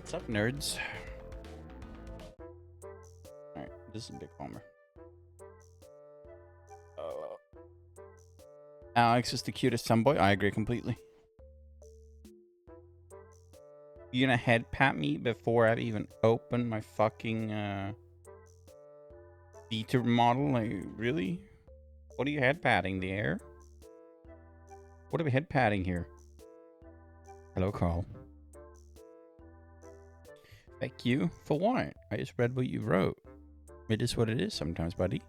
What's up, nerds? Alright, this is a big homer. Alex is the cutest tomboy. I agree completely. You gonna head pat me before I've even opened my fucking beta model? Like, really? What are you head patting? The air? What are we head patting here? Hello, Carl. Thank you for what? I just read what you wrote. It is what it is sometimes, buddy.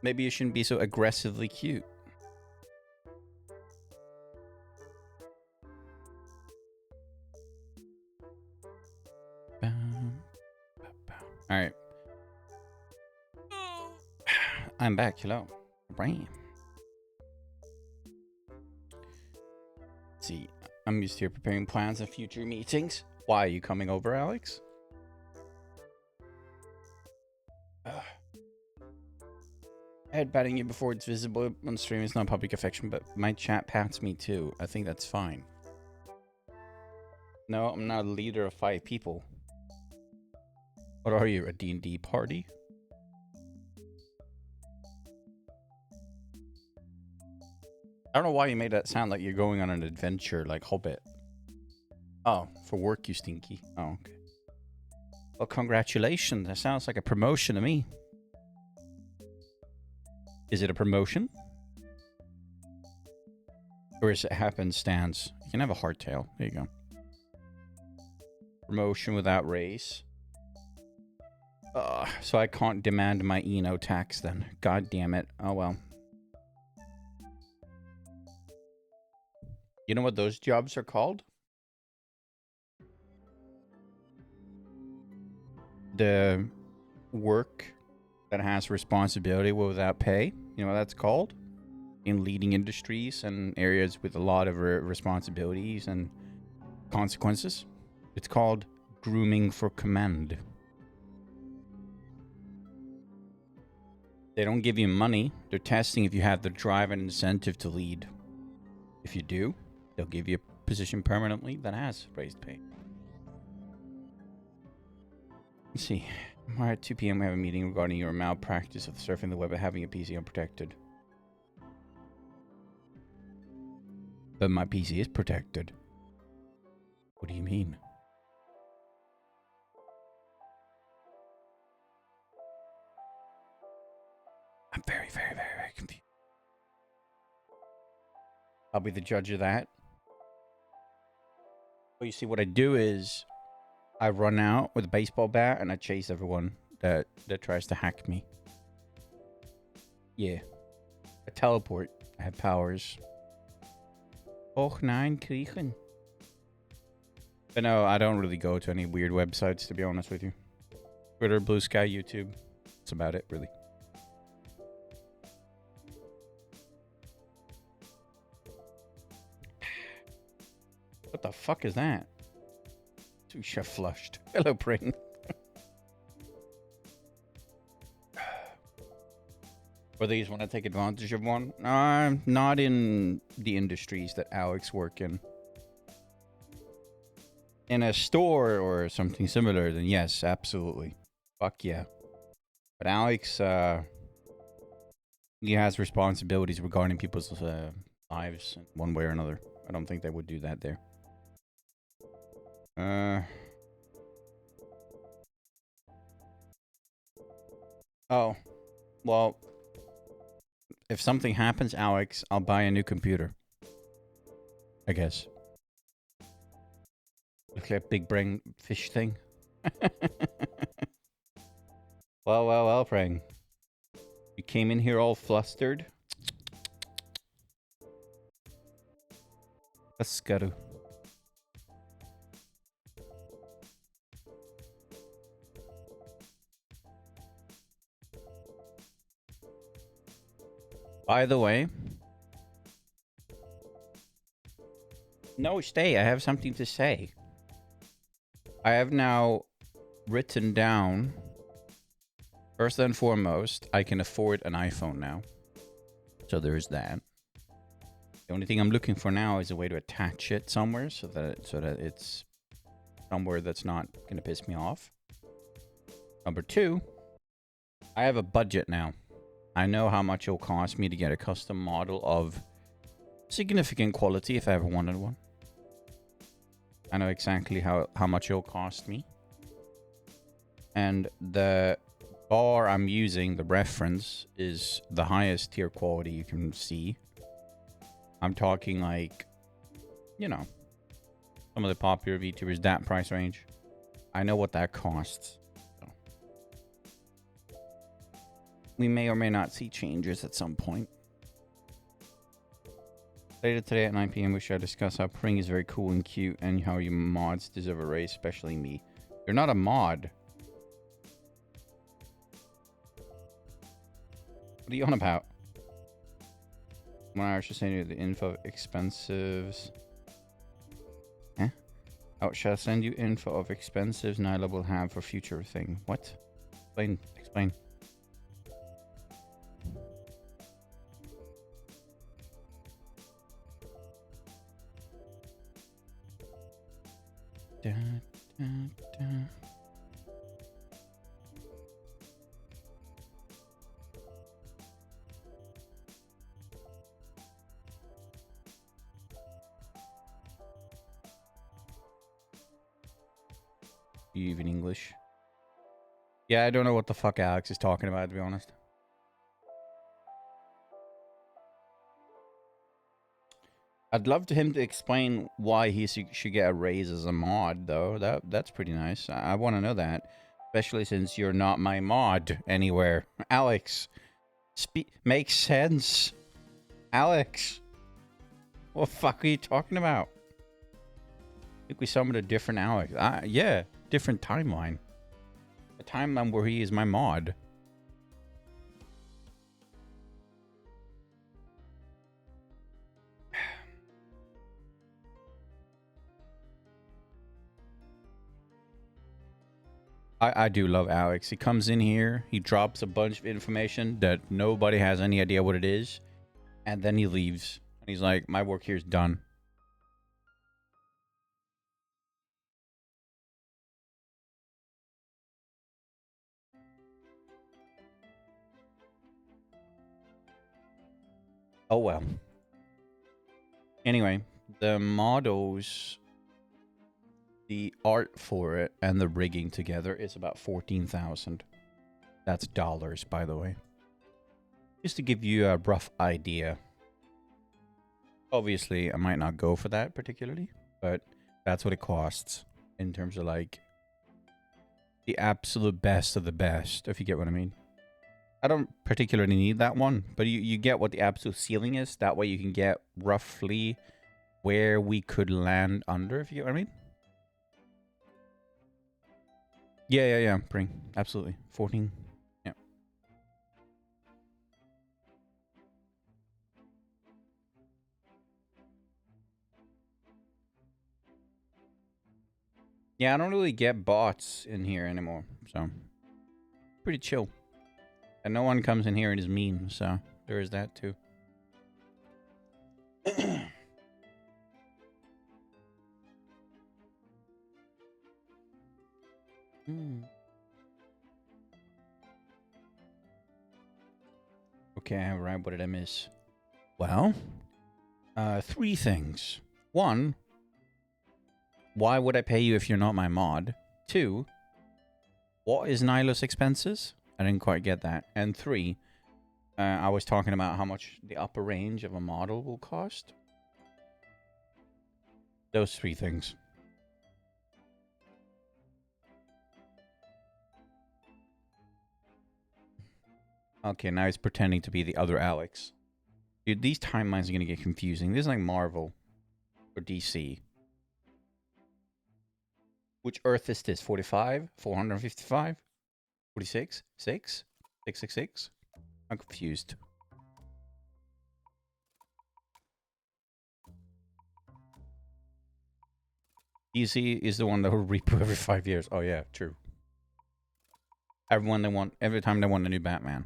Maybe you shouldn't be so aggressively cute. Alright. I'm back. Hello. Brain. See, I'm used to here preparing plans of future meetings. Why are you coming over, Alex? Head patting you before it's visible on stream is not public affection, but my chat pats me too. I think that's fine. No, I'm not a leader of 5 people. What are you, a D&D party? I don't know why you made that sound like you're going on an adventure like Hobbit. Oh, for work, you stinky. Oh, okay. Well, congratulations. That sounds like a promotion to me. Is it a promotion? Or is it happenstance? You can have a hardtail. There you go. Promotion without raise. So I can't demand my Eno tax then. God damn it. Oh well. You know what those jobs are called? The work that has responsibility without pay. You know what that's called? In leading industries and areas with a lot of responsibilities and consequences. It's called grooming for command. They don't give you money. They're testing if you have the drive and incentive to lead. If you do, they'll give you a position permanently that has raised pay. Let's see. Tomorrow at 2 p.m. we have a meeting regarding your malpractice of surfing the web and having a PC unprotected. But my PC is protected. What do you mean? I'm very, very, very, very confused. I'll be the judge of that. Well, you see, what I do is I run out with a baseball bat and I chase everyone that tries to hack me. Yeah. I teleport. I have powers. Och nein, kriechen. But no, I don't really go to any weird websites, to be honest with you. Twitter, Blue Sky, YouTube. That's about it, really. What the fuck is that? Two chef flushed. Hello, Pring. Or they just want to take advantage of one? Not in the industries that Alex work in. In a store or something similar, then yes, absolutely. Fuck yeah. But Alex, he has responsibilities regarding people's lives in one way or another. I don't think they would do that there. Oh. Well, if something happens, Alex, I'll buy a new computer. I guess. Look like a big brain fish thing. Well, Prang. You came in here all flustered. Ascaru. By the way. No, stay. I have something to say. I have now written down First and foremost, I can afford an iPhone now. So there's that. The only thing I'm looking for now is a way to attach it somewhere so that it's somewhere that's not going to piss me off. Number two, I have a budget now. I know how much it'll cost me to get a custom model of significant quality if I ever wanted one. I know exactly how much it'll cost me. And the bar I'm using, the reference, is the highest tier quality you can see. I'm talking like, you know, some of the popular VTubers, that price range. I know what that costs. So. We may or may not see changes at some point. Later today at 9 PM, we shall discuss how Pring is very cool and cute and how you mods deserve a raise, especially me. You're not a mod. What are you on about? When I should send you the info of expensives. Eh? Oh, shall I send you info of expensives Nyla will have for future thing. What? Explain. Explain. Da, da, da. You even English? Yeah, I don't know what the fuck Alex is talking about, to be honest. I'd love to him to explain why he should get a raise as a mod, though. That's pretty nice. I want to know that, especially since you're not my mod anywhere. Alex, makes sense. Alex, what the fuck are you talking about? I think we summoned a different Alex. Yeah, different timeline. A timeline where he is my mod. I do love Alex. He comes in here, he drops a bunch of information that nobody has any idea what it is, and then he leaves. And he's like, my work here is done. Oh well. Anyway, the models, the art for it, and the rigging together is about 14,000. That's dollars, by the way. Just to give you a rough idea. Obviously, I might not go for that particularly, but that's what it costs in terms of like the absolute best of the best, if you get what I mean. I don't particularly need that one, but you get what the absolute ceiling is. That way you can get roughly where we could land under, if you get what I mean. Yeah. Bring. Absolutely. 14. Yeah. Yeah, I don't really get bots in here anymore, so pretty chill. And no one comes in here and is mean, so there is that too. Okay, right, what did I miss? Well, three things. One, why would I pay you if you're not my mod? Two, what is Nyla's expenses? I didn't quite get that. And three, I was talking about how much the upper range of a model will cost. Those three things. Okay, now he's pretending to be the other Alex. Dude, these timelines are going to get confusing. This is like Marvel or DC. Which Earth is this? 45? 455? 46? 6? 666? I'm confused. DC is the one that will reboot every 5 years. Oh, yeah, true. every time they want a new Batman.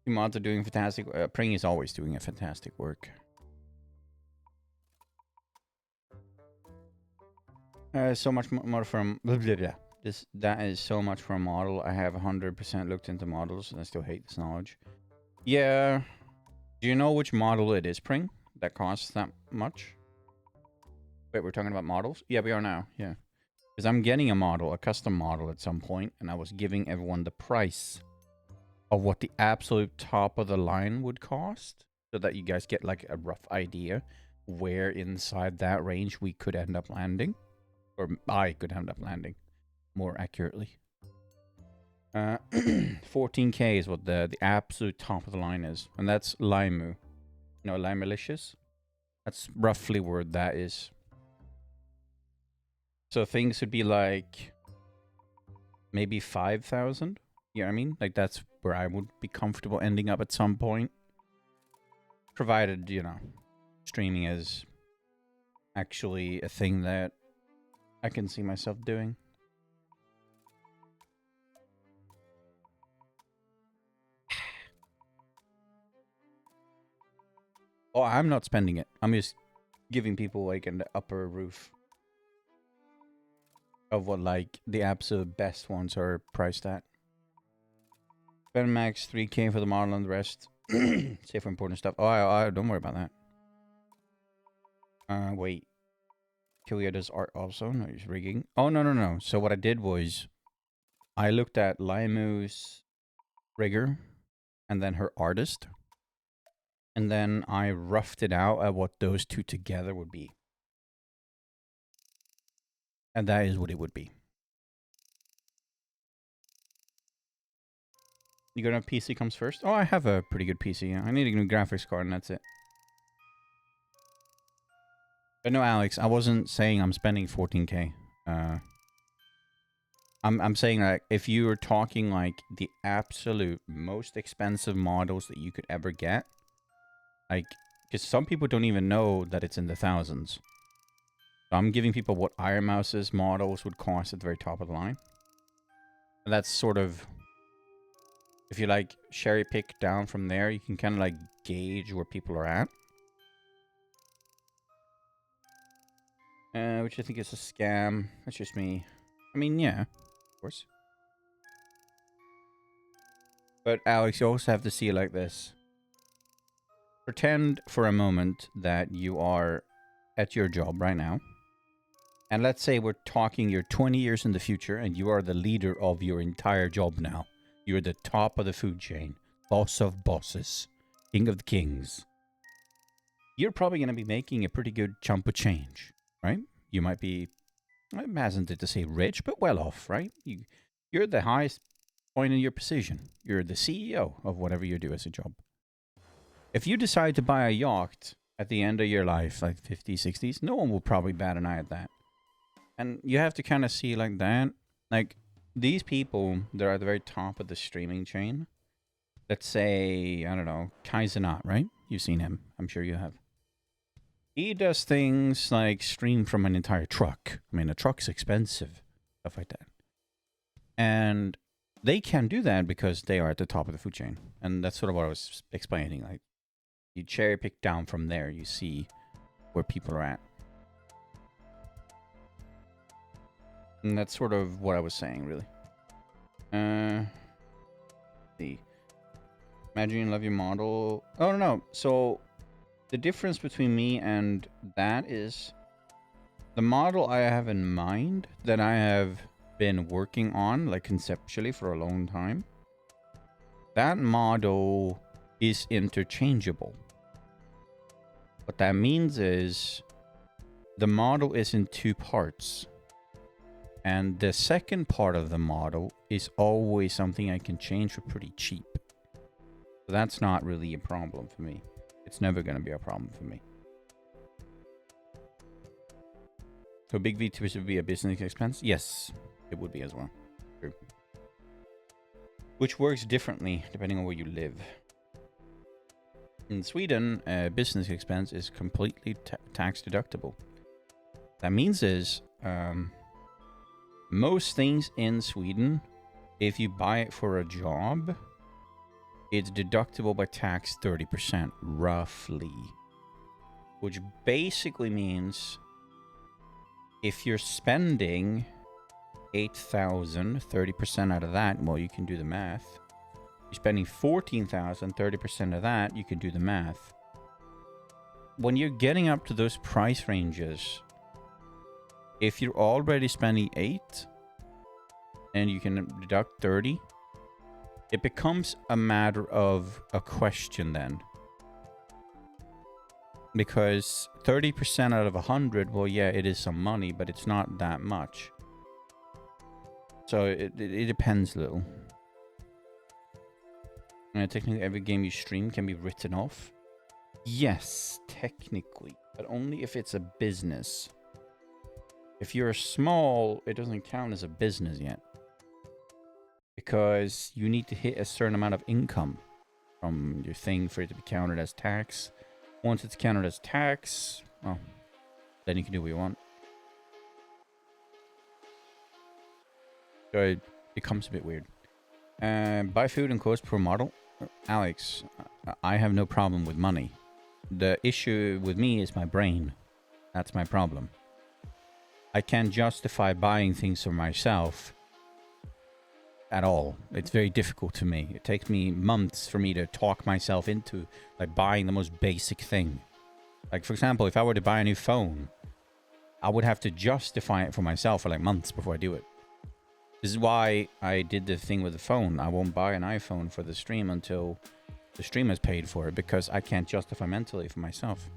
Mods are doing fantastic. Pring is always doing a fantastic work. So much more from blah, blah, blah. That is so much for a model. I have 100% looked into models and I still hate this knowledge. Yeah. Do you know which model it is, Pring? That costs that much? Wait, we're talking about models? Yeah, we are now. Yeah. Because I'm getting a model, a custom model at some point, and I was giving everyone the price of what the absolute top of the line would cost, so that you guys get like a rough idea where inside that range we could end up landing, or I could end up landing more accurately. 14k is what the absolute top of the line is, and that's Limu. You know, Limalicious? That's roughly where that is. So things would be like maybe 5,000. You know what I mean? Like that's where I would be comfortable ending up at some point. Provided, you know, streaming is actually a thing that I can see myself doing. Oh, I'm not spending it. I'm just giving people like an upper roof of what like the absolute best ones are priced at. Spend max 3k for the model and the rest. Save for important stuff. Oh, I don't worry about that. Wait. Killia does art also? No, he's rigging. Oh, no. So what I did was I looked at Limu's rigger and then her artist. And then I roughed it out at what those two together would be. And that is what it would be. You gonna have PC comes first? Oh, I have a pretty good PC. I need a new graphics card and that's it. But no, Alex, I wasn't saying I'm spending 14k. I'm saying that if you were talking like the absolute most expensive models that you could ever get, like, because some people don't even know that it's in the thousands. So I'm giving people what Iron Mouse's models would cost at the very top of the line. And that's sort of, if you like cherry pick down from there, you can kind of like gauge where people are at. Which I think is a scam. That's just me. I mean, yeah, of course. But Alex, you also have to see it like this. Pretend for a moment that you are at your job right now. And let's say we're talking you're 20 years in the future and you are the leader of your entire job now. You're the top of the food chain. Boss of bosses. King of the kings. You're probably going to be making a pretty good chunk of change, right? You might be, I imagine it to say rich, but well off, right? You're the highest point in your position. You're the CEO of whatever you do as a job. If you decide to buy a yacht at the end of your life, like 50s, 60s, no one will probably bat an eye at that. And you have to kind of see like that. Like, these people, they're at the very top of the streaming chain. Let's say, I don't know, Kaizenat, right? You've seen him. I'm sure you have. He does things like stream from an entire truck. I mean, a truck's expensive. Stuff like that. And they can do that because they are at the top of the food chain. And that's sort of what I was explaining. Like, you cherry pick down from there, you see where people are at. And that's sort of what I was saying, really. See. Imagine you love your model. Oh, no. So, the difference between me and that is the model I have in mind that I have been working on, like conceptually, for a long time. That model is interchangeable. What that means is the model is in two parts. And the second part of the model is always something I can change for pretty cheap. So that's not really a problem for me. It's never going to be a problem for me. So big VTubers would be a business expense? Yes, it would be as well. True. Which works differently depending on where you live. In Sweden, business expense is completely tax deductible. That means is most things in Sweden, if you buy it for a job, it's deductible by tax 30%, roughly. Which basically means if you're spending 8,000, 30% out of that, well, you can do the math. You're spending 14,000, 30% of that, you can do the math. When you're getting up to those price ranges, if you're already spending 8 and you can deduct 30, it becomes a matter of a question then. Because 30% out of 100, well, yeah, it is some money, but it's not that much. So it depends a little. Technically, every game you stream can be written off. Yes, technically, but only if it's a business. If you're small, it doesn't count as a business yet. Because you need to hit a certain amount of income from your thing for it to be counted as tax. Once it's counted as tax, well, then you can do what you want. So it becomes a bit weird. Buy food and cost per model. Alex, I have no problem with money. The issue with me is my brain. That's my problem. I can't justify buying things for myself at all. It's very difficult to me. It takes me months for me to talk myself into like buying the most basic thing. Like, for example, if I were to buy a new phone, I would have to justify it for myself for like months before I do it. This is why I did the thing with the phone. I won't buy an iPhone for the stream until the stream has paid for it, because I can't justify mentally for myself.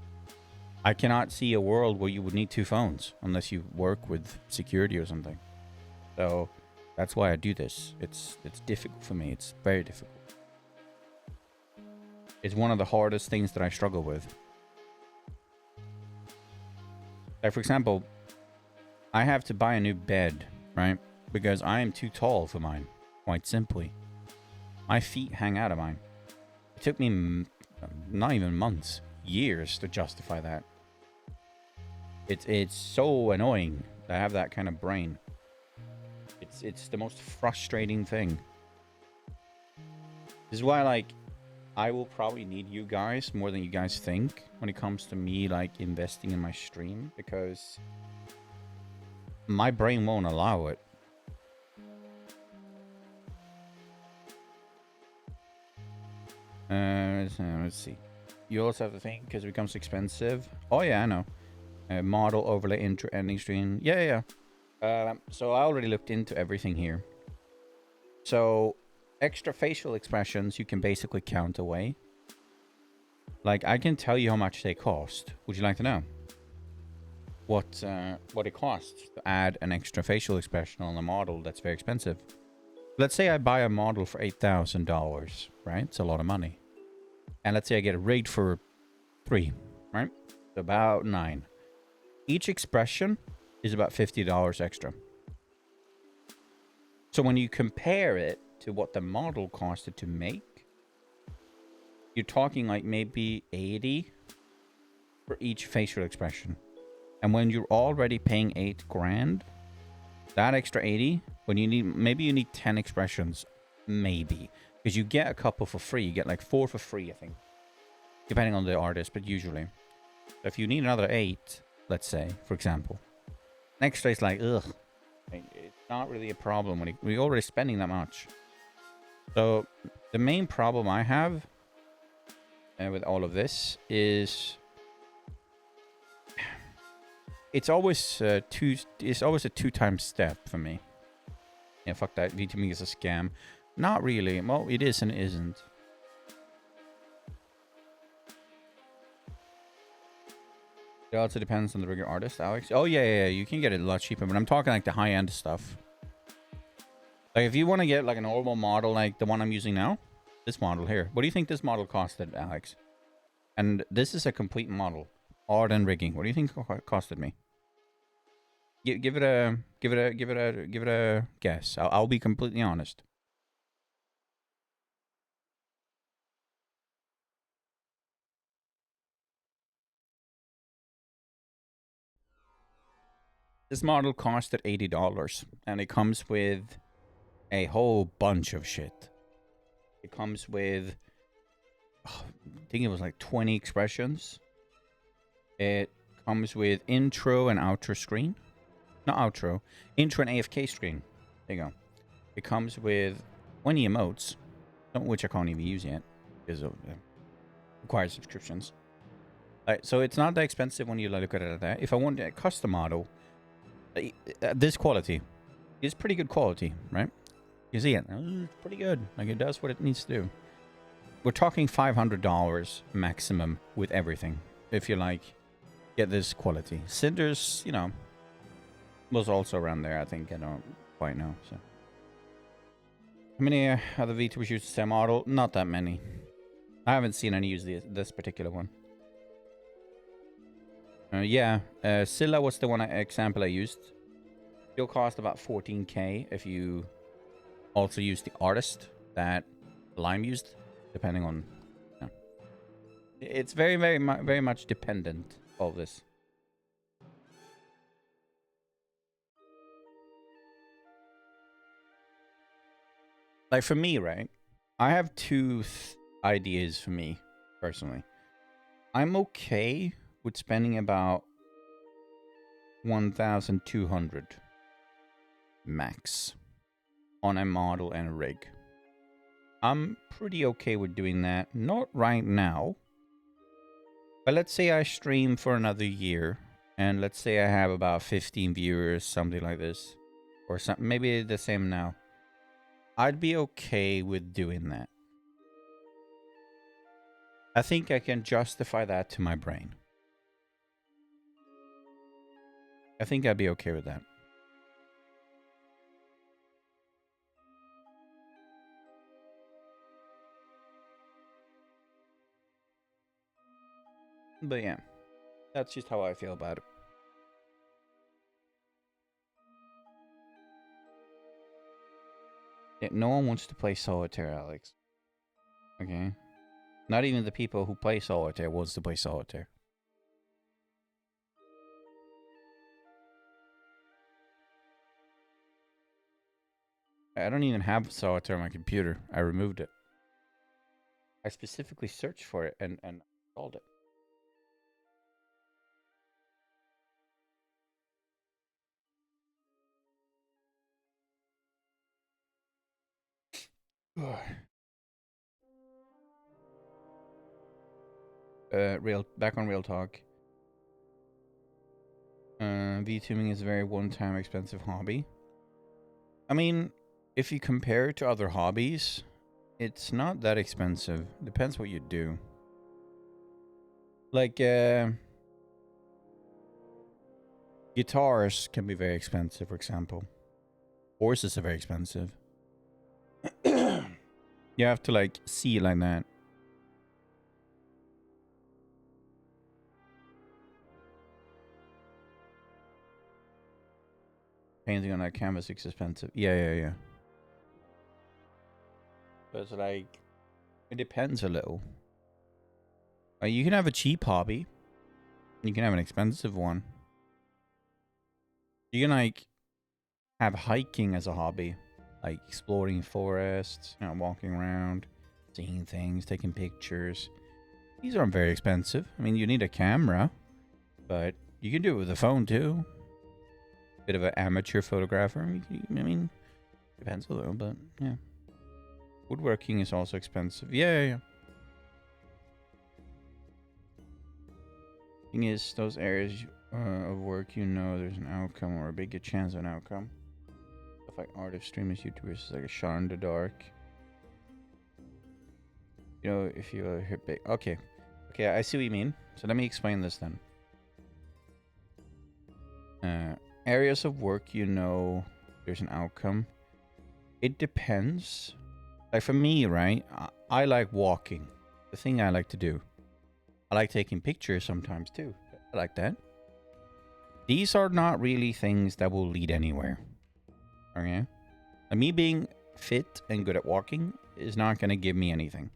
I cannot see a world where you would need 2 phones unless you work with security or something. So that's why I do this. It's difficult for me. It's very difficult. It's one of the hardest things that I struggle with. Like, for example, I have to buy a new bed, right? Because I am too tall for mine, quite simply. My feet hang out of mine. It took me not even months, years to justify that. It's so annoying to have that kind of brain. It's the most frustrating thing. This is why, like, I will probably need you guys more than you guys think when it comes to me, like, investing in my stream, because my brain won't allow it. Let's see. You also have to think, because it becomes expensive. Oh yeah, I know. Model overlay intro ending stream. Yeah. So I already looked into everything here. So extra facial expressions you can basically count away. Like, I can tell you how much they cost. Would you like to know what it costs to add an extra facial expression on a model that's very expensive? Let's say I buy a model for $8,000, right? It's a lot of money. And let's say I get a rigged for 3, right? So about 9. Each expression is about $50 extra. So when you compare it to what the model costed to make, you're talking like maybe 80 for each facial expression. And when you're already paying 8 grand, that extra 80, when you need, maybe you need 10 expressions, maybe. Because you get a couple for free. You get like 4 for free, I think. Depending on the artist, but usually. So if you need another 8, let's say, for example. Extra is like, ugh. It's not really a problem when we're already spending that much. So the main problem I have with all of this is it's always a 2-time step for me. Yeah, fuck that. VTME is a scam. Not really. Well, it is and it isn't. It also depends on the regular artist, Alex. Oh, yeah. You can get it a lot cheaper, but I'm talking like the high-end stuff. Like, if you want to get like a normal model like the one I'm using now, this model here. What do you think this model costed, Alex? And this is a complete model. Art and rigging. What do you think it costed me? Give it a guess. I'll be completely honest. This model cost at $80, and it comes with a whole bunch of shit. It comes with, I think it was like 20 expressions. It comes with intro and outro screen. Not outro. Intro and AFK screen. There you go. It comes with 20 emotes, some of which I can't even use yet because of required subscriptions. So it's not that expensive when you look at it like that. If I want a custom model, this quality is pretty good quality, right? You see it? It's pretty good. Like, it does what it needs to do. We're talking $500 maximum with everything. If you like, get this quality. Cinder's, you know, was also around there. I think I don't quite know. So, how many other VTubers use the same model? Not that many. I haven't seen any use this particular one. Yeah, Scylla was the one example I used. It'll cost about 14k if you also use the artist that Lime used, depending on. You know. It's very much dependent of this. Like for me, right? I have two ideas for me personally. I'm okay with spending about 1,200 max on a model and a rig. I'm pretty okay with doing that. Not right now. But let's say I stream for another year. And let's say I have about 15 viewers, something like this. Or something, maybe the same now. I'd be okay with doing that. I think I can justify that to my brain. I think I'd be okay with that. But yeah, that's just how I feel about it. Yeah, no one wants to play solitaire, Alex. Okay? Not even the people who play solitaire wants to play solitaire. I don't even have solitaire on my computer. I removed it. I specifically searched for it and installed it. Back on real talk. VTubing is a very one-time expensive hobby. I mean, if you compare it to other hobbies, it's not that expensive. Depends what you do. Like, guitars can be very expensive, for example. Horses are very expensive. You have to, like, see it like that. Painting on that canvas is expensive. Yeah. But it's like, it depends a little. You can have a cheap hobby. You can have an expensive one. You can, like, have hiking as a hobby. Like, exploring forests, you know, walking around, seeing things, taking pictures. These aren't very expensive. I mean, you need a camera, but you can do it with a phone, too. Bit of an amateur photographer. I mean, depends a little, but yeah. Woodworking is also expensive. Yeah. Thing is, those areas of work, you know, there's an outcome or a bigger chance of an outcome. Stuff like art of streamers, YouTubers, is like a shot in the dark. You know, if you hit big. Okay, I see what you mean. So let me explain this then. Areas of work, you know, there's an outcome. It depends. Like for me, right? I like walking. The thing I like to do. I like taking pictures sometimes too. I like that. These are not really things that will lead anywhere. Okay? And me being fit and good at walking is not going to give me anything.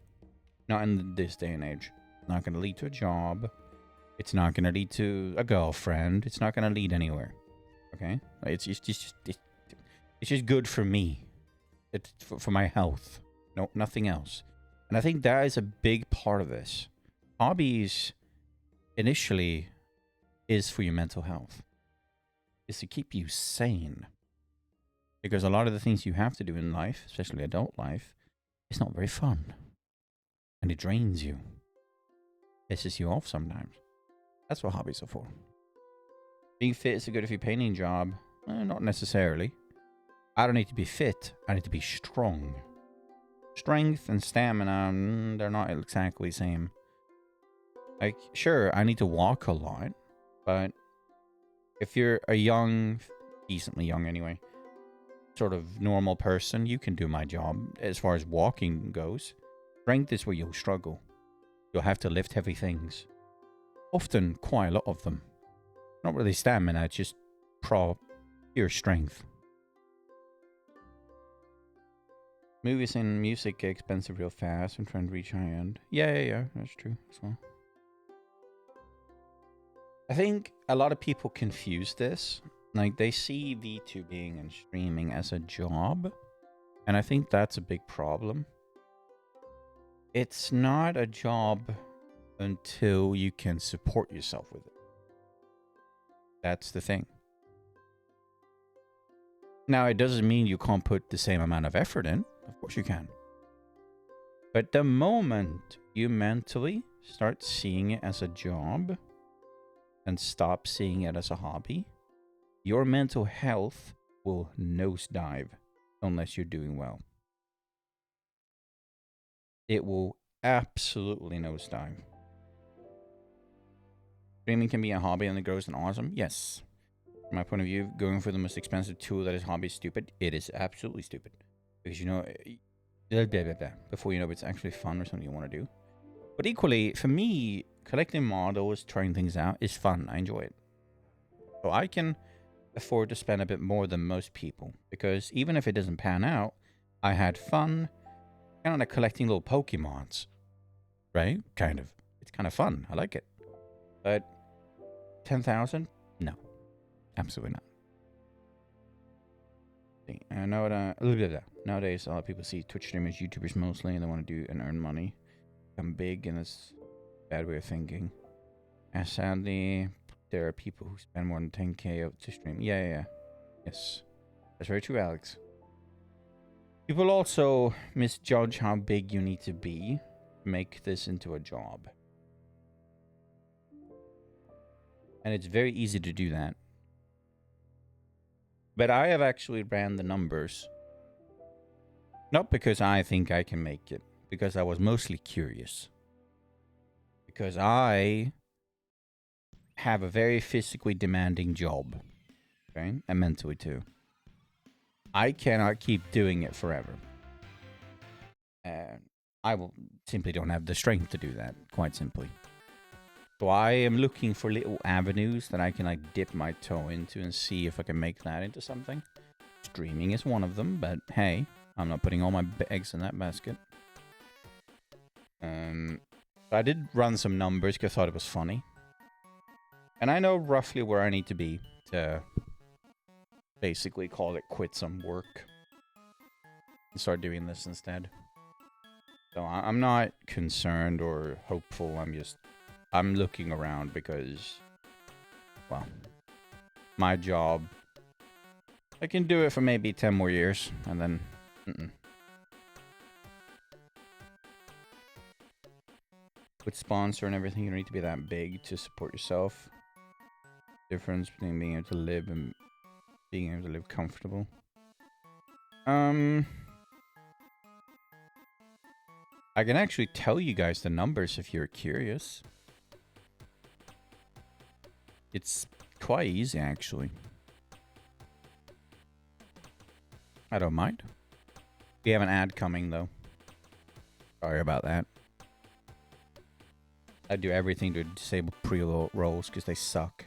Not in this day and age. It's not going to lead to a job. It's not going to lead to a girlfriend. It's not going to lead anywhere. Okay, it's just good for me. It's for my health. No, nothing else. And I think that is a big part of this. Hobbies initially is for your mental health. Is to keep you sane. Because a lot of the things you have to do in life, especially adult life, is not very fun. And it drains you. Pisses you off sometimes. That's what hobbies are for. Being fit is a good if you're painting job. Not necessarily. I don't need to be fit. I need to be strong. Strength and stamina, they're not exactly the same. Like, sure, I need to walk a lot. But if you're a young, decently young anyway, sort of normal person, you can do my job as far as walking goes. Strength is where you'll struggle. You'll have to lift heavy things. Often quite a lot of them. Not really stamina, just pure strength. Movies and music get expensive real fast. I'm trying to reach high end. Yeah, that's true as well. I think a lot of people confuse this. Like, they see VTubing and streaming as a job. And I think that's a big problem. It's not a job until you can support yourself with it. That's the thing. Now, it doesn't mean you can't put the same amount of effort in. Of course you can. But the moment you mentally start seeing it as a job and stop seeing it as a hobby, your mental health will nosedive unless you're doing well. It will absolutely nosedive. Streaming can be a hobby and it grows and awesome. Yes. From my point of view, going for the most expensive tool that is hobby is stupid. It is absolutely stupid. Because you know, before you know it's actually fun or something you want to do. But equally, for me, collecting models, trying things out is fun. I enjoy it. So I can afford to spend a bit more than most people. Because even if it doesn't pan out, I had fun kind of collecting little Pokemons. Right? Kind of. It's kind of fun. I like it. But 10,000? No. Absolutely not. I know nowadays a lot of people see Twitch streamers, YouTubers mostly, and they want to do and earn money. Become big, and it's a bad way of thinking. And sadly, there are people who spend more than 10k to stream. Yeah. Yes. That's very true, Alex. People also misjudge how big you need to be to make this into a job. And it's very easy to do that. But I have actually ran the numbers. Not because I think I can make it. Because I was mostly curious. Because I have a very physically demanding job. Okay? And mentally too. I cannot keep doing it forever. And I will simply don't have the strength to do that. Quite simply. So I am looking for little avenues that I can like dip my toe into and see if I can make that into something. Streaming is one of them, but hey, I'm not putting all my eggs in that basket. I did run some numbers because I thought it was funny. And I know roughly where I need to be to basically call it quit some work. And start doing this instead. So I'm not concerned or hopeful, I'm looking around because, well, my job, I can do it for maybe 10 more years, and then, With sponsor and everything, you don't need to be that big to support yourself. Difference between being able to live and being able to live comfortable. I can actually tell you guys the numbers if you're curious. It's quite easy, actually. I don't mind. We have an ad coming, though. Sorry about that. I do everything to disable pre-rolls because they suck.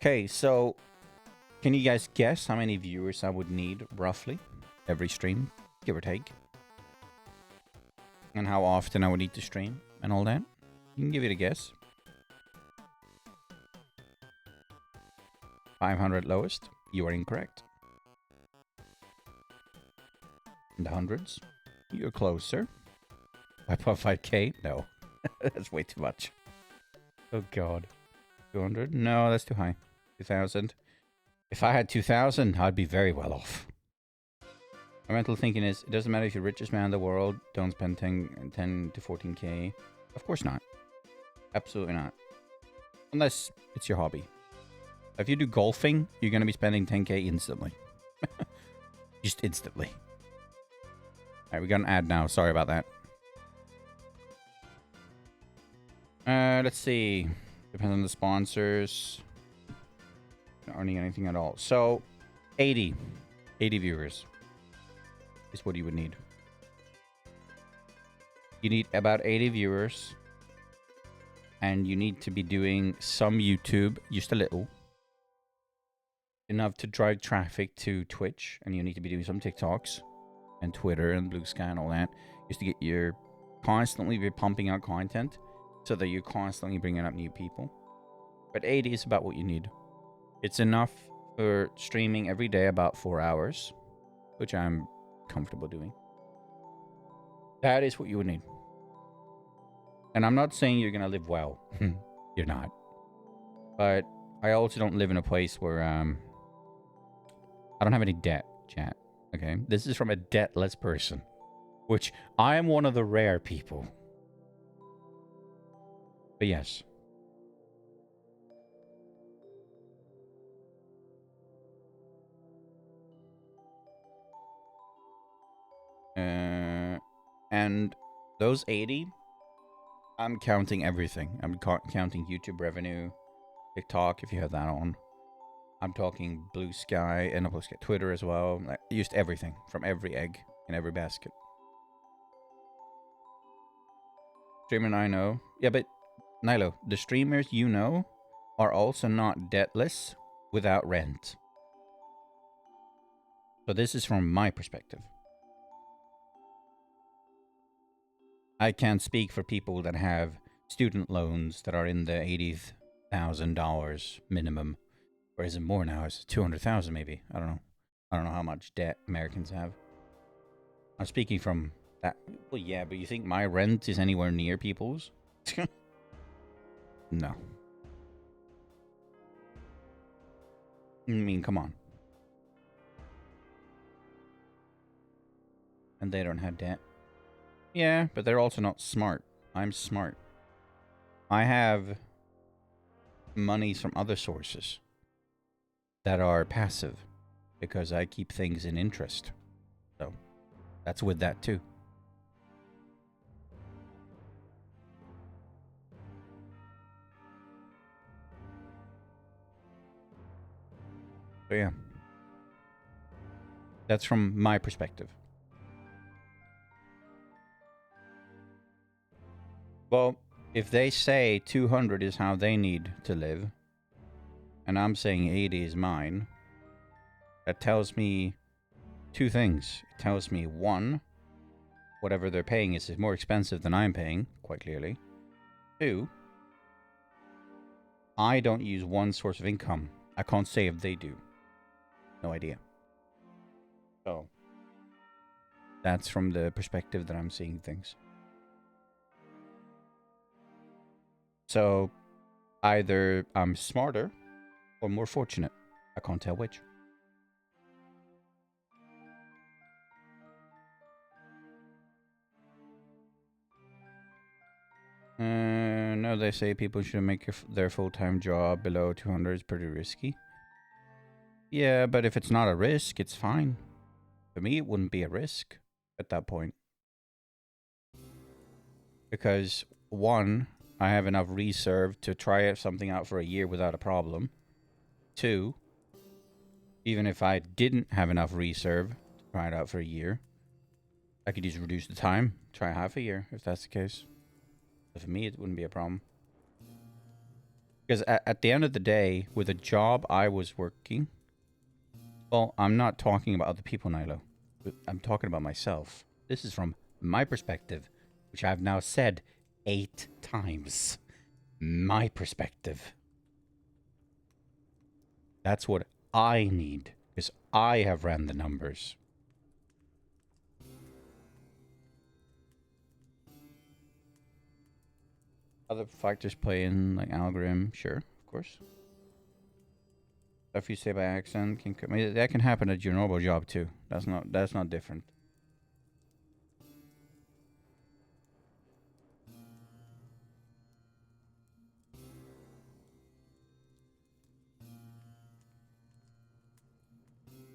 Okay, so can you guys guess how many viewers I would need, roughly, every stream, give or take? And how often I would need to stream and all that? You can give it a guess. 500 lowest. You are incorrect. In the hundreds. You're closer. 5.5k? No. That's way too much. Oh god. 200? No, that's too high. 2,000. If I had 2,000, I'd be very well off. My mental thinking is, it doesn't matter if you're the richest man in the world, don't spend 10 to 14k. Of course not. Absolutely not. Unless it's your hobby. If you do golfing, you're going to be spending 10k instantly. Just instantly. Alright, we got an ad now. Sorry about that. Let's see. Depends on the sponsors. Not earning anything at all. So, 80 viewers is what you would need. You need about 80 viewers. And you need to be doing some YouTube, just a little. Enough to drive traffic to Twitch. And you need to be doing some TikToks. And Twitter and Blue Sky and all that. Just to get your... Constantly be pumping out content. So that you're constantly bringing up new people. But 80 is about what you need. It's enough for streaming every day about 4 hours. Which I'm comfortable doing. That is what you would need. And I'm not saying you're going to live well. You're not. But I also don't live in a place where I don't have any debt, chat. Okay? This is from a debtless person. Which I am one of the rare people. But yes. And those 80, I'm counting everything. I'm counting YouTube revenue, TikTok, if you have that on. I'm talking Blue Sky, and Blue Sky Twitter as well. I used everything from every egg in every basket. Streamer I know. Yeah, but Nilo, the streamers you know are also not debtless without rent. So this is from my perspective. I can't speak for people that have student loans that are in the $80,000 minimum. Or is it more now? Is it 200,000 maybe? I don't know. I don't know how much debt Americans have. I'm speaking from that. Well, yeah, but you think my rent is anywhere near people's? No. I mean, come on. And they don't have debt. Yeah, but they're also not smart. I'm smart. I have monies from other sources that are passive because I keep things in interest. So that's with that too. So yeah. That's from my perspective. Well, if they say 200 is how they need to live, and I'm saying 80 is mine, that tells me two things. It tells me, one, whatever they're paying is more expensive than I'm paying, quite clearly. Two, I don't use one source of income. I can't say if they do. No idea. So, that's from the perspective that I'm seeing things. So, either I'm smarter or more fortunate. I can't tell which. No, they say people should make their full-time job below 200 is pretty risky. Yeah, but if it's not a risk, it's fine. For me, it wouldn't be a risk at that point. Because, one, I have enough reserve to try something out for a year without a problem. Two, even if I didn't have enough reserve to try it out for a year, I could just reduce the time, try half a year, if that's the case. But for me, it wouldn't be a problem. Because at the end of the day, with a job I was working, well, I'm not talking about other people, Nilo. I'm talking about myself. This is from my perspective, which I've now said 8 times. My perspective. That's what I need, because I have ran the numbers. Other factors play in, like algorithm, sure, of course. Stuff you say by accident can, I mean, that can happen at your normal job too. That's not different.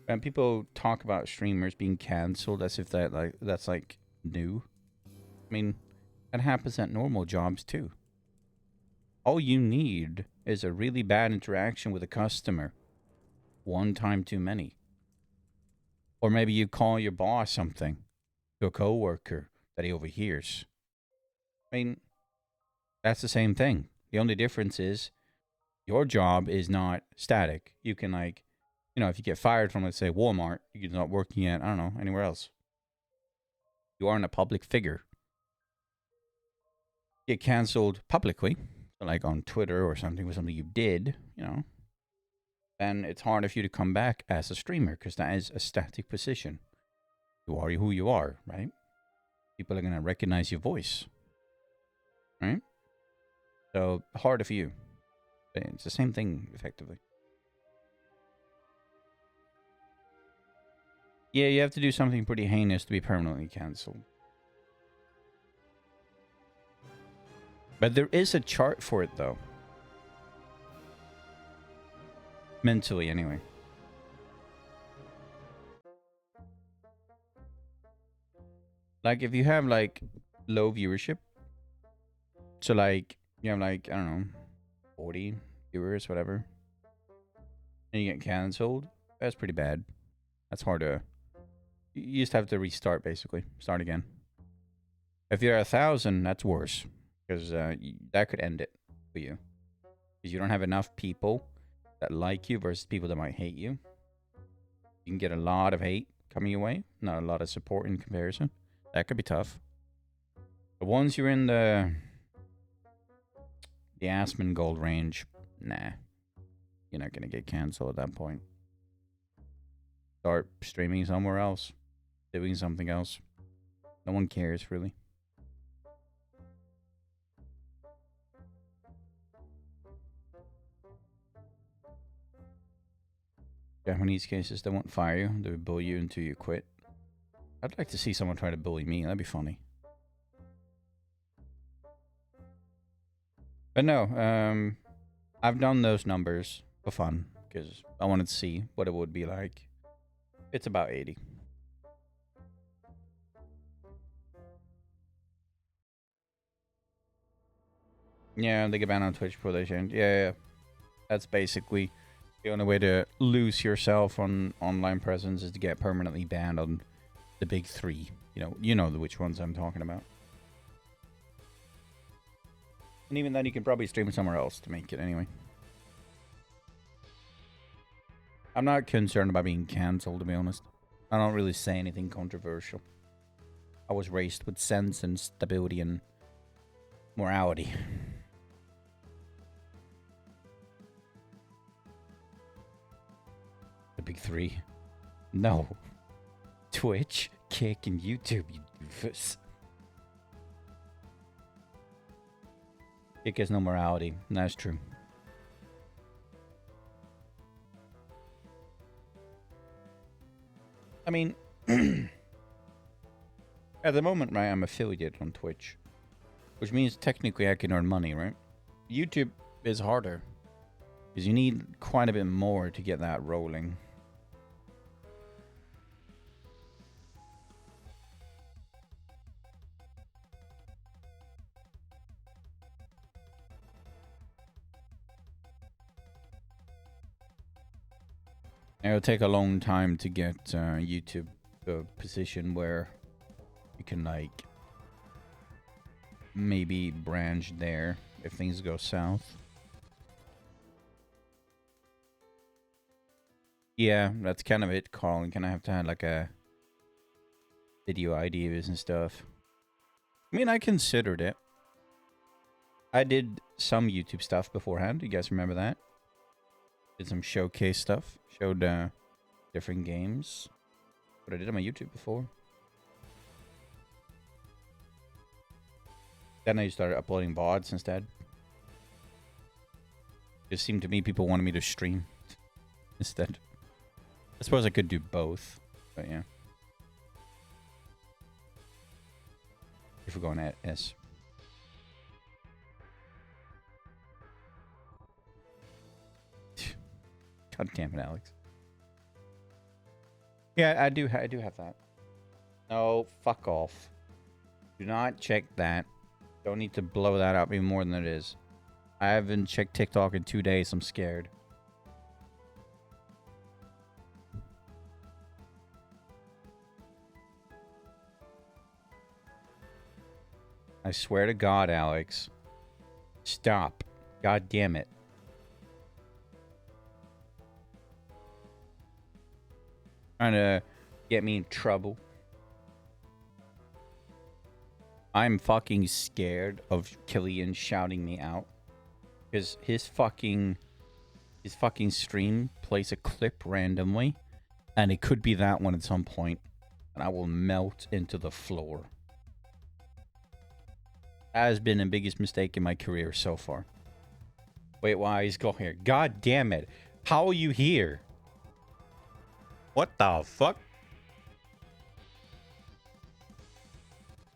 And people talk about streamers being cancelled as if that's like new. I mean, that happens at normal jobs too. All you need is a really bad interaction with a customer. One time too many. Or maybe you call your boss something to a coworker that he overhears. I mean, that's the same thing. The only difference is your job is not static. You can, like, you know, if you get fired from, let's say, Walmart, you're not working at, I don't know, anywhere else. You aren't a public figure. Get canceled publicly, like on Twitter or something, with something you did, you know, then it's hard for you to come back as a streamer because that is a static position. You are who you are, right? People are going to recognize your voice, right? So harder for you. It's the same thing, effectively. Yeah, you have to do something pretty heinous to be permanently cancelled. But there is a chart for it, though. Mentally, anyway. Like, if you have, like, low viewership, so, like, you have, like, I don't know, 40 viewers, whatever, and you get cancelled, that's pretty bad. That's hard to... You just have to restart, basically. Start again. If you're 1,000, that's worse. Because that could end it for you. Because you don't have enough people that like you versus people that might hate you. You can get a lot of hate coming your way. Not a lot of support in comparison. That could be tough. But once you're in the Asmongold range, nah. You're not going to get canceled at that point. Start streaming somewhere else. Doing something else. No one cares, really. Japanese cases, they won't fire you. They will bully you until you quit. I'd like to see someone try to bully me. That'd be funny. But no, I've done those numbers for fun. Because I wanted to see what it would be like. It's about 80. Yeah, they get banned on Twitch before they change. Yeah. That's basically the only way to lose yourself on online presence is to get permanently banned on the big three. You know which ones I'm talking about. And even then, you can probably stream somewhere else to make it anyway. I'm not concerned about being cancelled, to be honest. I don't really say anything controversial. I was raised with sense and stability and morality. The big three? No. Twitch, Kick, and YouTube, you doofus. Kick has no morality. That's true. I mean, at the moment, right, I'm affiliated on Twitch, which means technically I can earn money, right? YouTube is harder, because you need quite a bit more to get that rolling. It'll take a long time to get YouTube to a position where you can, like, maybe branch there if things go south. Yeah, that's kind of it, Carl. You kind of have to have, like, a video ideas and stuff. I mean, I considered it. I did some YouTube stuff beforehand. You guys remember that? Did some showcase stuff. Showed different games. What I did on my YouTube before. Then I started uploading VODs instead. It seemed to me people wanted me to stream instead. I suppose I could do both, but yeah. If we're going at S. God damn it, Alex. Yeah, I do have that. No, fuck off. Do not check that. Don't need to blow that up even more than it is. I haven't checked TikTok in 2 days. I'm scared. I swear to God, Alex. Stop. God damn it. Trying to get me in trouble. I'm fucking scared of Killian shouting me out. Because his fucking stream plays a clip randomly. And it could be that one at some point. And I will melt into the floor. That has been the biggest mistake in my career so far. Wait, why he's going here? God damn it. How are you here? What the fuck?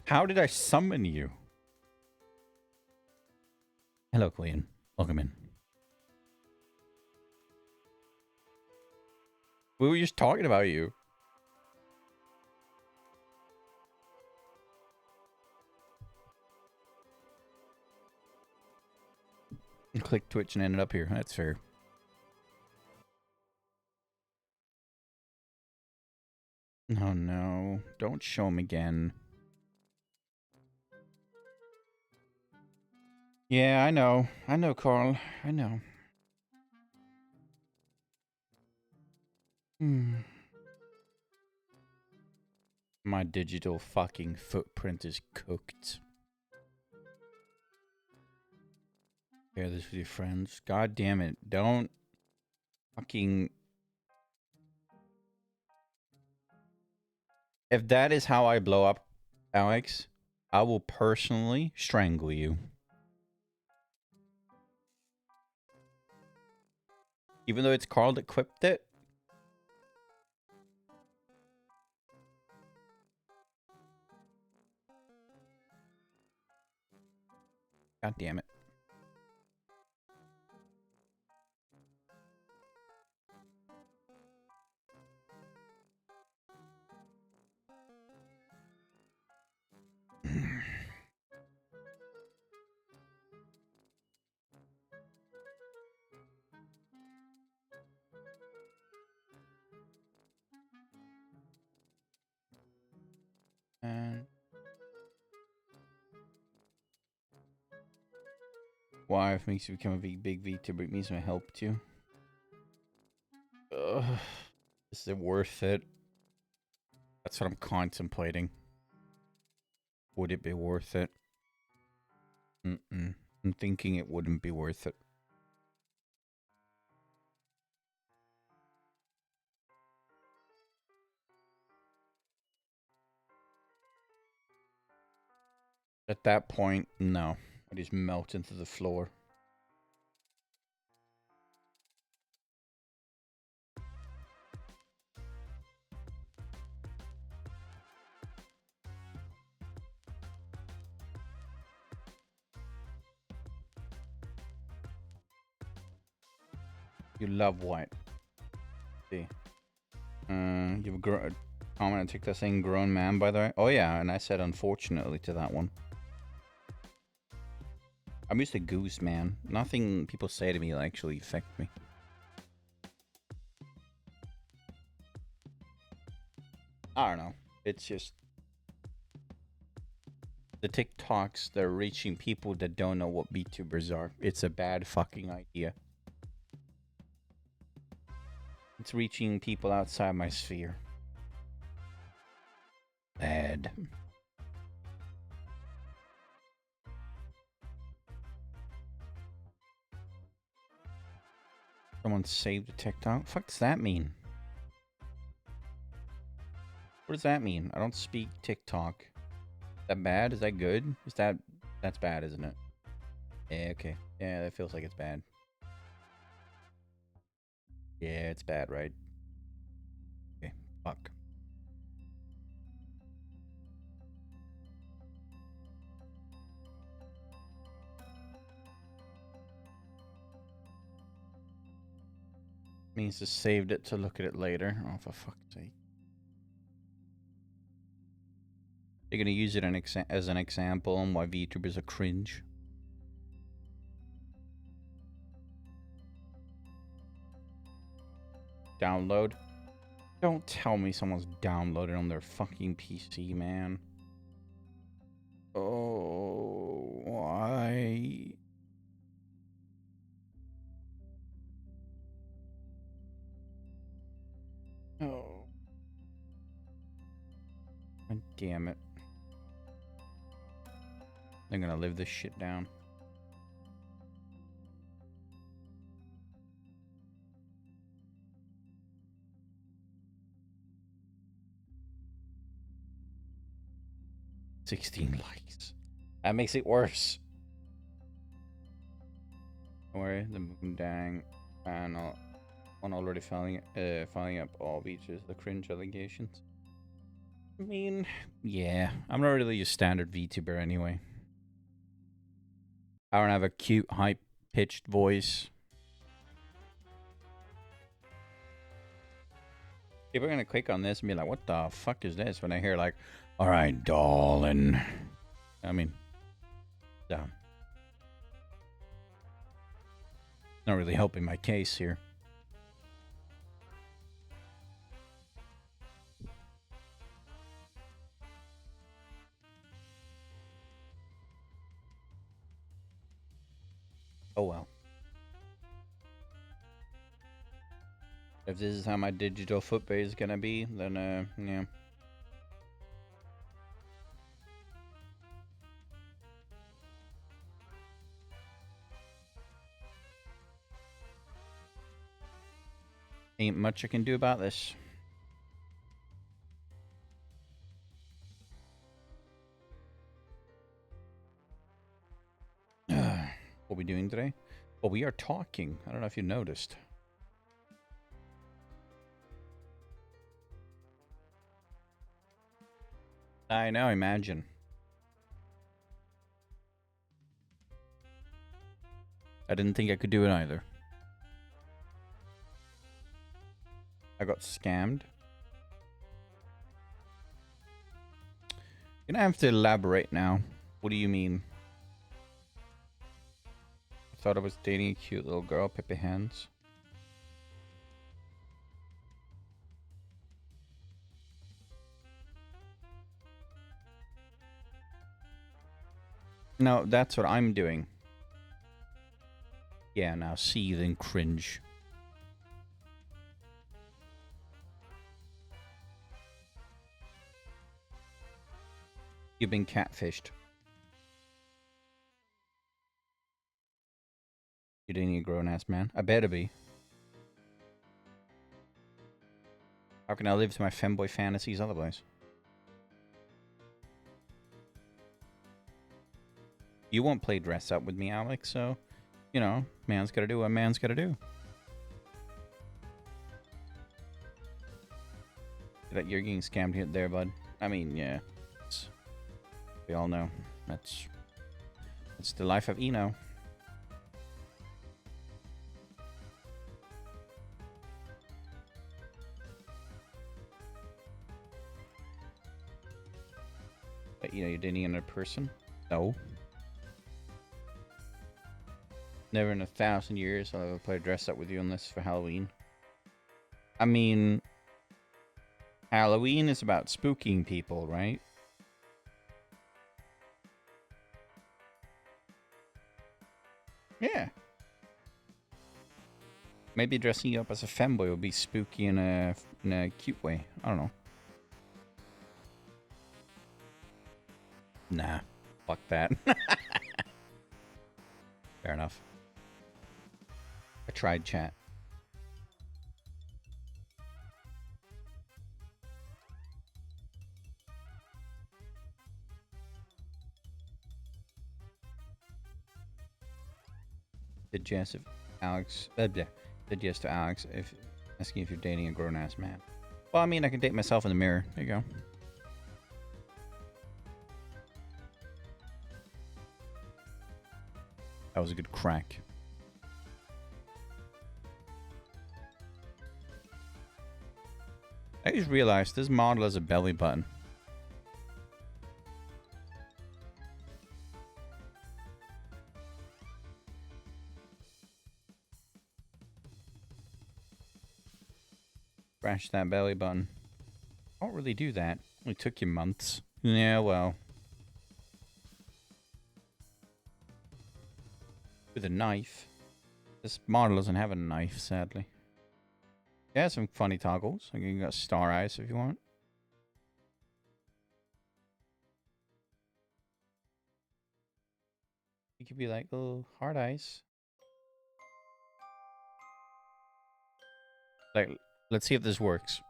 How did I summon you? Hello, Queen. Welcome in. We were just talking about you. Click Twitch and ended up here. That's fair. Oh no. Don't show him again. Yeah, I know. I know, Carl. I know. My digital fucking footprint is cooked. Share this with your friends. God damn it. Don't fucking... If that is how I blow up, Alex, I will personally strangle you. Even though it's Carl that equipped it. God damn it. And why if it makes you become a big VTuber, it means I helped you. Ugh. Is it worth it? That's what I'm contemplating. Would it be worth it? I'm thinking it wouldn't be worth it. At that point, no. I just melt into the floor. You love what? See. You've a comment on TikTok saying grown man, by the way. Oh yeah, and I said unfortunately to that one. I'm used to goose, man. Nothing people say to me will actually affect me. I don't know. It's just the TikToks that are reaching people that don't know what VTubers are. It's a bad fucking idea. It's reaching people outside my sphere. Bad. Someone saved a TikTok? Fuck does that mean? What does that mean? I don't speak TikTok. Is that bad? Is that good? That's bad, isn't it? Yeah, okay. Yeah, that feels like it's bad. Yeah, it's bad, right? Okay, fuck. Means just saved it to look at it later. Oh, for fuck's sake. You're gonna use it as an example on why VTubers are cringe. Download? Don't tell me someone's downloaded on their fucking PC, man. Oh, why? Oh. God damn it. I'm gonna live this shit down. $16 likes. That makes it worse. Don't worry, the Moondang panel on already filing up all features, the cringe allegations. I mean, yeah, I'm not really a standard VTuber anyway. I don't have a cute, high-pitched voice. People are gonna click on this and be like, what the fuck is this? When I hear like, alright, darling. I mean, yeah. Not really helping my case here. Oh well. If this is how my digital footprint is gonna be, then yeah. Ain't much I can do about this. What are we doing today? Well, we are talking. I don't know if you noticed. I know, imagine. I didn't think I could do it either. I got scammed. You're gonna have to elaborate now. What do you mean? I thought I was dating a cute little girl, Peppy Hands. No, that's what I'm doing. Yeah, now seethe and cringe. You've been catfished. You're dating a grown-ass man? I better be. How can I live to my femboy fantasies otherwise? You won't play dress up with me, Alex, so, you know, man's gotta do what man's gotta do. That you're getting scammed here there, bud. I mean, yeah. We all know. That's the life of Eno. But, you know, you're dating another person? No. Never in 1,000 years I'll ever play dress up with you unless for Halloween. I mean, Halloween is about spooking people, right? Yeah. Maybe dressing you up as a femboy would be spooky in a cute way. I don't know. Nah. Fuck that. Fair enough. I tried, chat. Did yes if Alex. Did yes to Alex if asking if you're dating a grown ass man. Well, I mean, I can date myself in the mirror. There you go. That was a good crack. I just realized this model has a belly button. Crash that belly button. Don't really do that. It took you months. Yeah, well. With a knife. This model doesn't have a knife, sadly. Yeah, some funny toggles. Like you got star eyes if you want. You could be like, oh, hard eyes. Like, let's see if this works.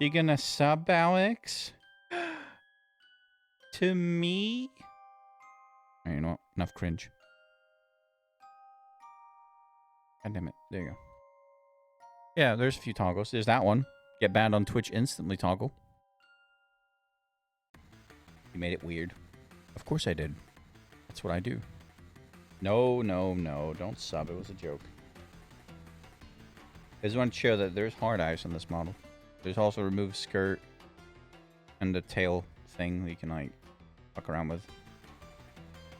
You gonna sub, Alex? To me? Right, you know what? Enough cringe. God damn it. There you go. Yeah, there's a few toggles. There's that one. Get banned on Twitch instantly toggle. You made it weird. Of course I did. That's what I do. No, no, no. Don't sub. It was a joke. I just want to show that there's hard eyes on this model. There's also remove skirt and the tail thing that you can like fuck around with.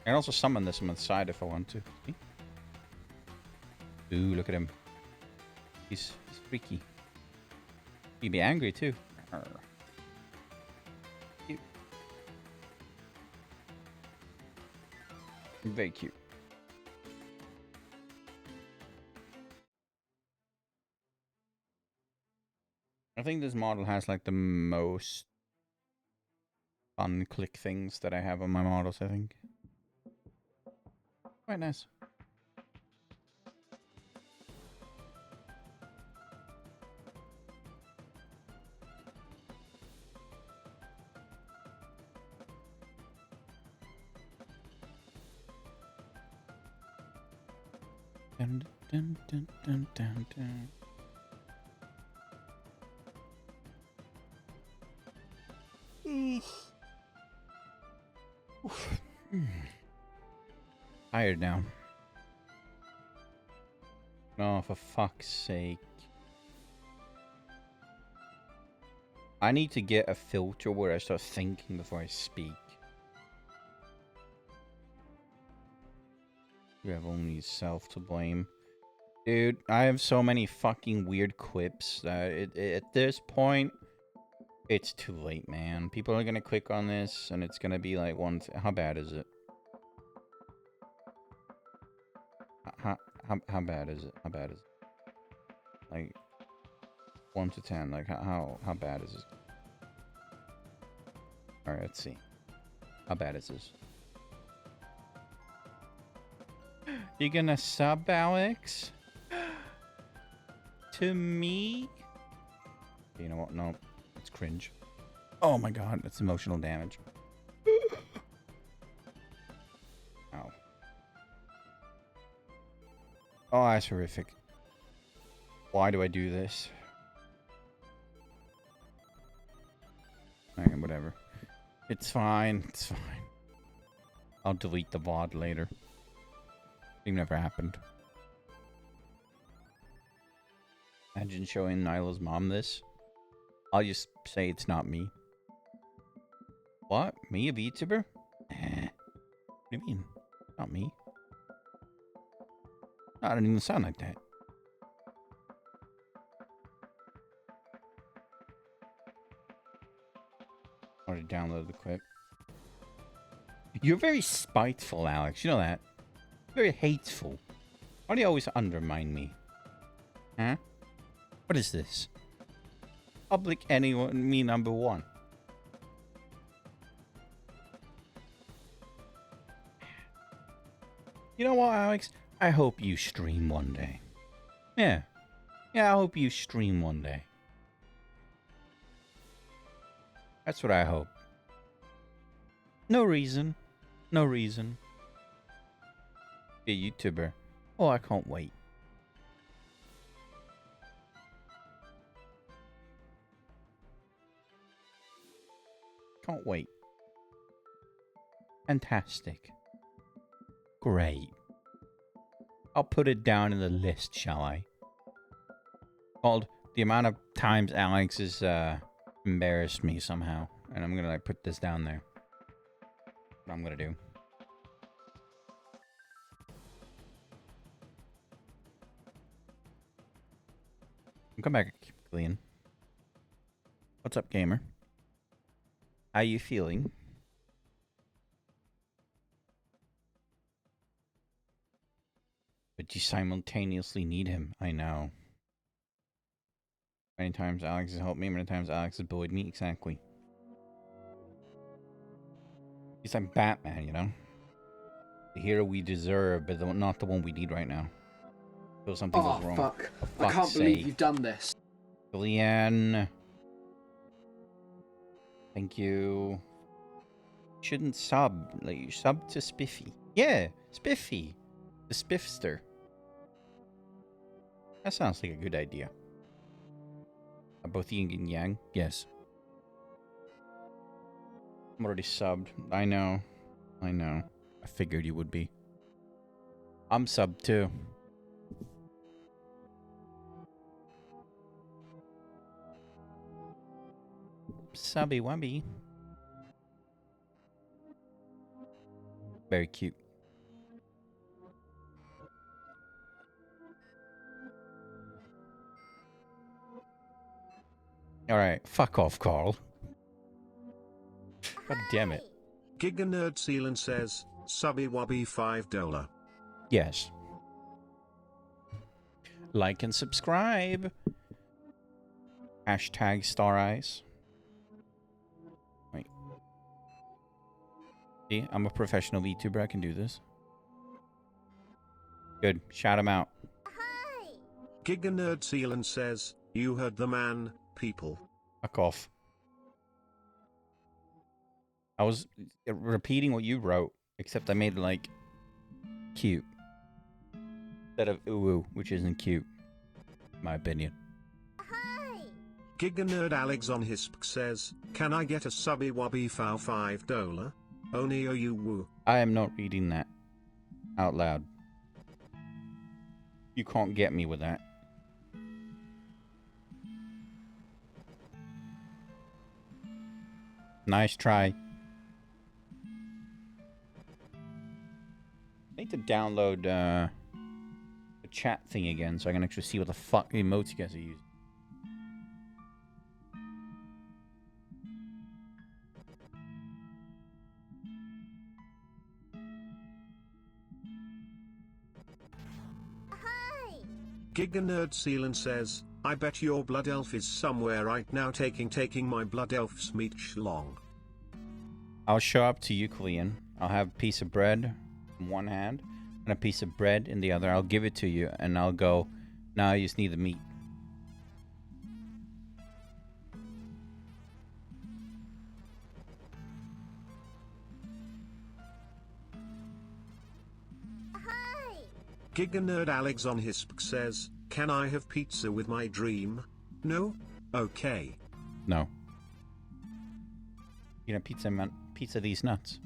I can also summon this on the side if I want to. See? Ooh, look at him. He's freaky. He'd be angry too. Cute. Very cute. I think this model has like the most fun click things that I have on my models, I think. Quite nice. Dun, dun, dun, dun, dun, dun. Tired now. Oh, for fuck's sake. I need to get a filter where I start thinking before I speak. You have only yourself to blame. Dude, I have so many fucking weird quips that at this point, it's too late, man. People are gonna click on this, and it's gonna be like how bad is it? How bad is it? How bad is it? Like 1 to 10. Like how bad is it? All right, let's see. How bad is this? You gonna sub, Alex? To me? You know what? No, it's cringe. Oh my god, that's emotional damage. Ow. Oh, that's horrific. Why do I do this? Alright, whatever. It's fine. It's fine. I'll delete the VOD later. It never happened. Imagine showing Nyla's mom this. I'll just say it's not me. What? Me, a VTuber? What do you mean? Not me. I don't even sound like that. I already downloaded the clip. You're very spiteful, Alex. You know that. Very hateful. Why do you always undermine me? Huh? What is this? Public enemy number 1. You know what, Alex? I hope you stream one day. Yeah. Yeah, I hope you stream one day. That's what I hope. No reason. No reason. Be a YouTuber. Oh, I can't wait. Can't wait. Fantastic. Great. I'll put it down in the list, shall I? Called the amount of times Alex has embarrassed me somehow. And I'm gonna like put this down there. What I'm gonna do. Come back, Clean. What's up, gamer? How you feeling? But you simultaneously need him. I know. Many times Alex has helped me, many times Alex has bullied me. Exactly. He's like Batman, you know? The hero we deserve, but not the one we need right now. Feel something goes wrong. Fuck. For I can't fuck's believe sake. you've done this. Julianne. Thank you. Shouldn't sub. Like, you sub to Spiffy. Yeah, Spiffy. The Spiffster. That sounds like a good idea. Are both yin and yang? Yes. I'm already subbed. I know. I know. I figured you would be. I'm subbed too. Subby wubby. Very cute. Alright, fuck off, Carl. God damn it. Giga Nerd Sealan says, Subby Wubby $5. Yes. Like and subscribe. Hashtag Star Eyes. Wait. See, I'm a professional VTuber. I can do this. Good. Shout him out. Giga Nerd Sealan says, you heard the man, people. Fuck off. I was repeating what you wrote, except I made it like cute. Instead of ooh, which isn't cute. In my opinion. Giga Nerd Alex on his says, can I get a Subby Wubby for $5? Only a you woo. I am not reading that out loud. You can't get me with that. Nice try. I need to download the chat thing again so I can actually see what the fuck emotes you guys are using. Giga Nerd Sealan says, I bet your blood elf is somewhere right now taking my blood elf's meat schlong. I'll show up to you, Clean. I'll have a piece of bread in one hand and a piece of bread in the other. I'll give it to you and I'll go, now you just need the meat. Giga Nerd Alex on his says, can I have pizza with my dream? No? Okay. No. You know, pizza, man. Pizza these nuts.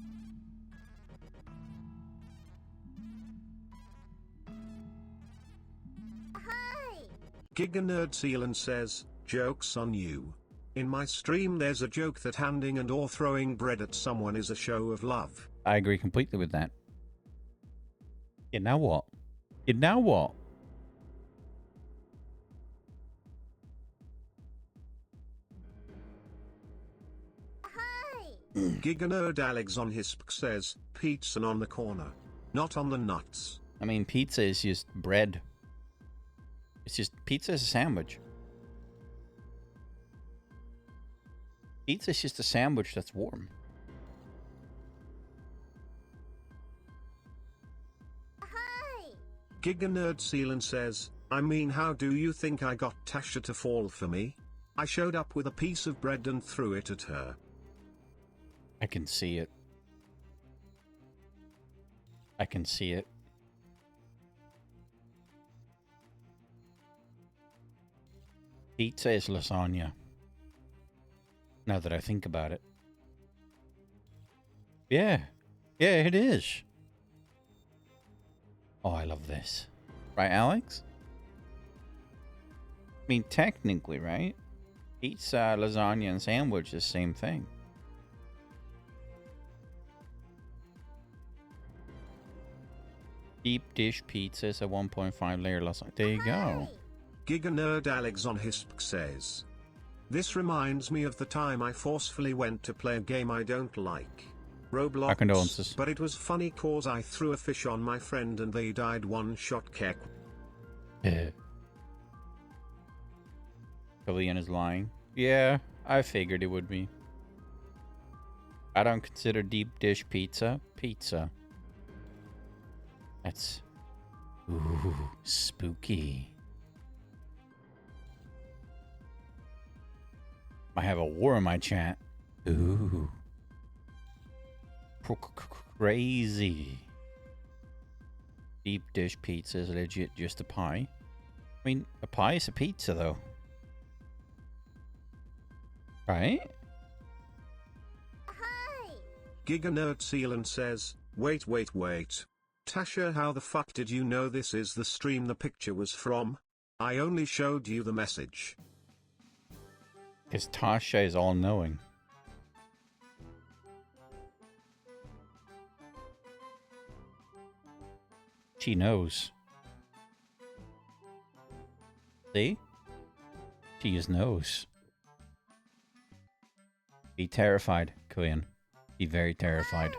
Giga Nerd Sealan says, joke's on you. In my stream there's a joke that handing and or throwing bread at someone is a show of love. I agree completely with that. Yeah, now what? Yeah, now what? Giga Nerd Alex on his says, pizza on the corner, not on the nuts. I mean, pizza is just bread. It's just, pizza is a sandwich. Pizza is just a sandwich that's warm. Giga Nerd Sealan says, I mean, how do you think I got Tasha to fall for me? I showed up with a piece of bread and threw it at her. I can see it. I can see it. Pizza is lasagna. Now that I think about it. Yeah. Yeah, it is. Oh, I love this. Right, Alex? I mean, technically, right? Pizza, lasagna, and sandwich is the same thing. Deep dish pizza is a 1.5 layer lasagna. There you go. Giga Nerd Alex on Hisp says, "This reminds me of the time I forcefully went to play a game I don't like. Roblox. Our condolences. But it was funny cause I threw a fish on my friend and they died one shot kek." Pavilion is lying. Yeah, I figured it would be. I don't consider deep dish pizza pizza. That's... Ooh, spooky. I have a war in my chat. Ooh. Crazy. Deep dish pizza is legit just a pie. I mean, a pie is a pizza, though. Right? Giga Nerd Sealant says, wait. Tasha, how the fuck did you know this is the stream the picture was from? I only showed you the message. Because Tasha is all-knowing. She knows. See? She just knows. Be terrified, Quinn. Be very terrified.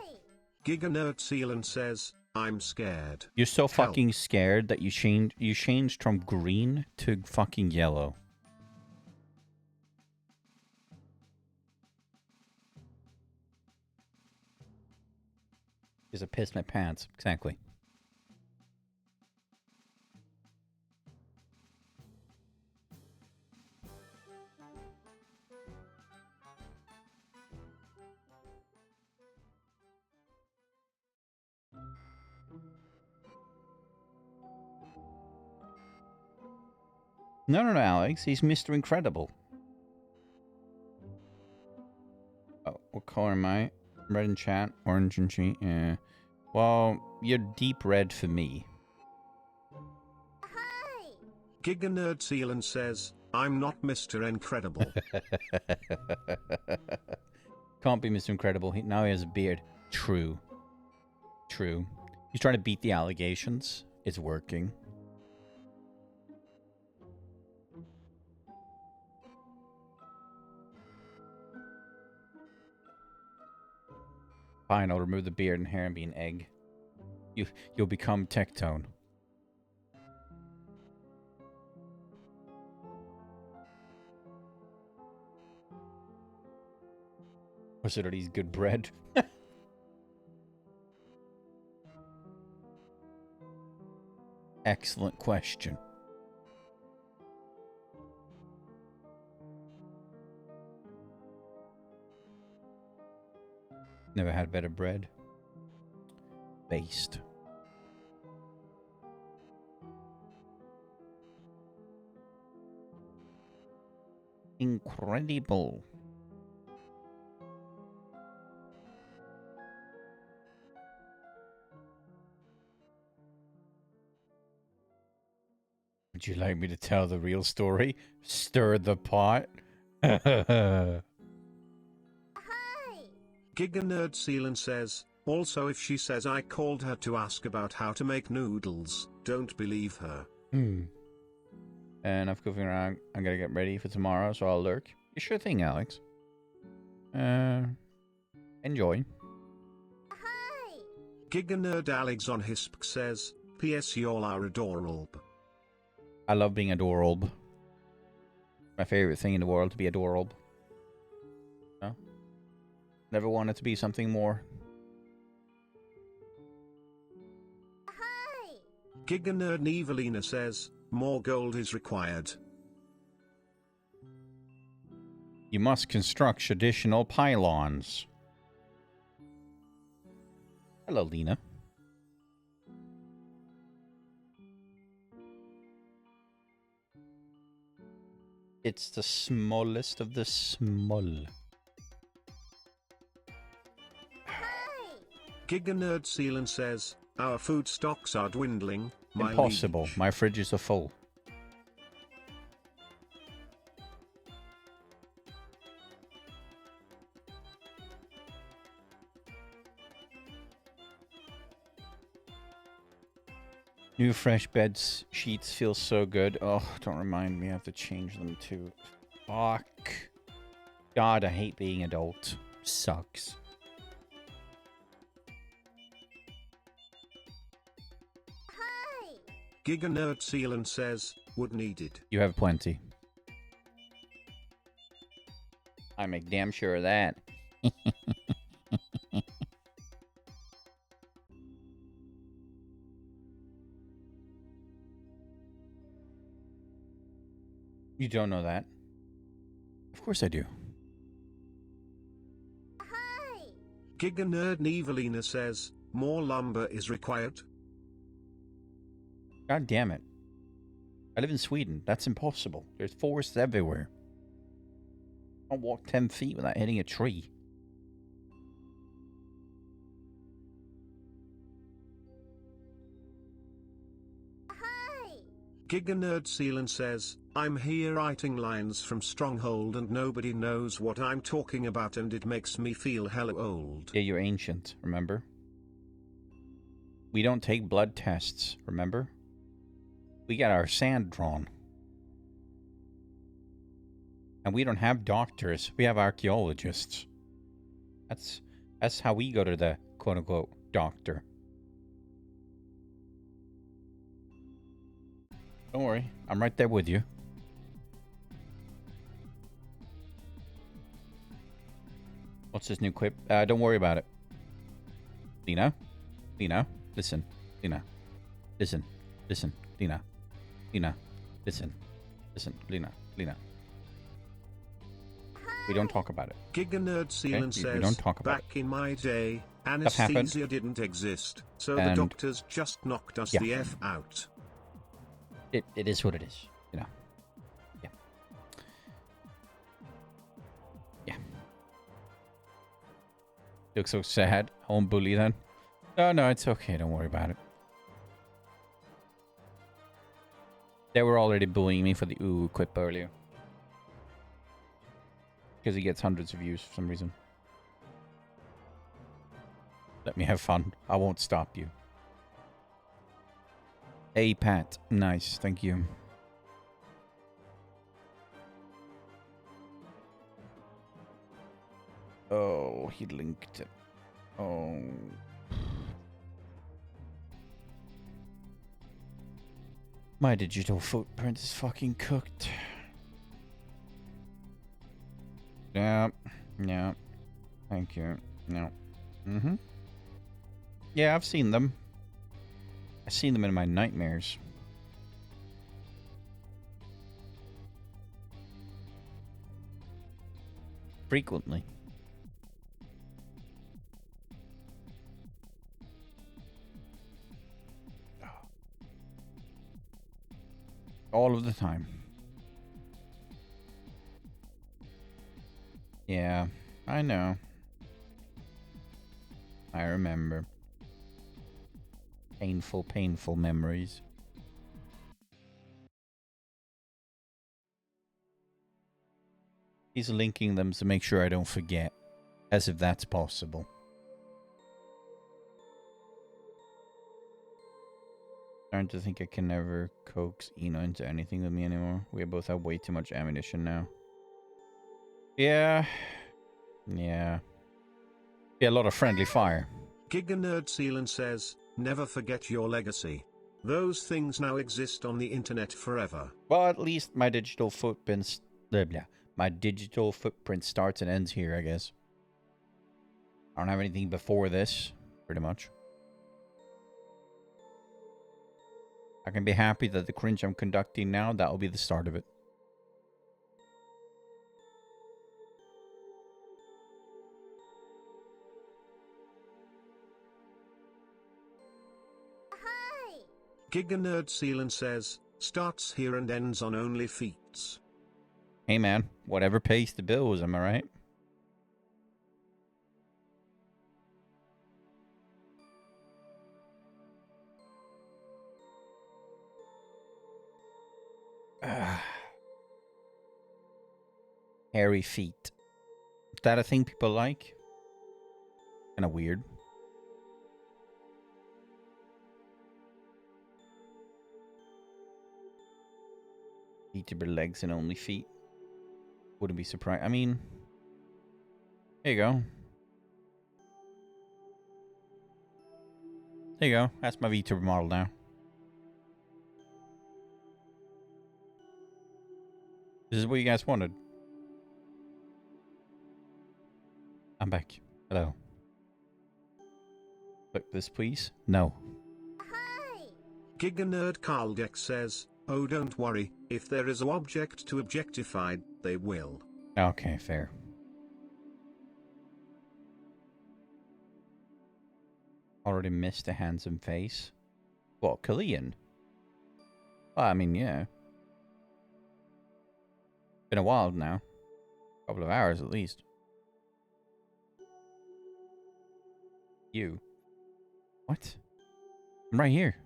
Giga Nerd Sealant says, I'm scared. You're so fucking scared that you changed from green to fucking yellow. Because I pissed my pants. Exactly. No, Alex. He's Mr. Incredible. Oh, what color am I? Red in chat, orange in cheat. Yeah. Well, you're deep red for me. Hi. Giga Nerd Sealant says, I'm not Mr. Incredible. Can't be Mr. Incredible. Now he has a beard. True. He's trying to beat the allegations. It's working. Fine, I'll remove the beard and hair and be an egg. You'll become Tectone. Was it these good bread? Excellent question. Never had better bread. Based. Incredible. Would you like me to tell the real story? Stir the pot? Hi. Giga Nerd Sealant says, also if she says I called her to ask about how to make noodles, don't believe her. And I'm goofing around. I'm gonna get ready for tomorrow, so I'll lurk. You sure thing, Alex. Enjoy. Hi. Giga Nerd Alex on Hisp says, P.S. y'all are adorable. I love being adorable. My favorite thing in the world to be adorable. No? Never wanted to be something more. Hi. Giga Nerd Evelina says, more gold is required. You must construct additional pylons. Hello, Lena. It's the smallest of the small. Giga Nerd Sealant says, our food stocks are dwindling. My Impossible. liege. My fridges are full. New fresh beds sheets feel so good. Oh, don't remind me. I have to change them too. Fuck. God, I hate being adult. Sucks. Giga Nerd Sealant says, wood needed. You have plenty. I make damn sure of that. You don't know that? Of course I do. Giga Nerd Evelina says, more lumber is required. God damn it. I live in Sweden. That's impossible. There's forests everywhere. I can't walk 10 feet without hitting a tree. Giga Nerd Sealant says, I'm here writing lines from Stronghold and nobody knows what I'm talking about and it makes me feel hella old. Yeah, you're ancient, remember? We don't take blood tests, remember? We got our sand drawn. And we don't have doctors, we have archaeologists. That's how we go to the quote-unquote doctor. Don't worry, I'm right there with you. What's this new quip? Don't worry about it. Lena? Lena? Listen. Lena. Listen. Listen. Lena. Lena. Listen. Listen. Lena. Lena. We don't talk about it. Giga Nerd Sealant says, we don't talk about back in my day, anesthesia didn't exist, so the doctors just knocked us the F out. It is what it is, you know. Yeah. Yeah. You look so sad. I won't bully then. No, it's okay. Don't worry about it. They were already bullying me for the ooh quip earlier. Because he gets hundreds of views for some reason. Let me have fun. I won't stop you. Hey, Pat. Nice. Thank you. Oh, he linked it. Oh. My digital footprint is fucking cooked. Yeah. Yeah. Thank you. No. Mm-hmm. Yeah, I've seen them. I've seen them in my nightmares. Frequently. All of the time. Yeah, I know. I remember. Painful, painful memories. He's linking them to make sure I don't forget. As if that's possible. Starting to think I can never coax Eno into anything with me anymore. We both have way too much ammunition now. Yeah. Yeah. Yeah, a lot of friendly fire. Giga Nerd Sealant says, never forget your legacy. Those things now exist on the internet forever. Well, at least my digital footprint, my digital footprint starts and ends here, I guess. I don't have anything before this, pretty much. I can be happy that the cringe I'm conducting now, that will be the start of it. Giga Nerd Sealant says, starts here and ends on only feats. Hey, man. Whatever pays the bills, am I right? Hairy feet. Is that a thing people like? Kind of weird. Eatable legs and only feet. Wouldn't be surprised. I mean, there you go. There you go. That's my VTuber model now. This is what you guys wanted. I'm back. Hello. Click this, please. No. Hi. Giga Nerd Carldeck says, "Oh, don't worry. If there is an object to objectified, they will." Okay, fair. Already missed a handsome face. What, Killian? Well, I mean, yeah. Been a while now. A couple of hours at least. You. What? I'm right here.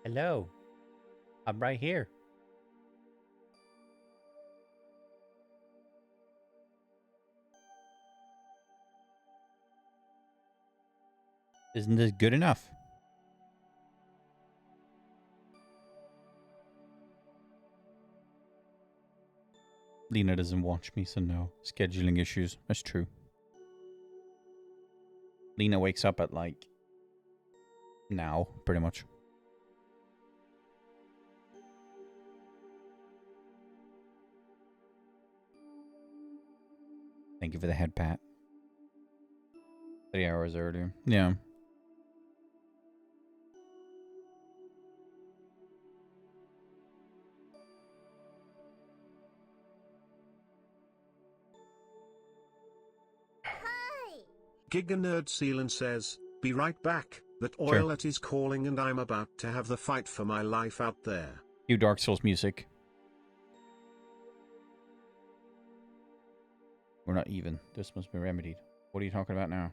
Hello. I'm right here. Isn't this good enough? Lena doesn't watch me, so no. Scheduling issues. That's true. Lena wakes up at like now, pretty much. Thank you for the head pat. 3 hours earlier. Yeah. Hi. Giga Nerd Sealan says, "Be right back. That oilet is calling and I'm about to have the fight for my life out there." You Dark Souls music. We're not even. This must be remedied. What are you talking about now?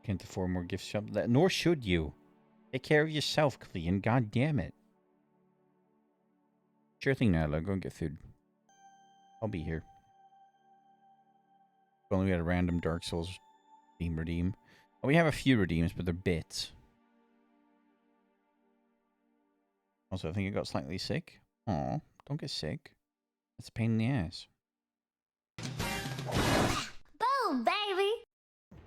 Can't afford more gift shop. Nor should you. Take care of yourself, Clean. God damn it. Sure thing, Natalie. Go and get food. I'll be here. If only we had a random Dark Souls theme redeem. Well, we have a few redeems, but they're bits. Also, I think I got slightly sick. Aw, don't get sick. That's a pain in the ass. Boom, baby!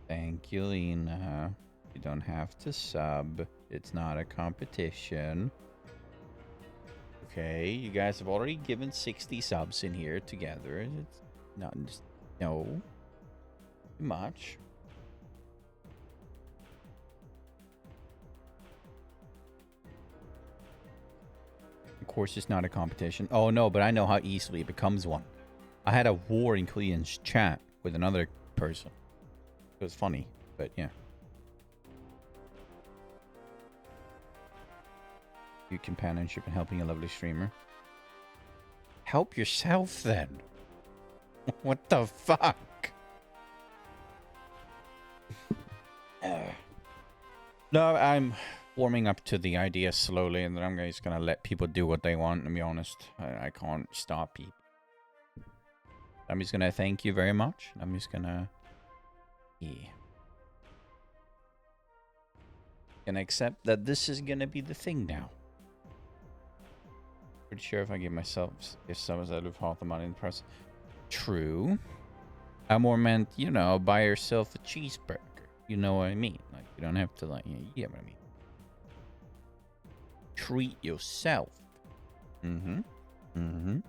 Thank you, Lena. You don't have to sub. It's not a competition. Okay, you guys have already given 60 subs in here together. It's not just... No. Too much. Of course, it's not a competition. Oh, no, but I know how easily it becomes one. I had a war in Clean's chat with another person. It was funny, but yeah. You companionship and helping a lovely streamer. Help yourself, then. What the fuck? No, I'm warming up to the idea slowly, and then I'm just gonna let people do what they want, to be honest. I can't stop people. I'm just gonna thank you very much. I'm just gonna... Yeah. Gonna accept that this is gonna be the thing now. Pretty sure if I give myself... If someone's out of half the money in the press... True. I more meant, you know, buy yourself a cheeseburger. You know what I mean? Like, you don't have to, like, you get what I mean. Treat yourself. Mm-hmm. Mm-hmm.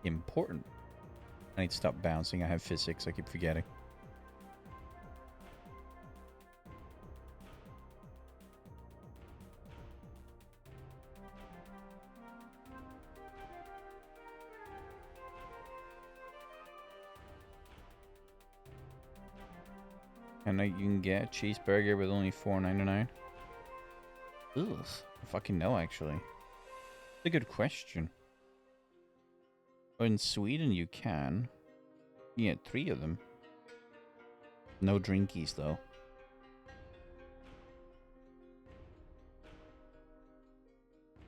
Important. I need to stop bouncing. I have physics. I keep forgetting. And you can get a cheeseburger with only $4.99. Ugh. I fucking know, actually. It's a good question. In Sweden, you can. You get 3 of them. No drinkies, though.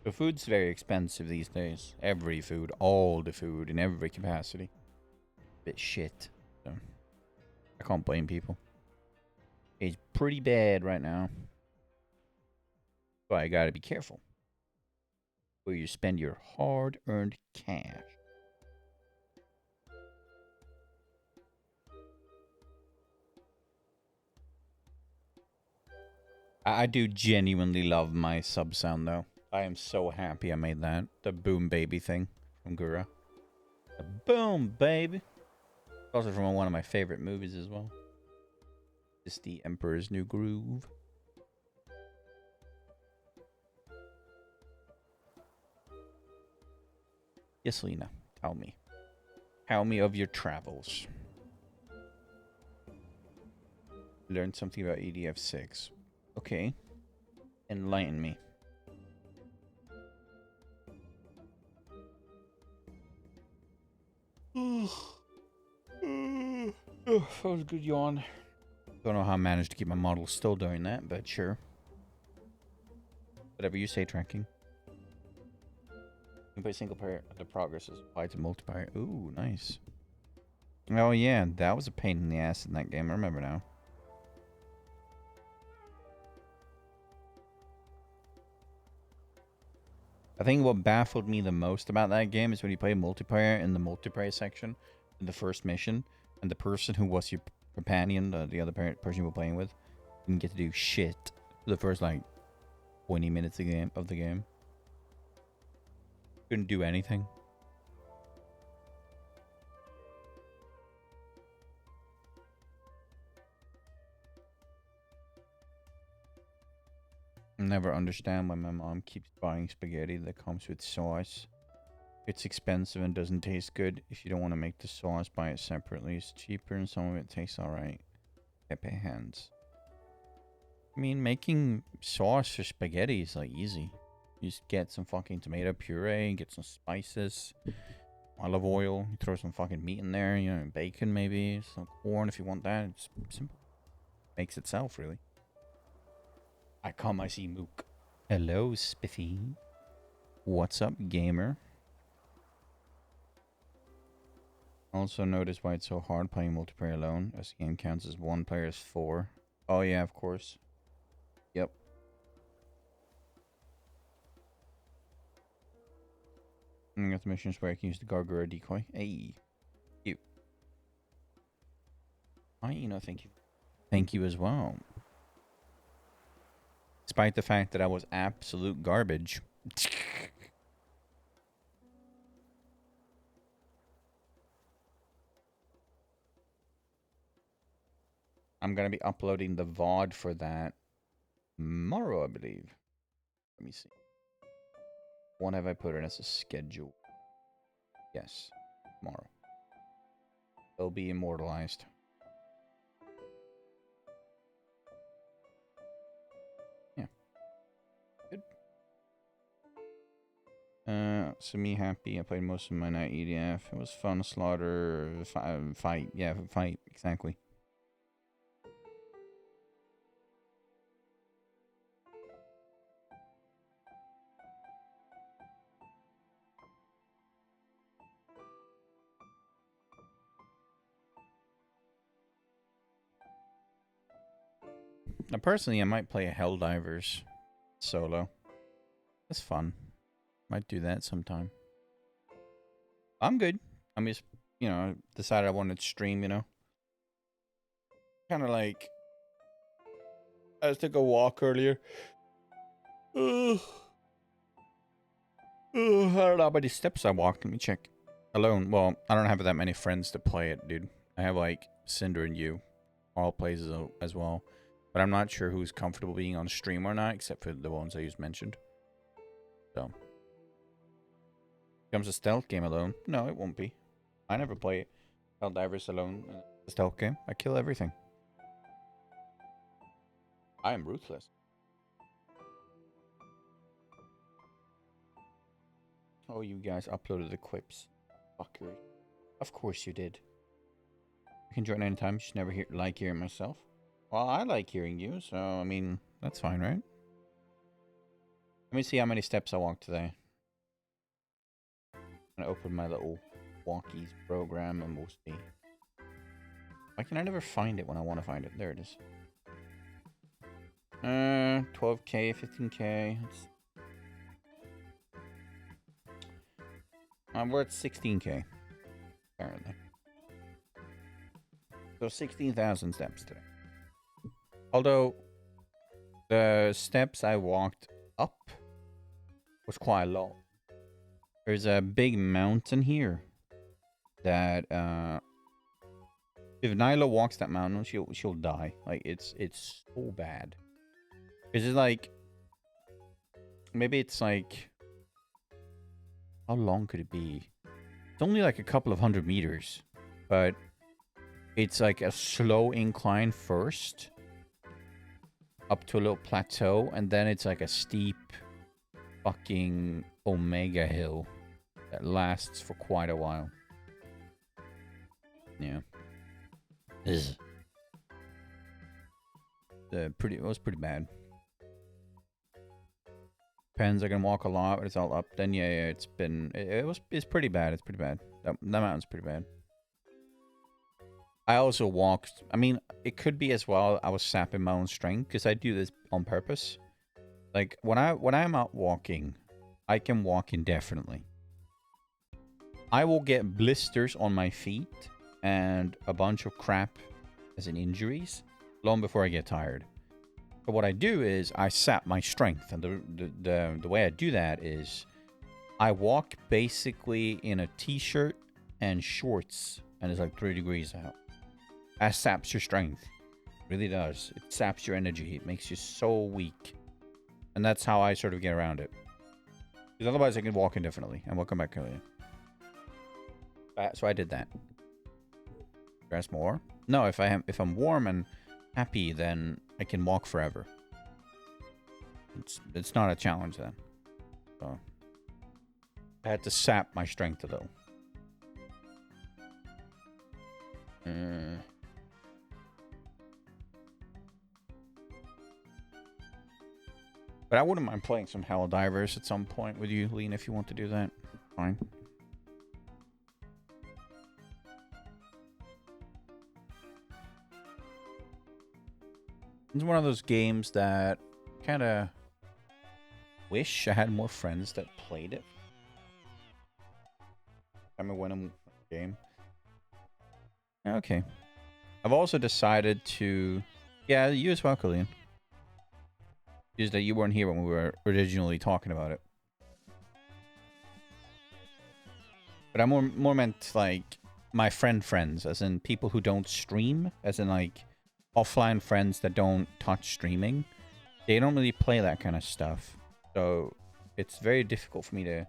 The food's very expensive these days. Every food. All the food in every capacity. Bit shit. So, I can't blame people. It's pretty bad right now. But I gotta be careful where you spend your hard-earned cash. I do genuinely love my sub sound, though. I am so happy I made that. The boom baby thing from Gura. The boom baby. Also from one of my favorite movies as well. It's The Emperor's New Groove. Yes, Lena. Tell me. Tell me of your travels. Learned something about EDF6. Okay. Enlighten me. That was a good yawn. Don't know how I managed to keep my model still doing that, but sure. Whatever you say, tracking. You can play single player. The progress is applied to multiplayer. Ooh, nice. Oh yeah, that was a pain in the ass in that game. I remember now. I think what baffled me the most about that game is when you play multiplayer in the multiplayer section, in the first mission, and the person who was your companion, the other person you were playing with, didn't get to do shit for the first, like, 20 minutes of the game. Couldn't do anything. I never understand why my mom keeps buying spaghetti that comes with sauce. It's expensive and doesn't taste good. If you don't want to make the sauce, buy it separately. It's cheaper and some of it tastes alright. Pepe hands. I mean, making sauce for spaghetti is like easy. You just get some fucking tomato puree, get some spices, olive oil, you throw some fucking meat in there, you know, bacon maybe, some corn if you want that. It's simple. Makes itself, really. I come, I see Mook. Hello, Spiffy. What's up, gamer? Also notice why it's so hard playing multiplayer alone, as the game counts as one player's 4. Oh yeah, of course. Yep. And I got the missions where I can use the Gargura decoy. Hey. Cute. Hi, thank you. Thank you as well. Despite the fact that I was absolute garbage. I'm going to be uploading the VOD for that tomorrow, I believe. Let me see. What have I put in as a schedule? Yes, tomorrow. It'll be immortalized. Yeah. Good. So me happy. I played most of my night EDF. It was fun. Slaughter. Fight. Yeah, fight. Exactly. Now, personally, I might play a Helldivers solo. It's fun. Might do that sometime. I'm good. I'm just, decided I wanted to stream, Kind of like, I just took a walk earlier. I don't know how many steps I walked. Let me check. Alone. Well, I don't have that many friends to play it, dude. I have, like, Cinder and you. All plays as well. But I'm not sure who's comfortable being on stream or not, except for the ones I just mentioned. So. Becomes a stealth game alone. No, it won't be. I never play Helldivers alone. A stealth game. I kill everything. I am ruthless. Oh, you guys uploaded the quips. Fucker. Of course you did. You can join anytime. Just never like hearing myself. Well, I like hearing you, so I mean, that's fine, right? Let me see how many steps I walked today. I'm gonna open my little walkies program and we'll see. Why can I never find it when I want to find it? There it is. 12k, 15k. We're at 16k, apparently. So 16,000 steps today. Although, the steps I walked up was quite low. There's a big mountain here that, if Nyla walks that mountain, she'll die. Like, it's so bad. Because it's like, maybe it's like, how long could it be? It's only like a couple of 100 meters, but it's like a slow incline first up to a little plateau, and then it's like a steep fucking omega hill that lasts for quite a while. Yeah. It was pretty bad. Depends. I can walk a lot, but it's all up. Then yeah, it's pretty bad. It's pretty bad. That mountain's pretty bad. I also walked. I mean, it could be as well. I was sapping my own strength because I do this on purpose. Like when I'm out walking, I can walk indefinitely. I will get blisters on my feet and a bunch of crap as in injuries long before I get tired. But what I do is I sap my strength, and the way I do that is I walk basically in a t-shirt and shorts, and it's like 3 degrees out. That saps your strength. It really does. It saps your energy. It makes you so weak. And that's how I sort of get around it. Because otherwise I can walk indefinitely. And welcome back, Killian. So I did that. Dress more? No, if I'm warm and happy, then I can walk forever. It's not a challenge then. So I had to sap my strength a little. But I wouldn't mind playing some Helldivers at some point with you, Lean, if you want to do that. Fine. It's one of those games that kind of wish I had more friends that played it. I'm a winning game. Okay. I've also decided to... Yeah, you as well, Colleen. Just that you weren't here when we were originally talking about it. But I more meant like my friends, as in people who don't stream, as in like offline friends that don't touch streaming. They don't really play that kind of stuff. So it's very difficult for me to...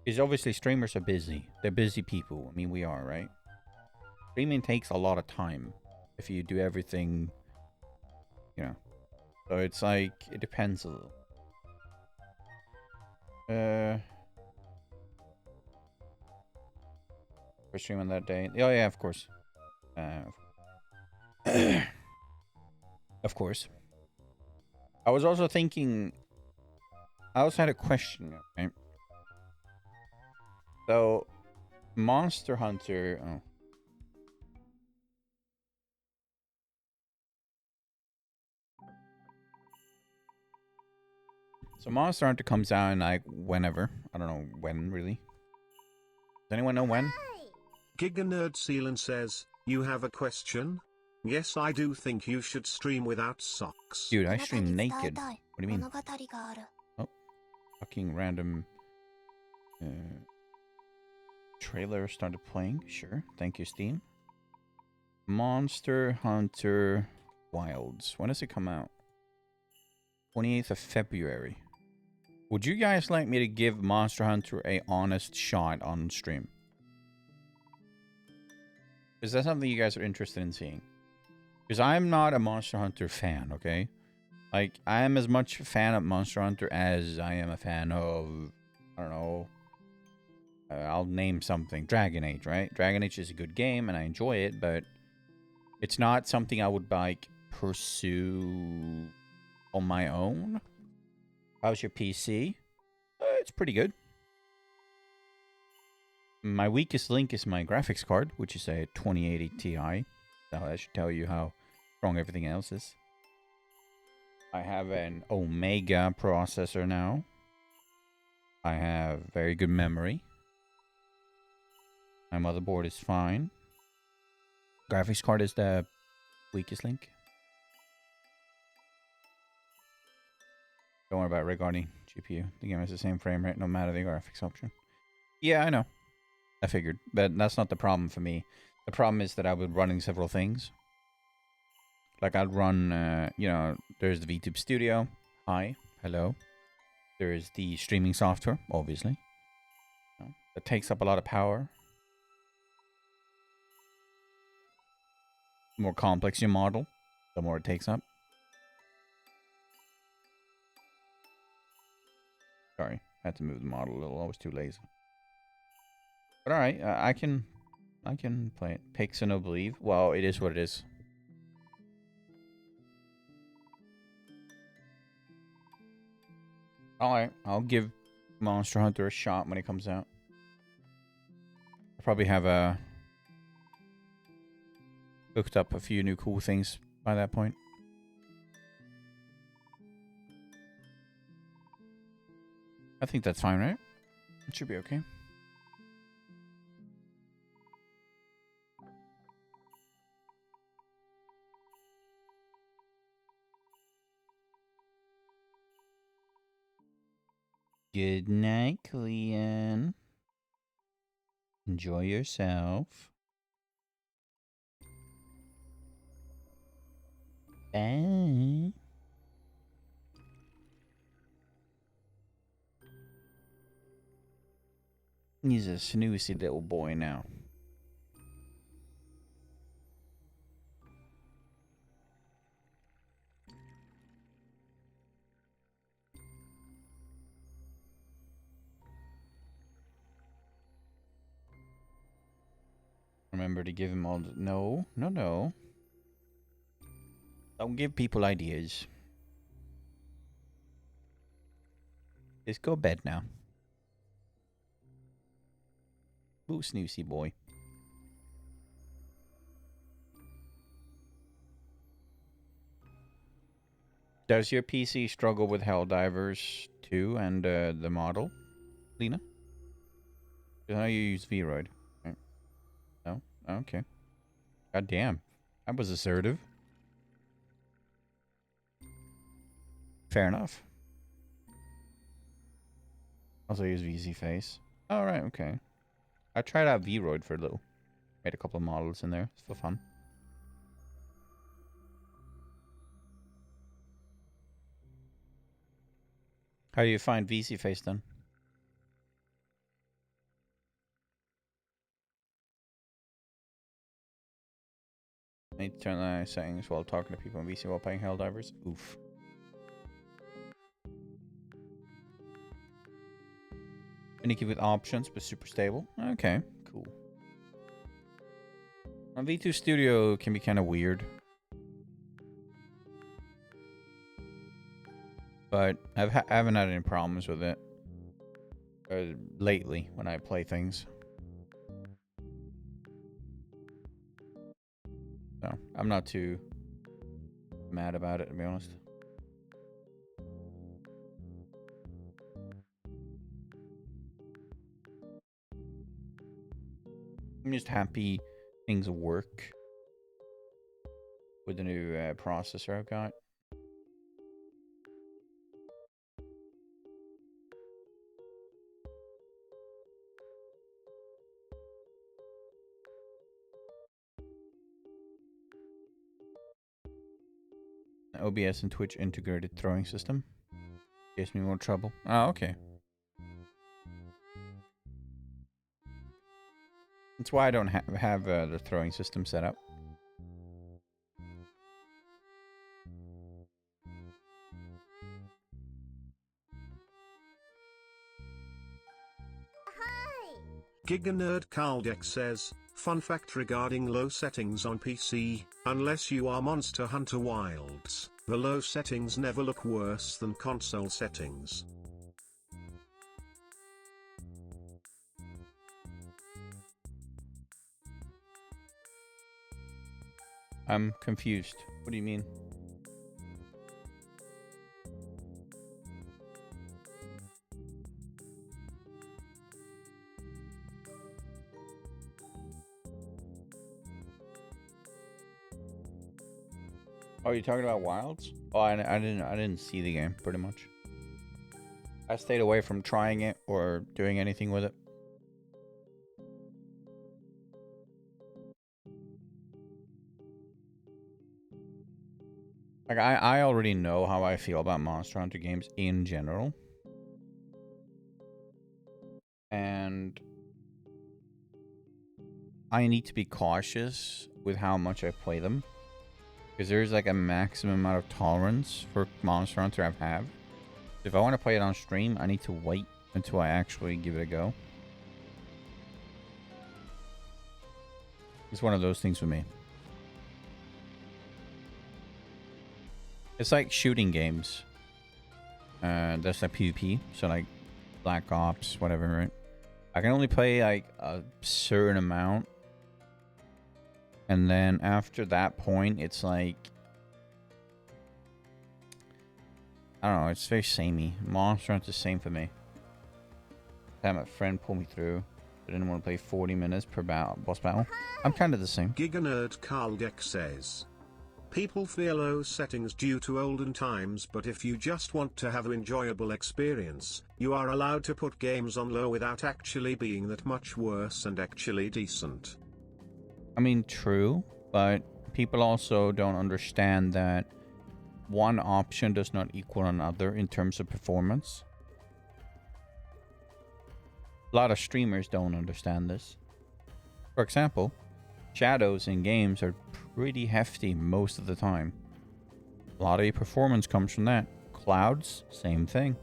Because obviously streamers are busy. They're busy people. I mean, we are, right? Streaming takes a lot of time if you do everything, you know. So it's like, it depends a little. We're streaming that day. Oh yeah, of course. Of course. I was also thinking, I also had a question, right? So, Monster Hunter... Oh. So Monster Hunter comes out in like whenever. I don't know when, really. Does anyone know when? Giga Nerd Sealan says, you have a question? Yes, I do think you should stream without socks. Dude, I stream naked. What do you mean? Oh, fucking random trailer started playing. Sure. Thank you, Steam. Monster Hunter Wilds. When does it come out? 28th of February. Would you guys like me to give Monster Hunter a honest shot on stream? Is that something you guys are interested in seeing? Because I'm not a Monster Hunter fan, okay? Like, I am as much a fan of Monster Hunter as I am a fan of, I don't know, I'll name something. Dragon Age, right? Dragon Age is a good game, and I enjoy it, but it's not something I would, like, pursue on my own. How's your PC? It's pretty good. My weakest link is my graphics card, which is a 2080 Ti. So that should tell you how strong everything else is. I have an Omega processor now. I have very good memory. My motherboard is fine. Graphics card is the weakest link. Don't worry about regarding GPU. The game has the same frame rate no matter the graphics option. Yeah, I know. I figured. But that's not the problem for me. The problem is that I was running several things. Like I'd run, you know, there's the VTube Studio. Hi. Hello. There's the streaming software, obviously. That takes up a lot of power. The more complex your model, the more it takes up. Sorry, I had to move the model a little. I was too lazy. But alright, I can play it. Pix and no believe. Well, it is what it is. Alright, I'll give Monster Hunter a shot when it comes out. I'll probably have hooked up a few new cool things by that point. I think that's fine, right? It should be okay. Good night, Clean. Enjoy yourself. Bye. He's a snoozy little boy now. Remember to give him all the... No, no, no. Don't give people ideas. Just go to bed now. Ooh, snoozy boy. Does your PC struggle with Helldivers 2 and the model, Lena? I know you use Vroid. Right. No? Oh, okay. God damn. That was assertive. Fair enough. Also use VZ Face. Alright, okay. I tried out Vroid for a little. Made a couple of models in there. It's for fun. How do you find VC Face then? I need to turn the settings while talking to people on VC while playing Helldivers. Oof. Finicky with options, but super stable. Okay, cool. V2 Studio can be kind of weird. But I haven't had any problems with it. Lately, when I play things. So, I'm not too mad about it, to be honest. I'm just happy things work with the new processor I've got. OBS and Twitch integrated throwing system. Gives me more trouble. Oh, okay. That's why I don't have the throwing system set up. Giga Nerd Kaldek says, fun fact regarding low settings on PC, unless you are Monster Hunter Wilds, the low settings never look worse than console settings. I'm confused. What do you mean? Oh, you're talking about Wilds? Oh, I didn't see the game pretty much. I stayed away from trying it or doing anything with it. Like I already know how I feel about Monster Hunter games in general. And I need to be cautious with how much I play them. Because there's like a maximum amount of tolerance for Monster Hunter I have. If I want to play it on stream, I need to wait until I actually give it a go. It's one of those things with me. It's like shooting games. That's like PvP. So like Black Ops, whatever, right? I can only play like a certain amount. And then after that point, it's like... I don't know, it's very samey. Monster Hunter's the same for me. I had my friend pull me through. I didn't want to play 40 minutes per boss battle. I'm kind of the same. Giga Nerd Kaldek says, people fear low settings due to olden times, but if you just want to have an enjoyable experience, you are allowed to put games on low without actually being that much worse and actually decent. I mean, true, but people also don't understand that one option does not equal another in terms of performance. A lot of streamers don't understand this. For example, shadows in games are pretty hefty most of the time. A lot of your performance comes from that. Clouds, same thing.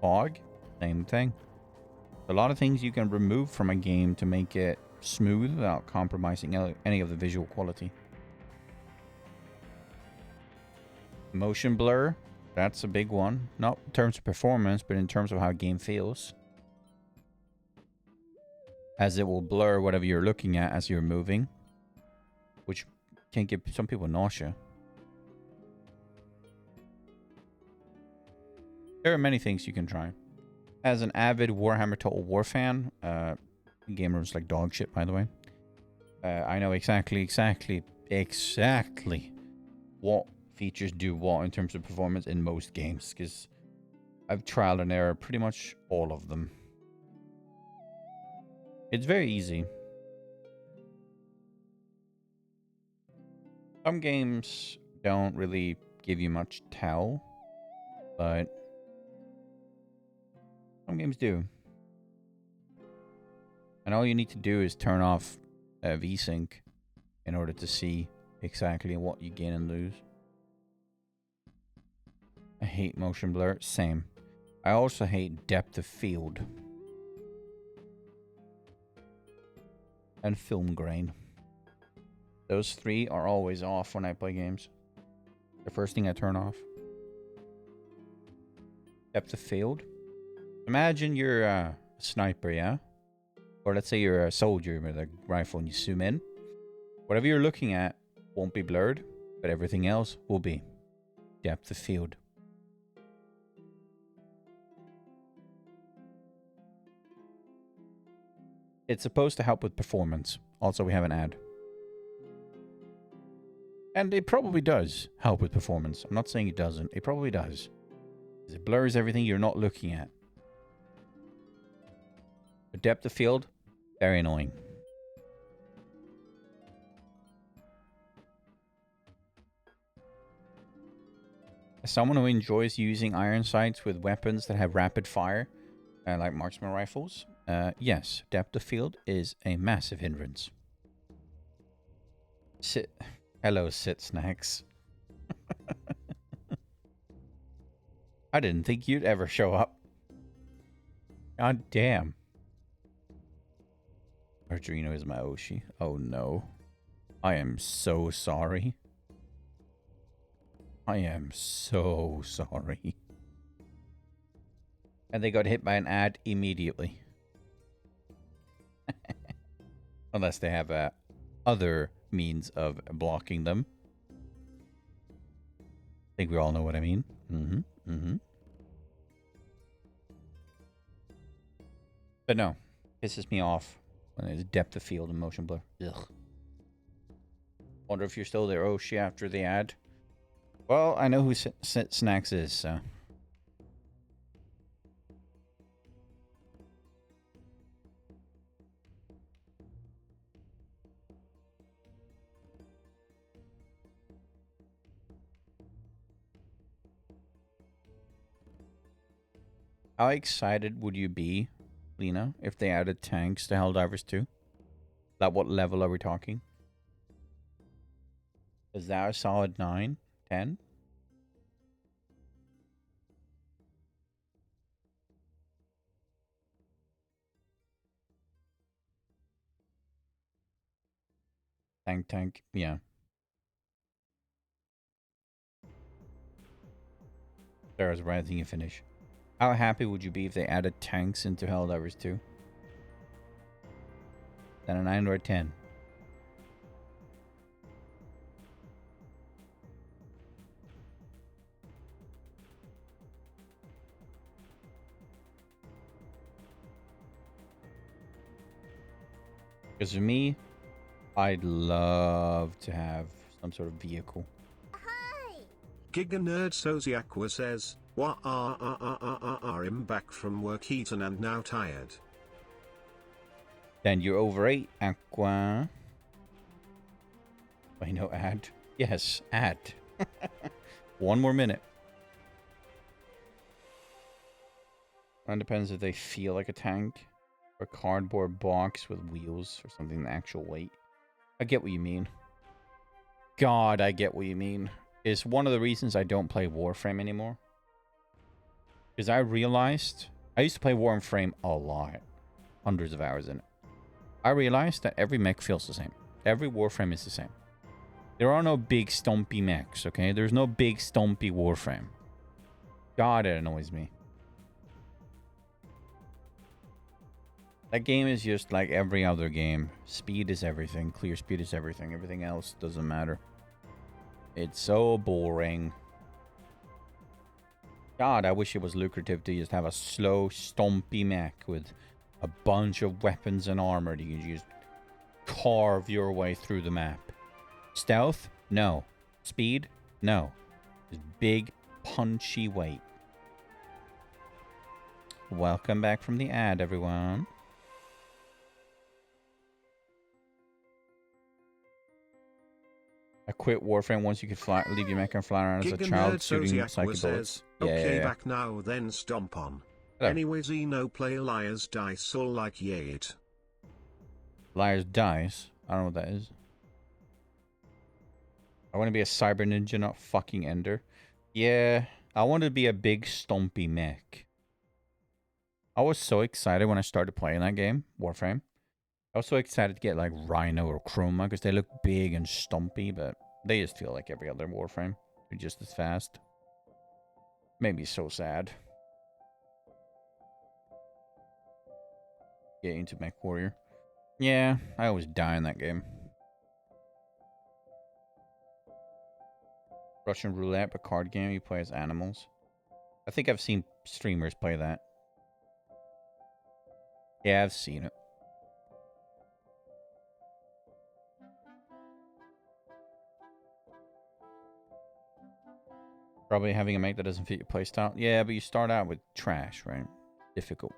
Fog, same thing. A lot of things you can remove from a game to make it smooth without compromising any of the visual quality. Motion blur, that's a big one. Not in terms of performance, but in terms of how a game feels. As it will blur whatever you're looking at as you're moving, which can give some people nausea. There are many things you can try. As an avid Warhammer Total War fan, gamers like dog shit, by the way. I know exactly what features do what in terms of performance in most games, because I've trial and error pretty much all of them. It's very easy. Some games don't really give you much tell, but some games do. And all you need to do is turn off VSync in order to see exactly what you gain and lose. I hate motion blur. Same. I also hate depth of field. And film grain. Those three are always off when I play games. The first thing I turn off. Depth of field. Imagine you're a sniper, yeah? Or let's say you're a soldier with a rifle and you zoom in. Whatever you're looking at won't be blurred, but everything else will be. Depth of field. It's supposed to help with performance. Also, we have an ad. And it probably does help with performance. I'm not saying it doesn't. It probably does. It blurs everything you're not looking at. But depth of field, very annoying. As someone who enjoys using iron sights with weapons that have rapid fire, like marksman rifles, yes, depth of field is a massive hindrance. Hello, sit snacks. I didn't think you'd ever show up. God damn. Aredrino is my Oshi. Oh no. I am so sorry. I am so sorry. And they got hit by an ad immediately. Unless they have other means of blocking them. I think we all know what I mean. But no, pisses me off when there's depth of field and motion blur. Ugh. Wonder if you're still there, Oshi, after the ad. Well, I know who Snacks is, so. How excited would you be, Lena, if they added tanks to Helldivers 2? At what level are we talking? Is that a solid 9? 10? Tank. Yeah. Sarah's ranting you finish. How happy would you be if they added tanks into Helldivers 2? Then a 9 or a 10? Because for me, I'd love to have some sort of vehicle. Giga Nerd Soziakwa says, I'm back from work eaten and now tired. Then you're over 8, Aqua. I know, ad. Yes, ad. 1 more minute. It depends if they feel like a tank. Or a cardboard box with wheels or something, the actual weight. I get what you mean. God, I get what you mean. It's one of the reasons I don't play Warframe anymore. Because I realized... I used to play Warframe a lot. Hundreds of hours in it. I realized that every mech feels the same. Every Warframe is the same. There are no big stompy mechs, okay? There's no big stompy Warframe. God, it annoys me. That game is just like every other game. Speed is everything. Clear speed is everything. Everything else doesn't matter. It's so boring. God, I wish it was lucrative to just have a slow, stompy mech with a bunch of weapons and armor that you can just carve your way through the map. Stealth? No. Speed? No. Just big, punchy weight. Welcome back from the ad, everyone. I quit Warframe once you could fly, leave your mech and fly around as a child shooting psychic bullets. Okay, back now then stomp on. Hello. Anyways, no play Liar's Dice all like it. Liar's Dice? I don't know what that is. I want to be a cyber ninja, not fucking Ender. Yeah, I want to be a big stompy mech. I was so excited when I started playing that game, Warframe. I was so excited to get like Rhino or Chroma because they look big and stumpy, but they just feel like every other Warframe. They're just as fast. Made me so sad. Get into Mech Warrior. Yeah, I always die in that game. Russian Roulette, a card game you play as animals. I think I've seen streamers play that. Yeah, I've seen it. Probably having a mech that doesn't fit your playstyle. Yeah, but you start out with trash, right? Difficult.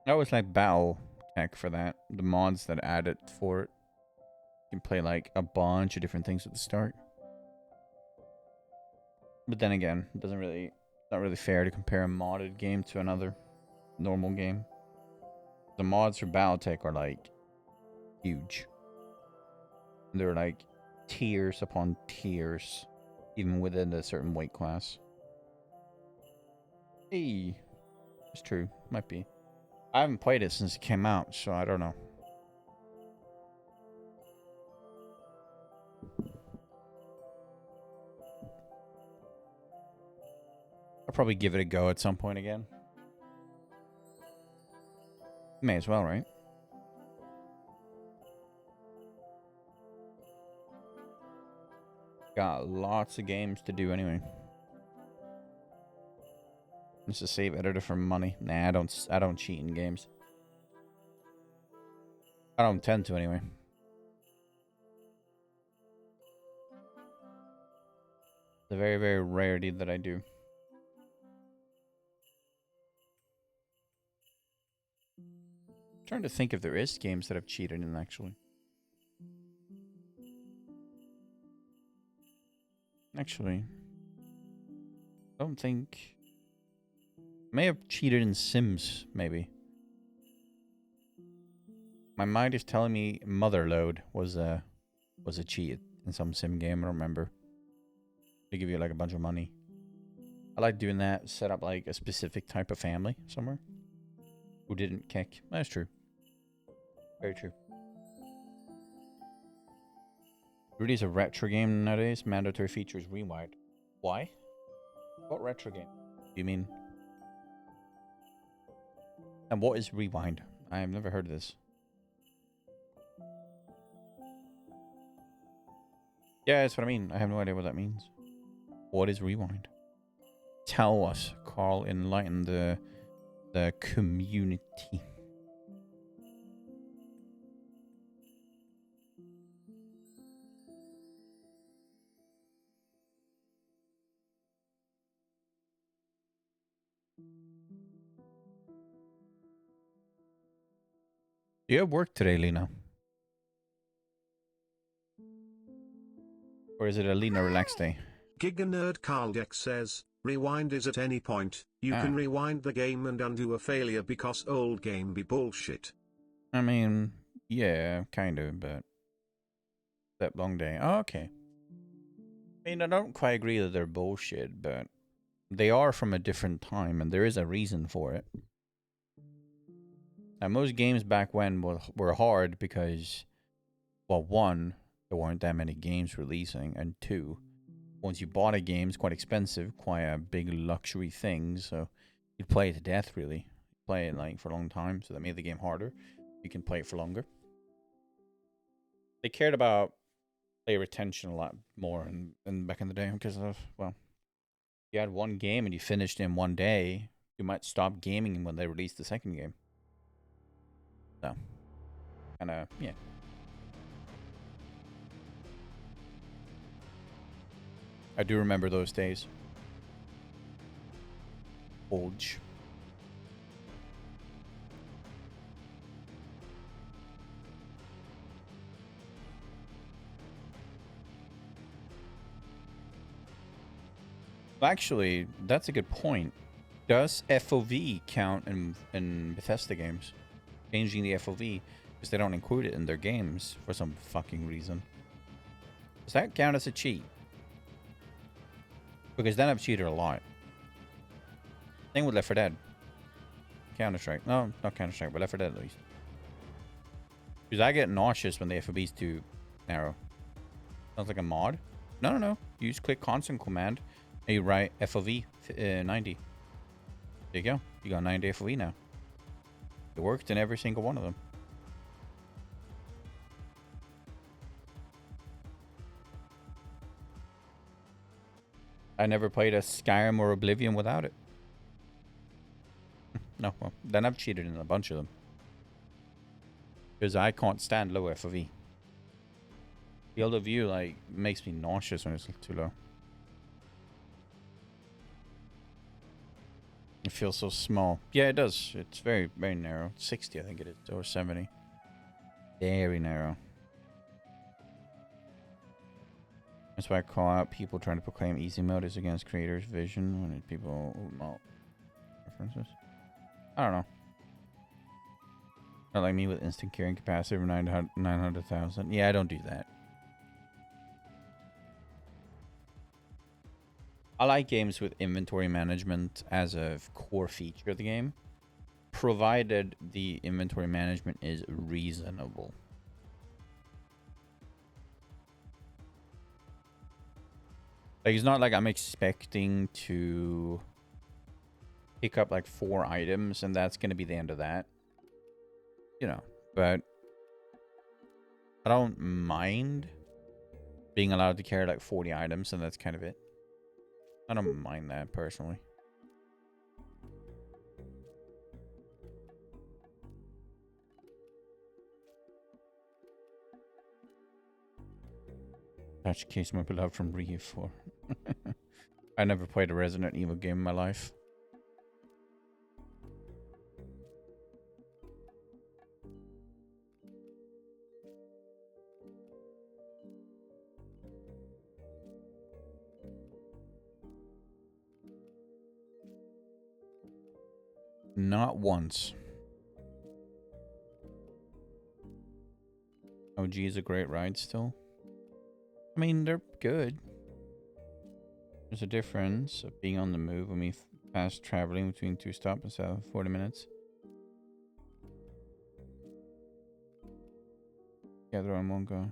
I always like Battle Tech for that. The mods that added for it. You can play like a bunch of different things at the start. But then again, it doesn't really, it's not really fair to compare a modded game to another normal game. The mods for Battletech are like huge. They're like tiers upon tiers, even within a certain weight class. Hey, it's true. Might be. I haven't played it since it came out, so I don't know. I'll probably give it a go at some point again. May as well, right? Got lots of games to do anyway. Just a save editor for money. Nah, I don't cheat in games. I don't tend to anyway. It's a very, very rarity that I do. I'm trying to think if there is games that I've cheated in actually. Actually, I don't think. May have cheated in Sims, maybe. My mind is telling me Motherload was a cheat in some sim game. I don't remember. They give you like a bunch of money. I like doing that. Set up like a specific type of family somewhere who didn't kick. That's true. Very true. Release a retro game nowadays. Mandatory features rewind. Why? What retro game do you mean? And what is rewind? I have never heard of this. Yeah, that's what I mean. I have no idea what that means. What is rewind? Tell us, Carl. Enlighten the community. Do you have work today, Lena? Or is it a Lena relax day? Giga Nerd Carl Deck says, rewind is at any point. You can rewind the game and undo a failure because old game be bullshit. I mean, yeah, kind of, but that long day. Oh, okay. I mean, I don't quite agree that they're bullshit, but they are from a different time, and there is a reason for it. And most games back when were hard because, well, one, there weren't that many games releasing, and two, once you bought a game, it's quite expensive, quite a big luxury thing, so you'd play it to death, really. Play it like for a long time, so that made the game harder. You can play it for longer. They cared about player retention a lot more in back in the day because of, well, you had one game and you finished in one day, you might stop gaming when they released the second game. So, kind of, yeah. I do remember those days. Olge. Actually, that's a good point. Does FOV count in Bethesda games? Changing the FOV because they don't include it in their games for some fucking reason. Does that count as a cheat? Because then I've cheated a lot. Same with Left 4 Dead. Counter-Strike. No, not Counter-Strike, but Left 4 Dead at least. Because I get nauseous when the FOV's too narrow. Sounds like a mod? No. You just click constant command and you write FOV 90. There you go. You got 90 FOV now. It worked in every single one of them. I never played a Skyrim or Oblivion without it. No, well, then I've cheated in a bunch of them. Because I can't stand low FOV. Field of view, like, makes me nauseous when it's too low. It feels so small. Yeah, it does. It's very, very narrow. 60, I think it is. Or 70. Very narrow. That's why I call out people trying to proclaim easy mode is against creators' vision when people references. I don't know. Not like me with instant carrying capacity of 900,000. Yeah, I don't do that. I like games with inventory management as a core feature of the game, provided the inventory management is reasonable. Like, it's not like I'm expecting to pick up like 4 items and that's going to be the end of that. You know, but I don't mind being allowed to carry like 40 items and that's kind of it. I don't mind that personally. Touch case my beloved from Re 4. I never played a Resident Evil game in my life. Not once. OG is a great ride still. I mean, they're good. There's a difference of being on the move when we fast traveling between 2 stops instead of 40 minutes. Gather on one go.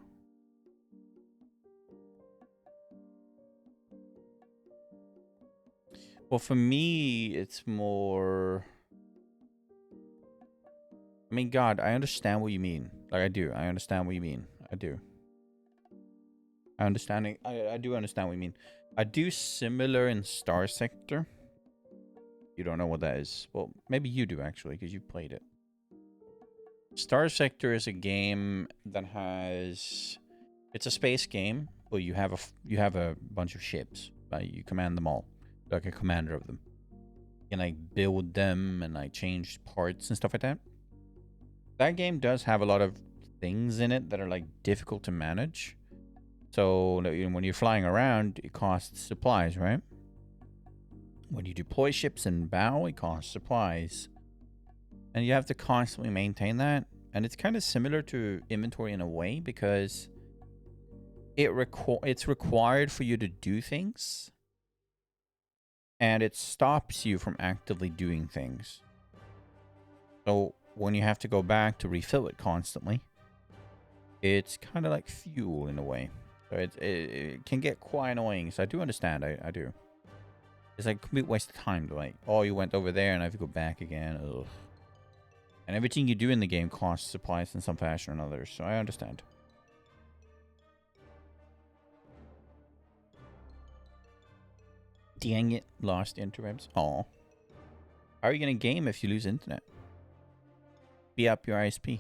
Well, for me, it's more... I mean, God, I understand what you mean. Like, I do. I understand what you mean. I do. I do understand what you mean. I do similar in Star Sector. You don't know what that is. Well, maybe you do, actually, because you played it. Star Sector is a game that has... It's a space game, but you have a bunch of ships. You command them all. Like a commander of them. You can, like, build them and, like, change parts and stuff like that. That game does have a lot of things in it that are, like, difficult to manage. So when you're flying around, it costs supplies, right? When you deploy ships and bow, it costs supplies. And you have to constantly maintain that. And it's kind of similar to inventory in a way because it's required for you to do things. And it stops you from actively doing things. So when you have to go back to refill it constantly, it's kind of like fuel in a way. So it can get quite annoying. So I do understand. I do. It's like a complete waste of time. Like, oh, you went over there and I have to go back again. Ugh. And everything you do in the game costs supplies in some fashion or another. So I understand. Dang it. Lost interwebs. Aw. How are you going to game if you lose internet? Be up your ISP.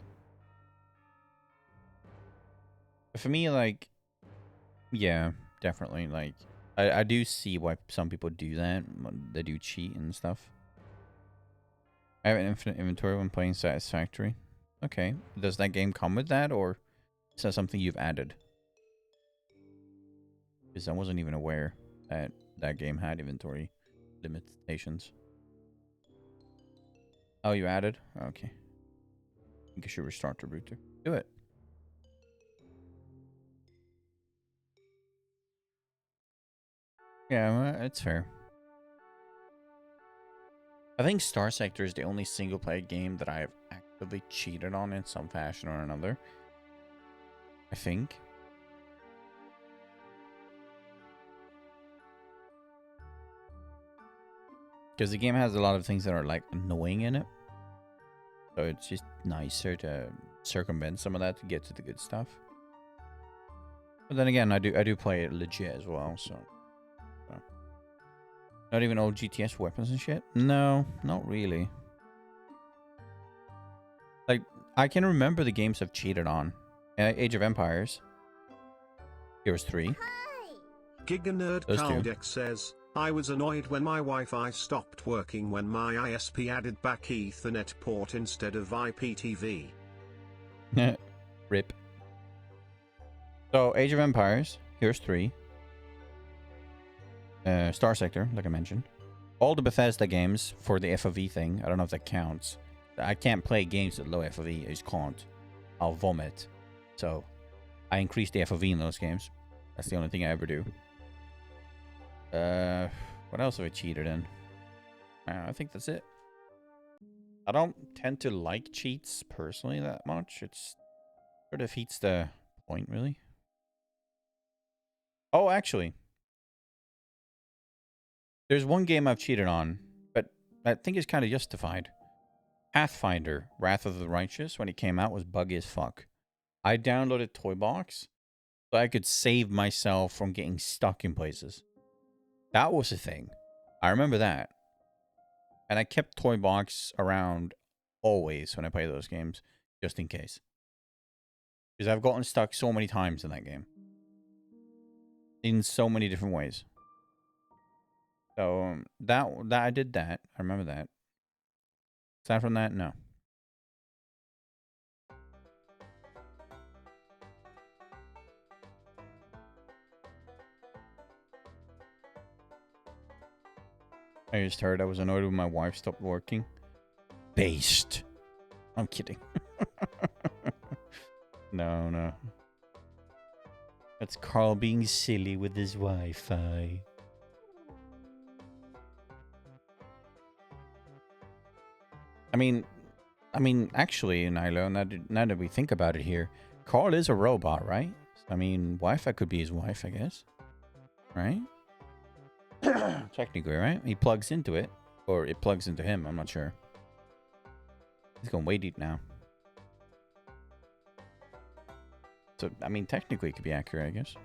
But for me, like... Yeah, definitely. Like, I do see why some people do that. They do cheat and stuff. I have an infinite inventory when playing Satisfactory. Okay. Does that game come with that, or is that something you've added? Because I wasn't even aware that that game had inventory limitations. Oh, you added? Okay. I think I should restart the router. Do it. Yeah, well, it's fair. I think Star Sector is the only single-player game that I have actively cheated on in some fashion or another. I think. Because the game has a lot of things that are, like, annoying in it. So it's just nicer to circumvent some of that to get to the good stuff. But then again, I do play it legit as well, so... Not even old GTS weapons and shit? No, not really. Like, I can remember the games I've cheated on. Age of Empires. Here's 3. Giga Nerd Caldex says, I was annoyed when my Wi-Fi stopped working when my ISP added back Ethernet port instead of IPTV. Rip. So, Age of Empires. Here's 3. Star Sector, like I mentioned. All the Bethesda games for the FOV thing. I don't know if that counts. I can't play games at low FOV. I just can't. I'll vomit. So, I increase the FOV in those games. That's the only thing I ever do. What else have I cheated in? I think that's it. I don't tend to like cheats personally that much. It's sort of defeats the point, really. Oh, actually, there's one game I've cheated on, but I think it's kind of justified. Pathfinder, Wrath of the Righteous, when it came out, was buggy as fuck. I downloaded Toy Box so I could save myself from getting stuck in places. That was a thing. I remember that. And I kept Toy Box around always when I play those games, just in case. Because I've gotten stuck so many times in that game. In so many different ways. So that I did that. I remember that. Aside from that, no. I just heard I was annoyed when my wife stopped working. Based. I'm kidding. No. That's Carl being silly with his Wi-Fi. I mean, actually, Nilo, now that we think about it here, Carl is a robot, right? I mean, Wi-Fi could be his wife, I guess. Right? Technically, right? He plugs into it. Or it plugs into him, I'm not sure. He's going way deep now. So, I mean, technically it could be accurate, I guess.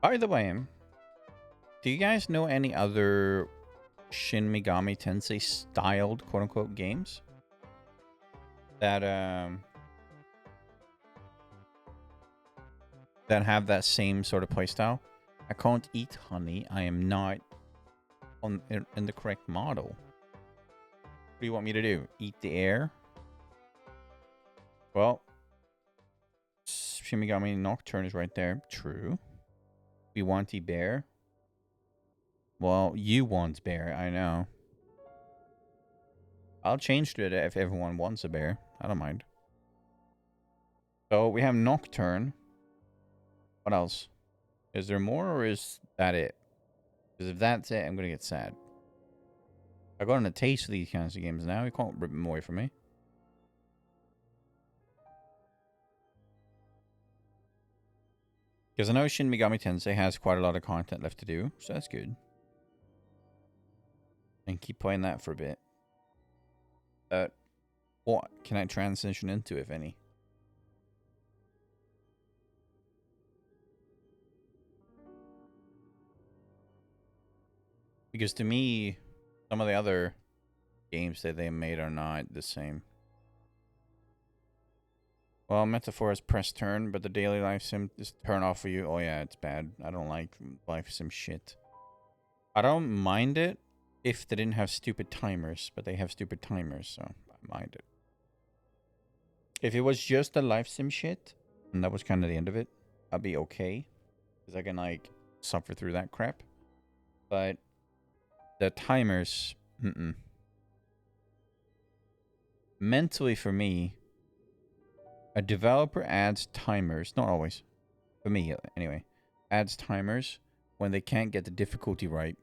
By the way, do you guys know any other Shin Megami Tensei styled quote-unquote games that have that same sort of playstyle? I can't eat honey. I am not in the correct model. What do you want me to do? Eat the air? Well, Shin Megami Nocturne is right there. True. We want the bear. Well, you want bear. I know. I'll change to it if everyone wants a bear. I don't mind. So we have Nocturne. What else? Is there more or is that it? Because if that's it, I'm going to get sad. I've gotten a taste for these kinds of games now. You can't rip them away from me. Because I know Shin Megami Tensei has quite a lot of content left to do. So that's good. And keep playing that for a bit. What can I transition into, if any? Because to me, some of the other games that they made are not the same. Well, Metaphor is press turn, but the daily life sim is turn off for you. Oh yeah, it's bad. I don't like life sim shit. I don't mind it if they didn't have stupid timers, but they have stupid timers, so I mind it. If it was just the life sim shit, and that was kind of the end of it, I'd be okay. Because I can, like, suffer through that crap. But the timers, mentally for me, a developer adds timers, not always, for me anyway, adds timers when they can't get the difficulty right.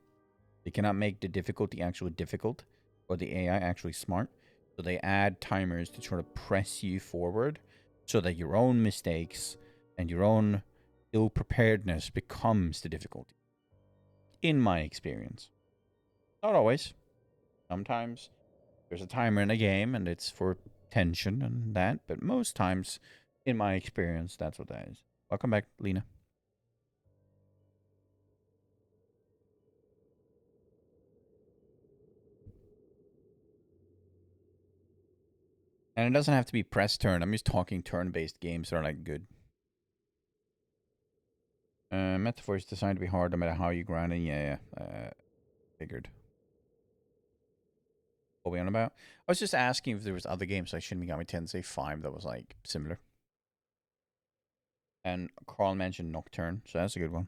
They cannot make the difficulty actually difficult, or the AI actually smart. So they add timers to try to press you forward so that your own mistakes and your own ill-preparedness becomes the difficulty. In my experience. Not always. Sometimes there's a timer in a game and it's for tension and that, but most times, in my experience, that's what that is. Welcome back, Lena. And it doesn't have to be press turn. I'm just talking turn-based games that are like good. Metaphor is designed to be hard no matter how you grind it. Yeah. Figured. What are we on about? I was just asking if there was other games like Shin Megami Tensei 5 that was like similar. And Carl mentioned Nocturne, so that's a good one.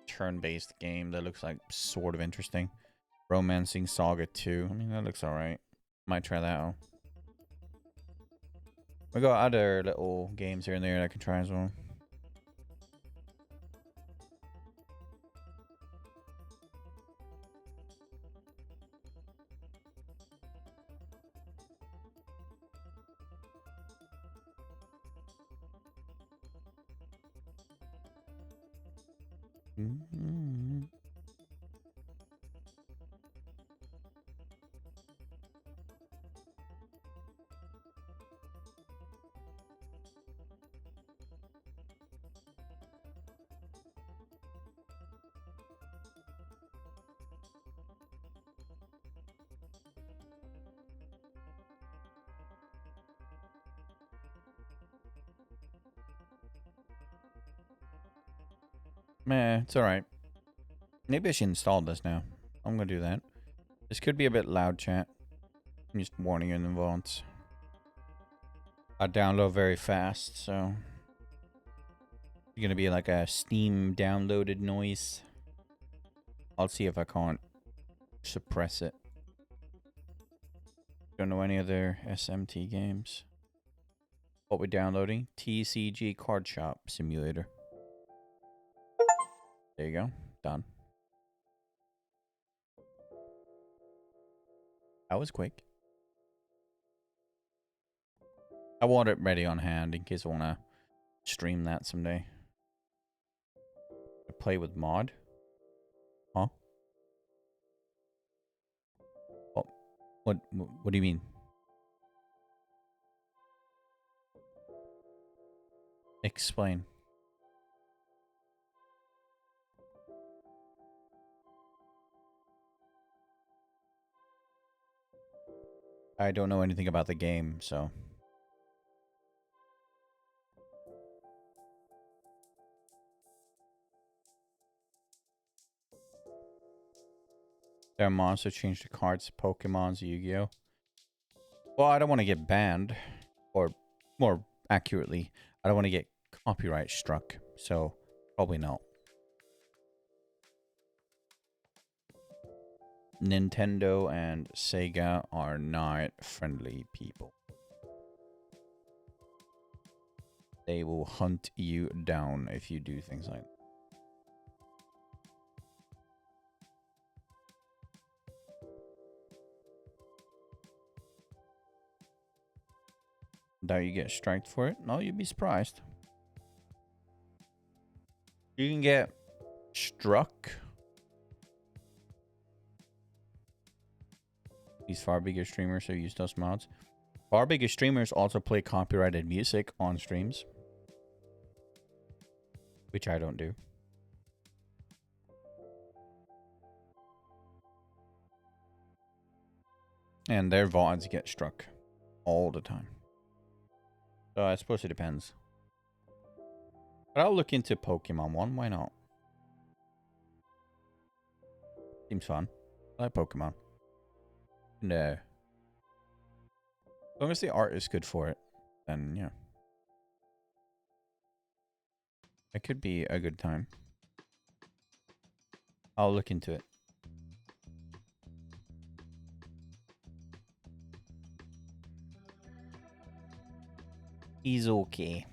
turn-based game that looks like sort of interesting. Romancing Saga 2. I mean, that looks alright. Might try that out. We got other little games here and there that I can try as well. Mm-hmm. Meh, it's alright. Maybe I should install this now. I'm gonna do that. This could be a bit loud, chat. I'm just warning you in advance. I download very fast, so it's gonna be like a Steam downloaded noise. I'll see if I can't suppress it. Don't know any other SMT games. What we're downloading? TCG Card Shop Simulator. There you go. Done. That was quick. I want it ready on hand in case I want to stream that someday. I play with mod? Huh? Oh, what do you mean? Explain. I don't know anything about the game, so. Their monster changed the cards, Pokemon's, Yu-Gi-Oh. Well, I don't want to get banned, or more accurately, I don't want to get copyright struck, so probably not. Nintendo and Sega are not friendly people. They will hunt you down if you do things like that. Doubt you get striked for it? No, you'd be surprised. You can get struck. These far bigger streamers who use those mods. Far bigger streamers also play copyrighted music on streams, which I don't do. And their VODs get struck all the time. So I suppose it depends. But I'll look into Pokemon one. Why not? Seems fun. I like Pokemon. No. As long as the art is good for it, then yeah. It could be a good time. I'll look into it. He's okay.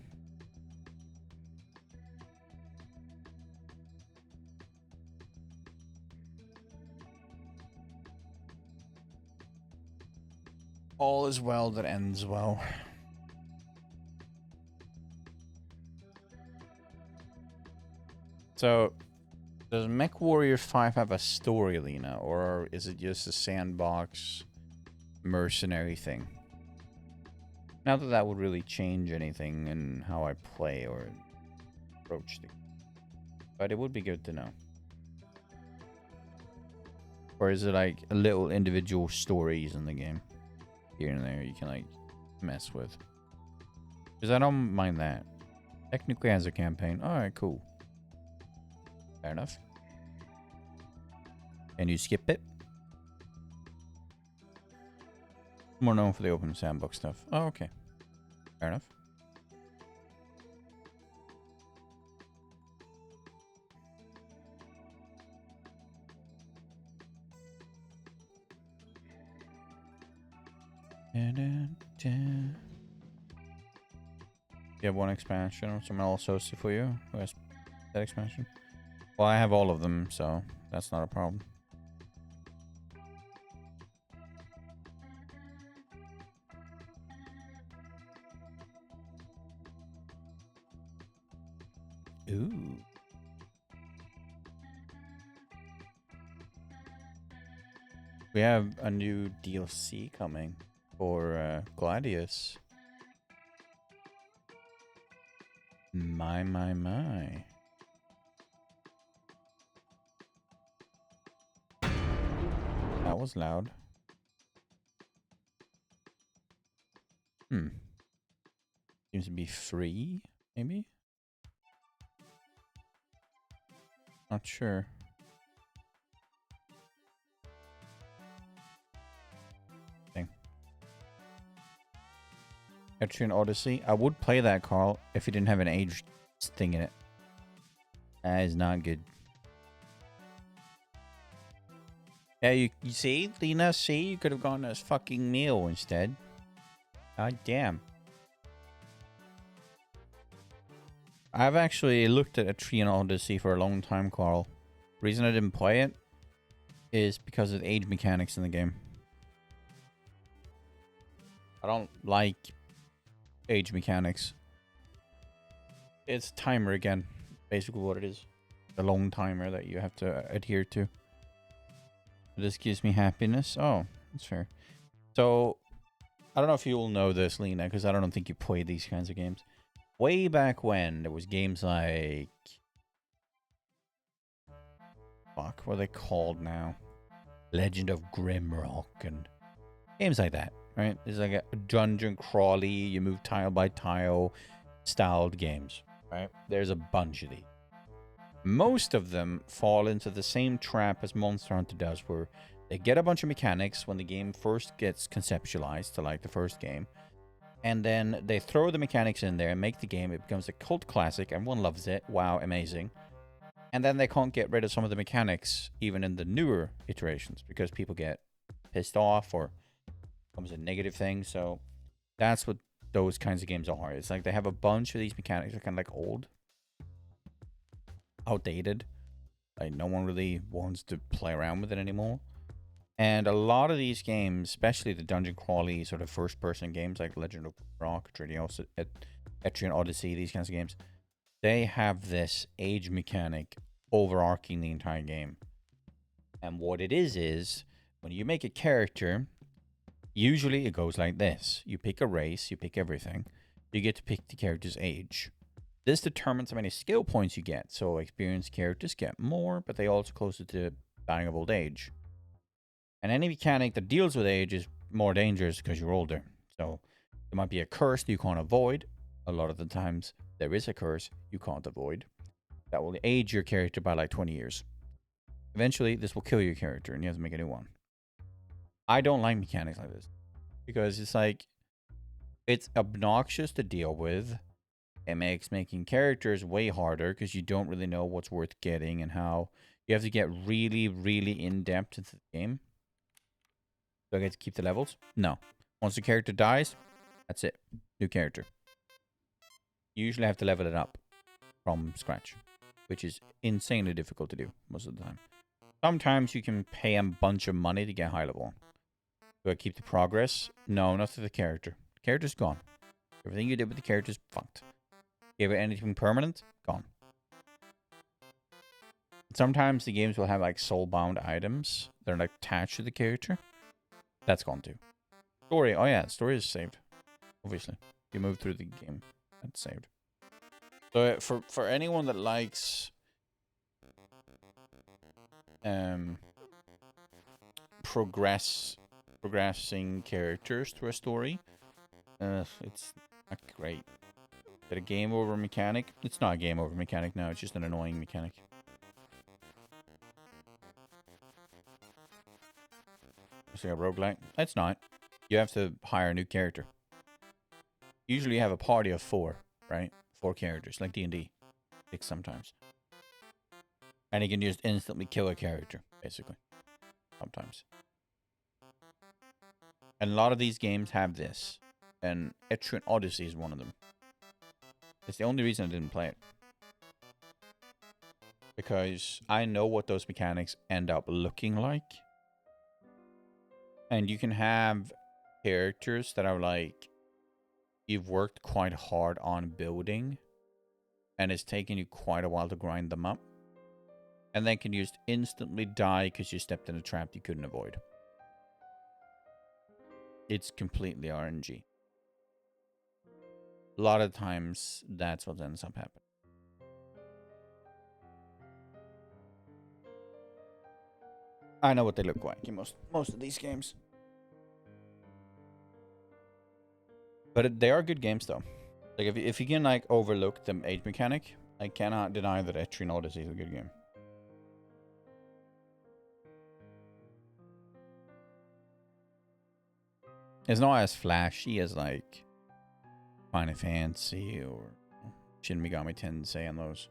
All is well that ends well. So, does MechWarrior 5 have a story, Lena? Or is it just a sandbox mercenary thing? Not that that would really change anything in how I play or approach the game. But it would be good to know. Or is it like little individual stories in the game? Here and there you can like mess with. Because I don't mind that. Technically has a campaign. Alright, cool. Fair enough. Can you skip it? More known for the open sandbox stuff. Oh, okay. Fair enough. You have one expansion, or someone else hosts it for you? Who has that expansion? Well, I have all of them, so that's not a problem. Ooh. We have a new DLC coming for Gladius. My. That was loud. Seems to be free, maybe? Not sure. Thing. Etrian Odyssey. I would play that, Carl, if you didn't have an age thing in it. That is not good. Yeah, you see, Lena, see? You could have gone as fucking meal instead. God damn. I've actually looked at Etrian Odyssey for a long time, Carl. Reason I didn't play it is because of the age mechanics in the game. I don't like age mechanics. It's timer again. Basically what it is. The long timer that you have to adhere to. This gives me happiness. Oh, that's fair. So, I don't know if you will know this, Lena, because I don't think you play these kinds of games. Way back when, there was games like... Fuck, what are they called now? Legend of Grimrock and games like that, right? It's like a dungeon crawly, you move tile by tile styled games, right? There's a bunch of these. Most of them fall into the same trap as Monster Hunter does, where they get a bunch of mechanics when the game first gets conceptualized, to like the first game, and then they throw the mechanics in there and make the game. It becomes a cult classic. Everyone loves it. Wow, amazing. And then they can't get rid of some of the mechanics, even in the newer iterations, because people get pissed off or becomes a negative thing. So that's what those kinds of games are. It's like they have a bunch of these mechanics that are kind of like old, outdated. Like no one really wants to play around with it anymore. And a lot of these games, especially the dungeon crawly sort of first-person games like Legend of Rock, Etrian Odyssey, these kinds of games, they have this age mechanic overarching the entire game. And what it is when you make a character, usually it goes like this. You pick a race, you pick everything. You get to pick the character's age. This determines how many skill points you get. So experienced characters get more, but they also closer to dying of old age. And any mechanic that deals with age is more dangerous because you're older. So there might be a curse that you can't avoid. A lot of the times there is a curse you can't avoid that will age your character by like 20 years. Eventually, this will kill your character and you have to make a new one. I don't like mechanics like this because it's like, it's obnoxious to deal with. It makes making characters way harder because you don't really know what's worth getting and how. You have to get really, really in-depth into the game. Do I get to keep the levels? No. Once the character dies, that's it. New character. You usually have to level it up from scratch, which is insanely difficult to do most of the time. Sometimes you can pay a bunch of money to get high level. Do I keep the progress? No, not to the character. The character's gone. Everything you did with the character is fucked. Give it anything permanent? Gone. Sometimes the games will have like soul-bound items that are like attached to the character. That's gone too. Story. Oh yeah, story is saved. Obviously. You move through the game. That's saved. So for anyone that likes progressing characters through a story, it's not great. Is it a game over mechanic? It's not a game over mechanic now, it's just an annoying mechanic. It's like a roguelike. It's not. You have to hire a new character. Usually you have a party of 4, right? 4 characters, like D&D. 6 sometimes. And you can just instantly kill a character, basically. Sometimes. And a lot of these games have this. And Etrian Odyssey is one of them. It's the only reason I didn't play it. Because I know what those mechanics end up looking like. And you can have characters that are like, you've worked quite hard on building. And it's taken you quite a while to grind them up. And then can just instantly die because you stepped in a trap you couldn't avoid. It's completely RNG. A lot of times, that's what ends up happening. I know what they look like in most of these games. But they are good games, though. Like, if you can, like, overlook the age mechanic, I cannot deny that Etrian Odyssey is a good game. It's not as flashy as, like, Final Fantasy or Shin Megami Tensei and those.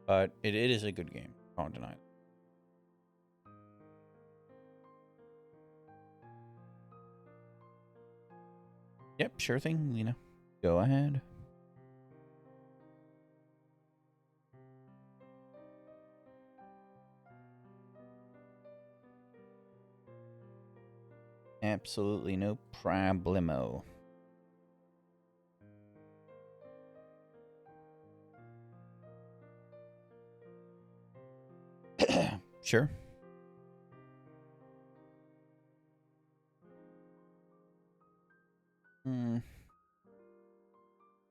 But it is a good game. Can't deny it. Yep, sure thing, Lena. Go ahead. Absolutely no problemo. Sure.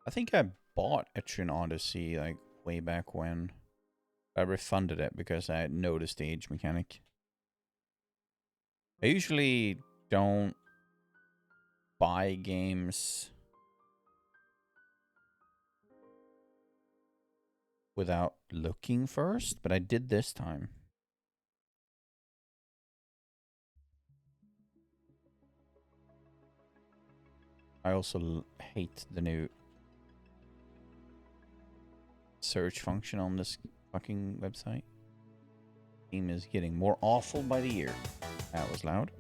I think I bought Etrian Odyssey like way back when. I refunded it because I had noticed the age mechanic. I usually don't buy games without looking first, but I did this time. I also hate the new search function on this fucking website. Game is getting more awful by the year. That was loud.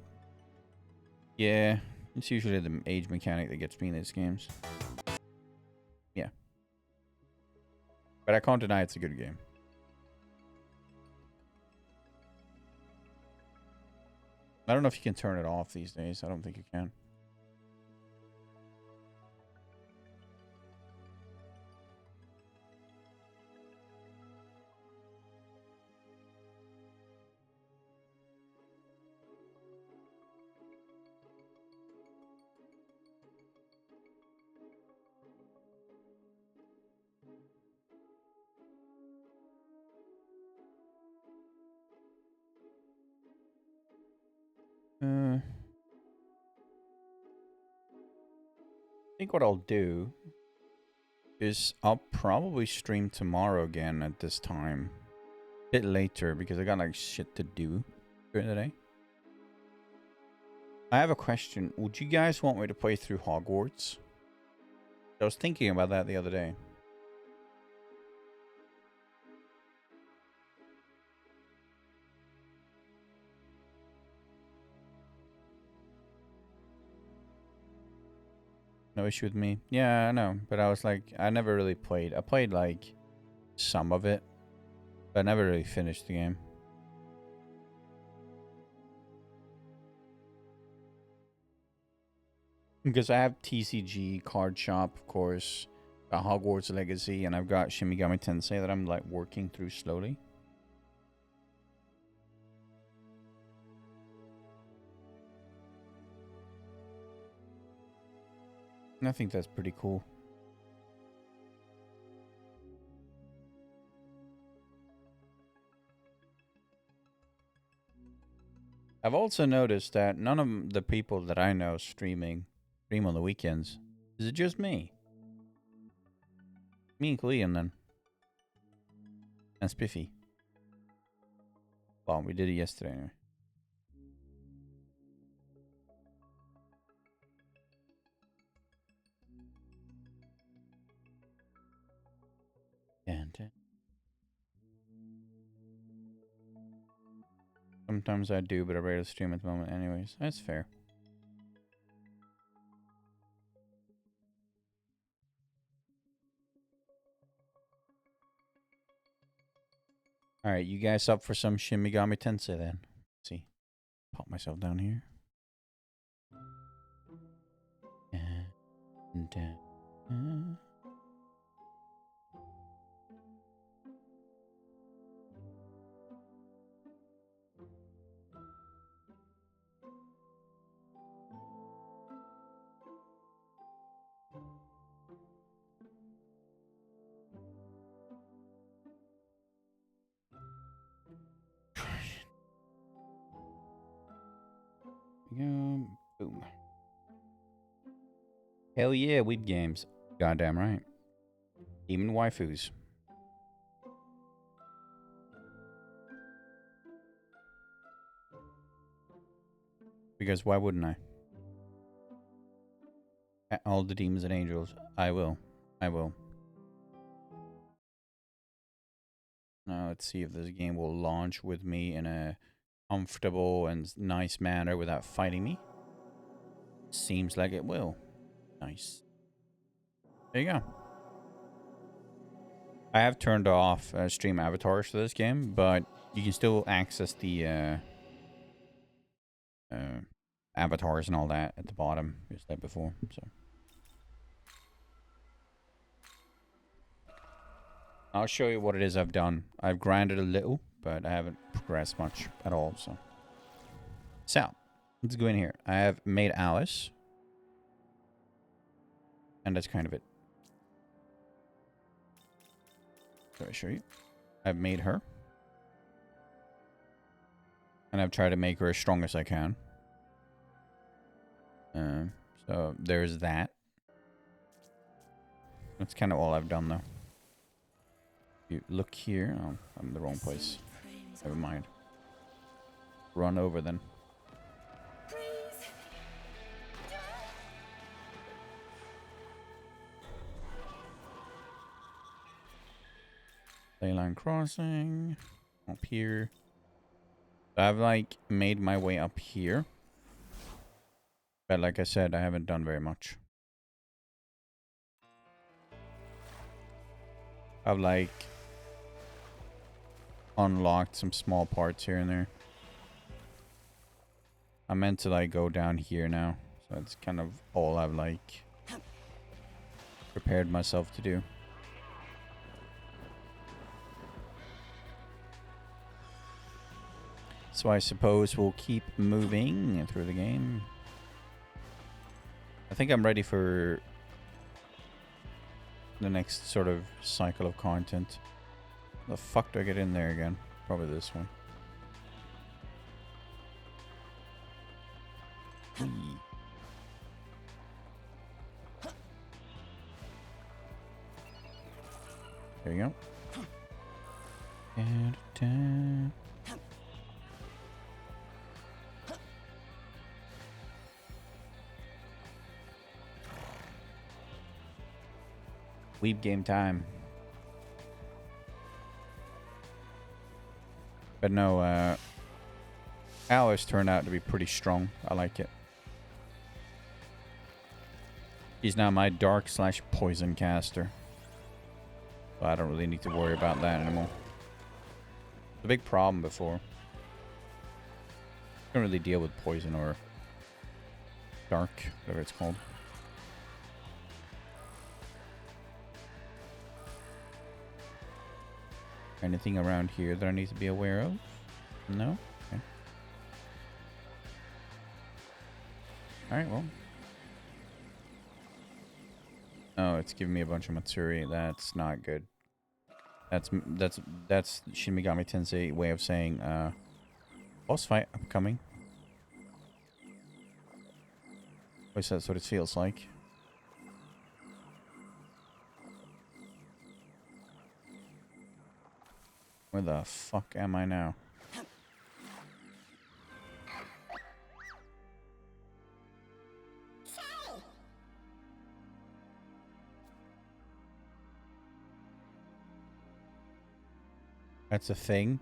Yeah, it's usually the age mechanic that gets me in these games. Yeah. But I can't deny it's a good game. I don't know if you can turn it off these days. I don't think you can. I think what I'll do is I'll probably stream tomorrow again at this time. A bit later because I got like shit to do during the day. I have a question. Would you guys want me to play through Hogwarts? I was thinking about that the other day. No issue with me. Yeah, I know. But I was like, I never really played. I played like some of it, but I never really finished the game. Because I have TCG, Card Shop, of course, Hogwarts Legacy, and I've got Shin Megami Tensei that I'm like working through slowly. And I think that's pretty cool. I've also noticed that none of the people that I know stream on the weekends. Is it just me? Me and Clean then. And Spiffy. Well, we did it yesterday anyway. Sometimes I do, but I rarely stream at the moment anyways. That's fair. Alright, you guys up for some Shin Megami Tensei then? Let's see. Pop myself down here. And boom. Hell yeah, weeb games. Goddamn right. Even waifus. Because why wouldn't I? All the demons and angels. I will. I will. Now let's see if this game will launch with me in a comfortable and nice manner without fighting me. Seems like it will. Nice. There you go. I have turned off stream avatars for this game, but you can still access the avatars and all that at the bottom, just like before. So I'll show you what it is I've done. I've grinded a little, but I haven't progressed much at all. So let's go in here. I have made Alice, and that's kind of it. So I show you. I've made her, and I've tried to make her as strong as I can. So there's that. That's kind of all I've done, though. You look here. Oh, I'm in the wrong place. Never mind. Run over then. Leyline crossing. Up here. So I've like made my way up here. But like I said, I haven't done very much. I've like unlocked some small parts here and there. I meant to like go down here now. So that's kind of all I've like prepared myself to do. So I suppose we'll keep moving through the game. I think I'm ready for the next sort of cycle of content. The fuck do I get in there again? Probably this one. There you go. Weeb game time. But no, Alice turned out to be pretty strong. I like it. He's now my dark/poison caster. So I don't really need to worry about that anymore. It's a big problem before. Don't really deal with poison or dark, whatever it's called. Anything around here that I need to be aware of? No? Okay. Alright, well. Oh, it's giving me a bunch of Matsuri. That's not good. That's Shin Megami Tensei way of saying, boss fight upcoming. At least that's what it feels like. Where the fuck am I now? That's a thing?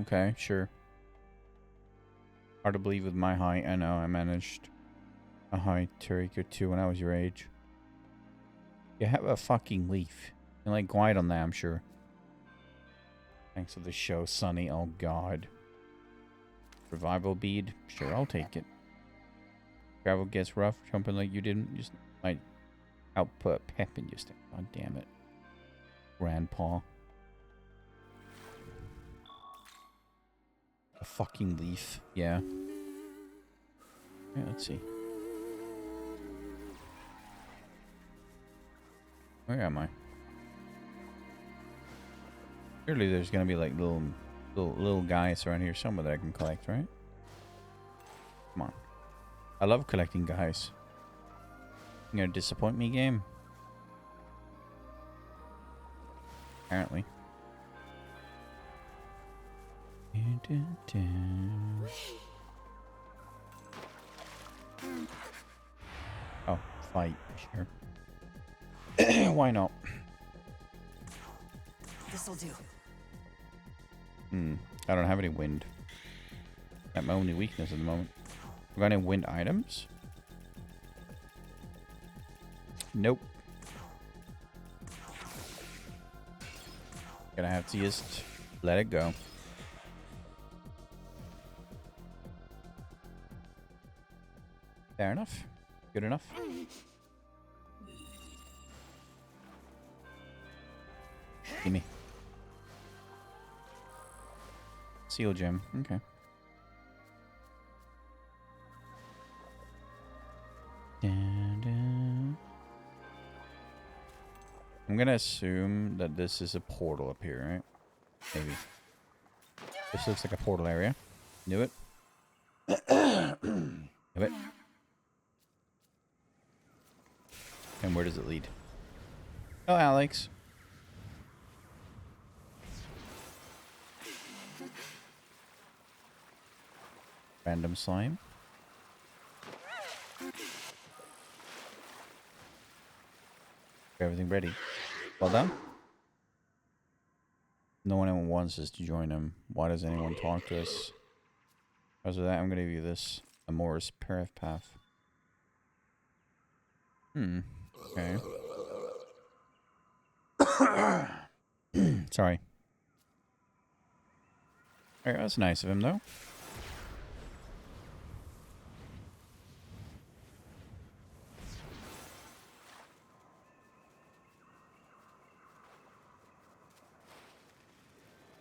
Okay, sure. Hard to believe with my height. I know, I managed a high Turiko too when I was your age. You have a fucking leaf. You like glide on that, I'm sure. Thanks for the show, Sonny. Oh, God. Revival bead. Sure, I'll take it. Travel gets rough. Jumping like you didn't. Just might output pep in your step. God damn it. Grandpa. A fucking leaf. Yeah. Yeah, let's see. Where am I? Surely there's gonna be like little guys around here somewhere that I can collect, right? Come on. I love collecting guys. You gonna disappoint me, game? Apparently. Oh, fight. Sure. Why not? This'll do. I don't have any wind. That's my only weakness at the moment. We got any wind items? Nope. Gonna have to just let it go. Fair enough. Good enough. Gimme. Seal gem. Okay. I'm gonna assume that this is a portal up here, right? Maybe. This looks like a portal area. Knew it. Knew it. And where does it lead? Oh, Alex. Random slime. Everything ready. Well done. No one wants us to join him. Why does anyone talk to us? Because of that, I'm going to give you this Amorous Path. Okay. Sorry. Alright, that's nice of him, though.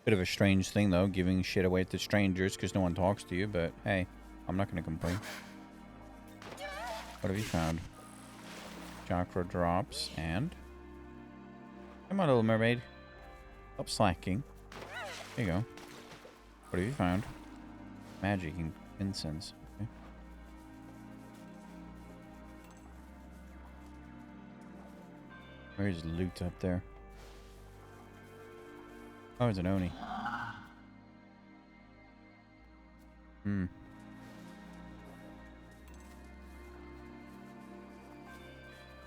Bit of a strange thing, though, giving shit away to strangers because no one talks to you, but hey, I'm not going to complain. What have you found? Chakra drops and... Come on, little mermaid. Stop slacking. There you go. What have you found? Magic and incense. Okay. Where's loot up there? Oh, it's an Oni.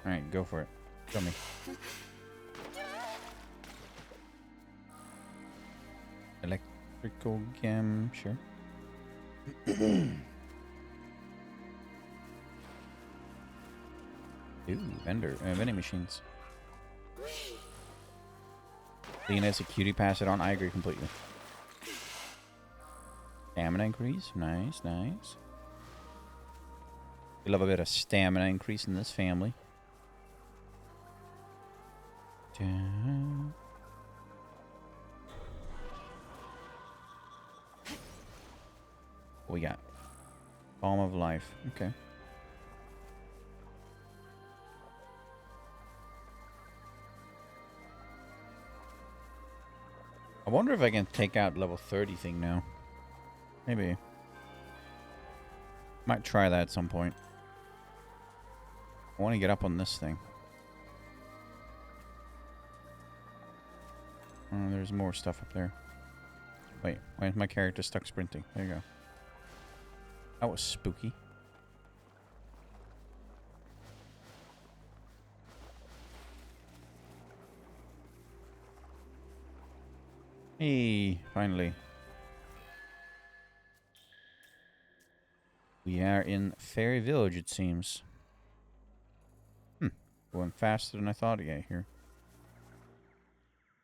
Alright, go for it. Show me. Electrical gem, sure. Ooh, vending machines. Being as a cutie, pass it on. I agree completely. Stamina increase. Nice, nice. We love a bit of stamina increase in this family. What we got? Balm of life. Okay. I wonder if I can take out level 30 thing now. Maybe. Might try that at some point. I want to get up on this thing. Oh, there's more stuff up there. Wait, why is my character stuck sprinting? There you go. That was spooky. Hey, finally. We are in Fairy Village, it seems. Going faster than I thought to get here.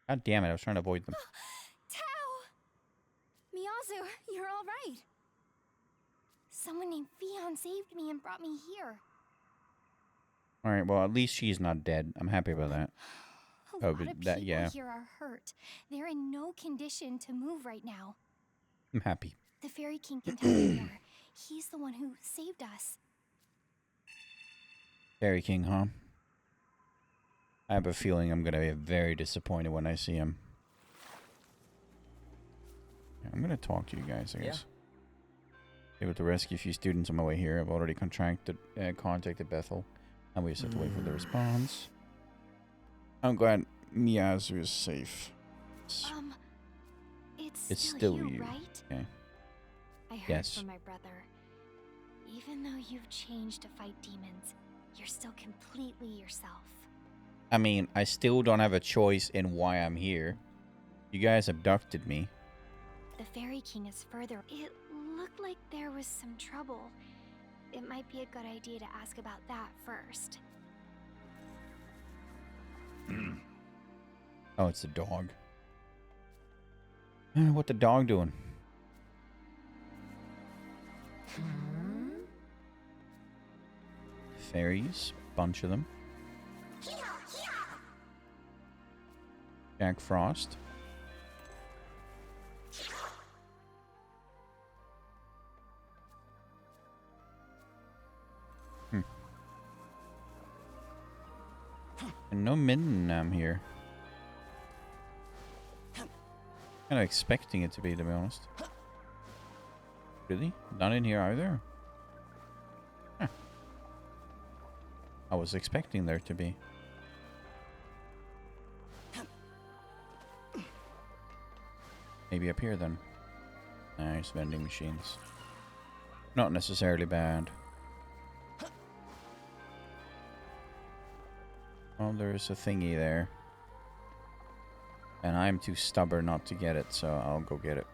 God damn it, I was trying to avoid them. Someone named Fion saved me and brought me here. Alright, well, at least she's not dead. I'm happy about that. A Oh, lot but of that, people yeah. here are hurt. They're in no condition to move right now. I'm happy. The Fairy King can tell me more. He's the one who saved us. Fairy King, huh? I have a feeling I'm gonna be very disappointed when I see him. Yeah, I'm gonna talk to you guys, I guess. Able to rescue a few students on my way here. I've already contacted Bethel, and we just have to wait for the response. I'm glad Miyazu is safe. It's still you, right? Okay. I heard Yes. from my brother. Even though you've changed to fight demons, you're still completely yourself. I mean, I still don't have a choice in why I'm here. You guys abducted me. The Fairy King is further. It looked like there was some trouble. It might be a good idea to ask about that first. Oh, it's the dog. What the dog doing? Fairies, bunch of them. Jack Frost. And no Midnam here. Kind of expecting it to be, to be honest. Really? Not in here either? Huh. I was expecting there to be. Maybe up here then. Nice vending machines. Not necessarily bad. Oh, there's a thingy there. And I'm too stubborn not to get it, so I'll go get it.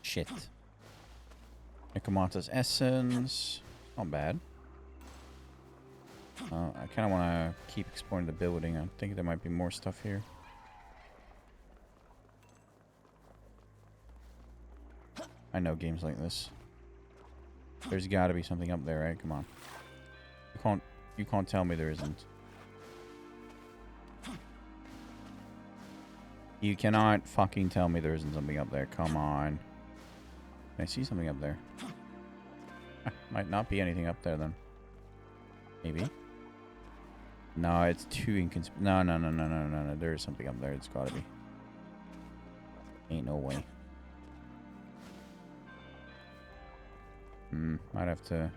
Shit. Nikamoto's Essence. Not bad. I kind of want to keep exploring the building. I think there might be more stuff here. I know games like this. There's got to be something up there, right? Come on. You can't tell me there isn't. You cannot fucking tell me there isn't something up there. Come on. Can I see something up there? Might not be anything up there then. Maybe. No, it's too no. There is something up there. It's gotta be. Ain't no way. Might have to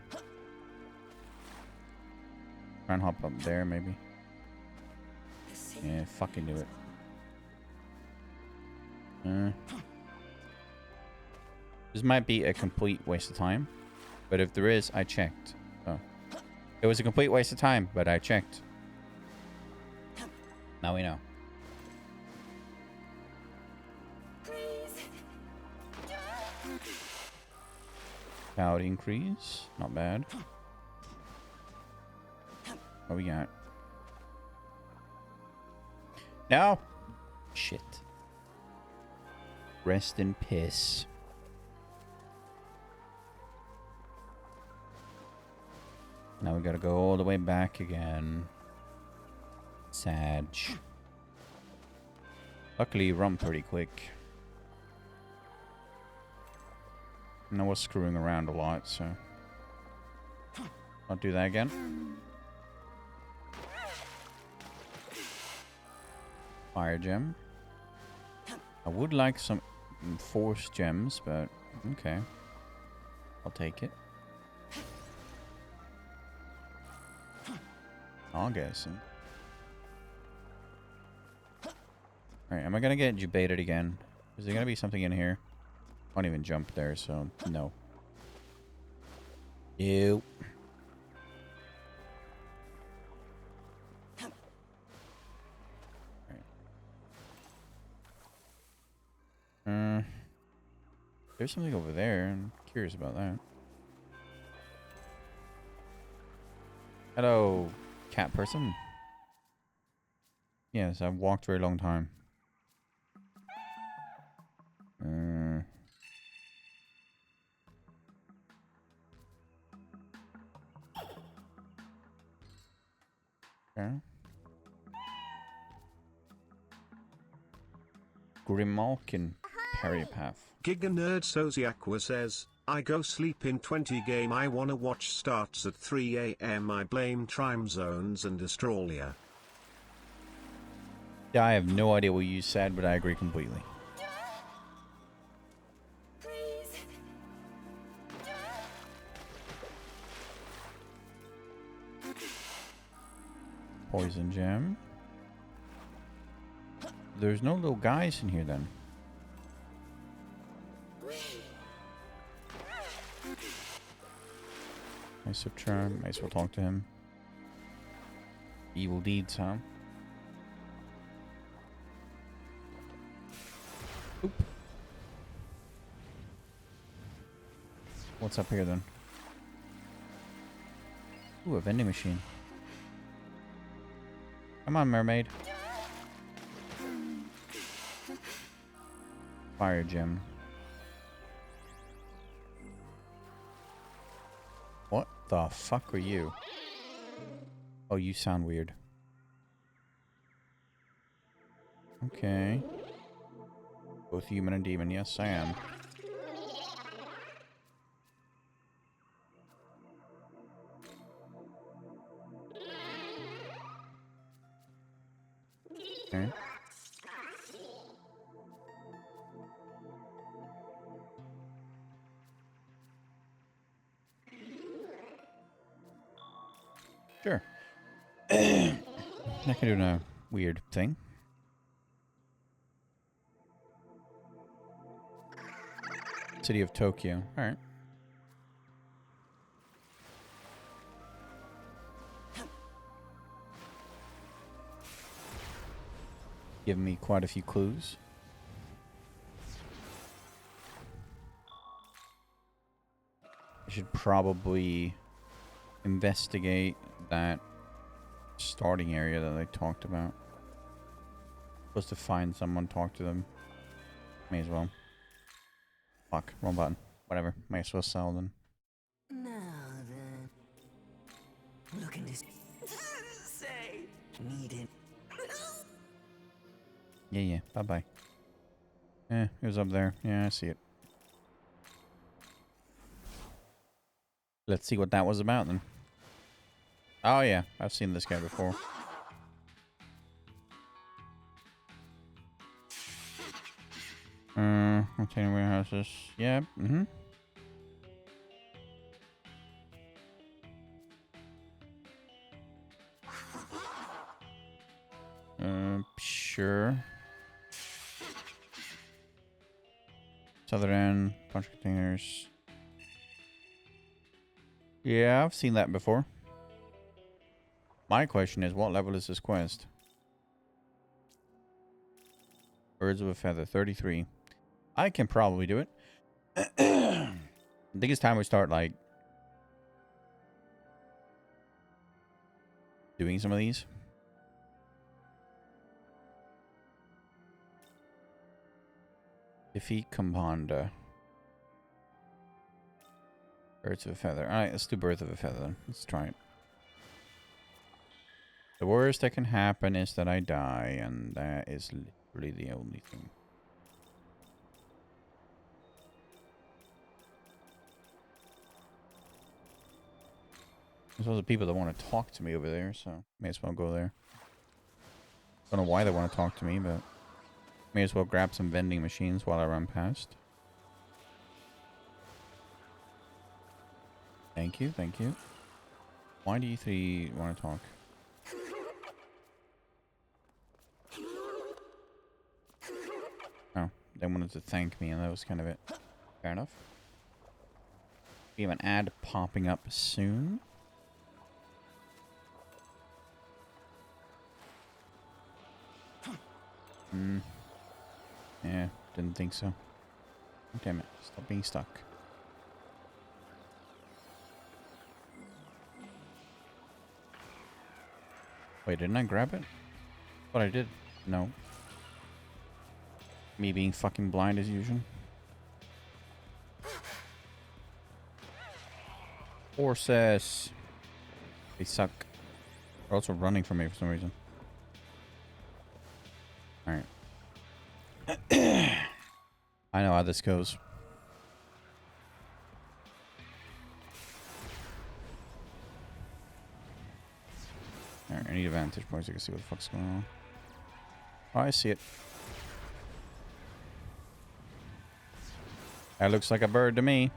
try and hop up there, maybe. Yeah, fucking do it. This might be a complete waste of time, but if there is, I checked. Oh. It was a complete waste of time, but I checked. Now we know. Cloud increase. Not bad. What we got? No! Shit. Rest in piss. Now we gotta go all the way back again. Sag. Luckily you run pretty quick. And I was screwing around a lot, so I'll do that again. Fire gem. I would like some force gems, but okay. I'll take it. I'll guess. Alright, am I gonna get debated again? Is there gonna be something in here? I won't even jump there, so no. Ew. Right. There's something over there. I'm curious about that. Hello, cat person. Yes, I've walked a very long time. Okay. Grimalkin Peripath. Giga Nerd Soziakwa says, I go sleep in 20 game I wanna watch starts at 3 AM. I blame time zones and Australia. Yeah, I have no idea what you said, but I agree completely. Poison gem. There's no little guys in here then. Nice of charm. Might as well talk to him. Evil deeds, huh? Oop. What's up here then? Ooh, a vending machine. Come on, mermaid. Fire gem. What the fuck are you? Oh, you sound weird. Okay. Both human and demon. Yes, I am. Okay. Sure. I can do a weird thing. City of Tokyo. Alright. Give me quite a few clues. I should probably investigate that starting area that I talked about. Supposed to find someone, talk to them. May as well. Fuck, wrong button. Whatever, may as well sell then. Now then, looking to say, need it. Yeah, bye-bye. It was up there. Yeah, I see it. Let's see what that was about then. Oh yeah, I've seen this guy before. Container warehouses. Yeah, sure. Southern end, bunch of containers. Yeah, I've seen that before. My question is, what level is this quest? Birds of a Feather, 33. I can probably do it. I think it's time we start, like, doing some of these. Defeat Commander. Birds of a Feather. Alright, let's do Birds of a Feather then. Let's try it. The worst that can happen is that I die, and that is literally the only thing. There's also people that want to talk to me over there, so may as well go there. Don't know why they want to talk to me, but may as well grab some vending machines while I run past. Thank you, thank you. Why do you three want to talk? Oh, they wanted to thank me, and that was kind of it. Fair enough. We have an ad popping up soon. Yeah, didn't think so. Damn it, stop being stuck. Wait, didn't I grab it? What I did? No. Me being fucking blind as usual. Horses. They suck. They're also running from me for some reason. Alright. I know how this goes. Alright, I need a vantage point so I can see what the fuck's going on. Oh, I see it. That looks like a bird to me.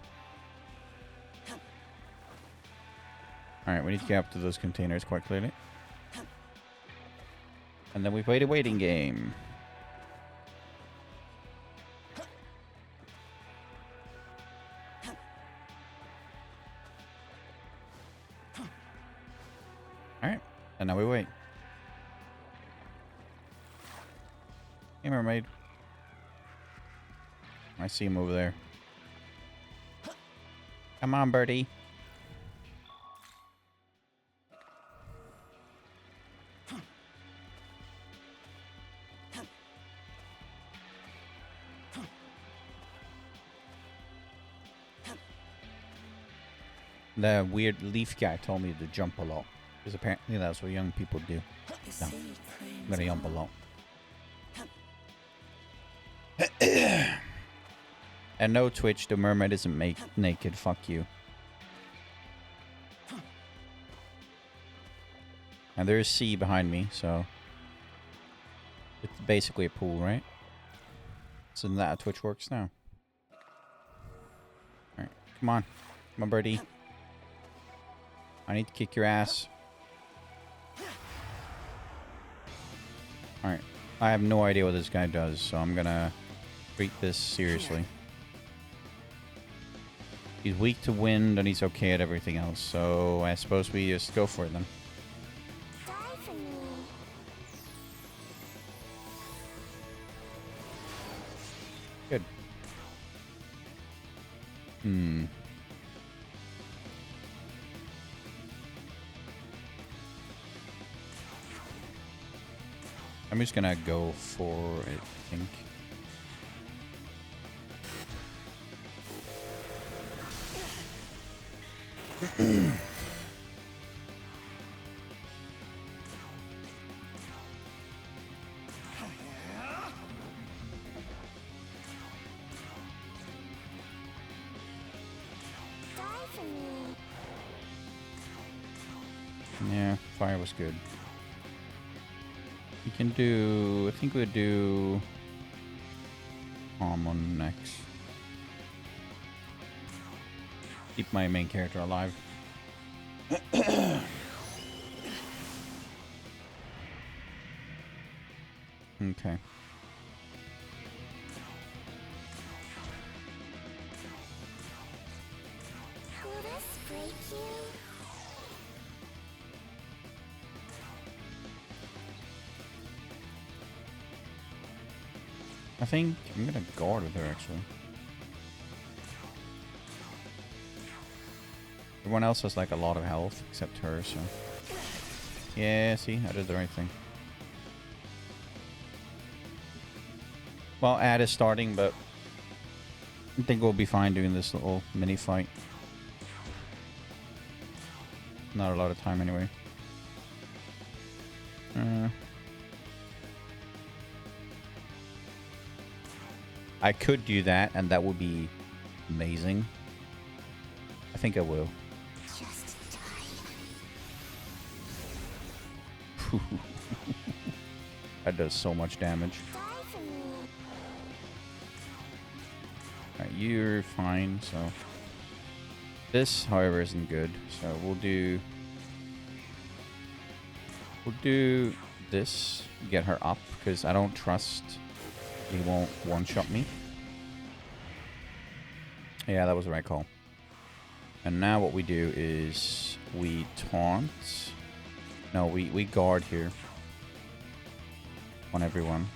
Alright, we need to get up to those containers quite clearly. And then we played a waiting game. Alright, and now we wait. Hey, mermaid. I see him over there. Come on, birdie. The weird leaf guy told me to jump a lot. Because apparently that's what young people do. No, I'm gonna jump a lot. And no, Twitch, the mermaid isn't naked. Fuck you. And there's sea behind me, so it's basically a pool, right? So that how Twitch works now. Alright, come on. Come on, birdie. I need to kick your ass. Alright. I have no idea what this guy does, so I'm gonna treat this seriously. He's weak to wind and he's okay at everything else, so I suppose we just go for it then. Die for me. Good. I'm just gonna go for it, I think. Die for me. Yeah, fire was good. We can do... I think we'll do... Common next. Keep my main character alive. Okay. Will this break you? I think I'm gonna guard with her actually. Everyone else has like a lot of health except her, so. Yeah, see, I did the right thing. Well, ad is starting, but I think we'll be fine doing this little mini fight. Not a lot of time anyway. I could do that, and that would be amazing. I think I will. Just die. That does so much damage. Die for me. Alright, you're fine, so... This, however, isn't good, so we'll do... We'll do this, get her up, because I don't trust he won't one-shot me. Yeah, that was the right call. And now what we do is we taunt. No, we guard here on everyone.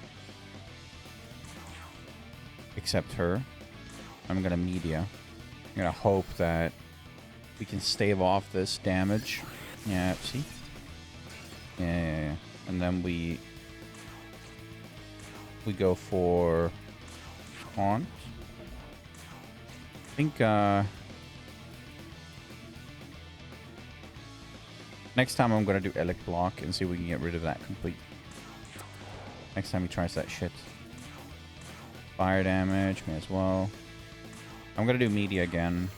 Except her. I'm gonna media. I'm gonna hope that we can stave off this damage. Yeah, see? Yeah. And then we we go for Haunt. I think next time I'm gonna do Elec Block and see if we can get rid of that complete. Next time he tries that shit. Fire damage, may as well. I'm gonna do media again.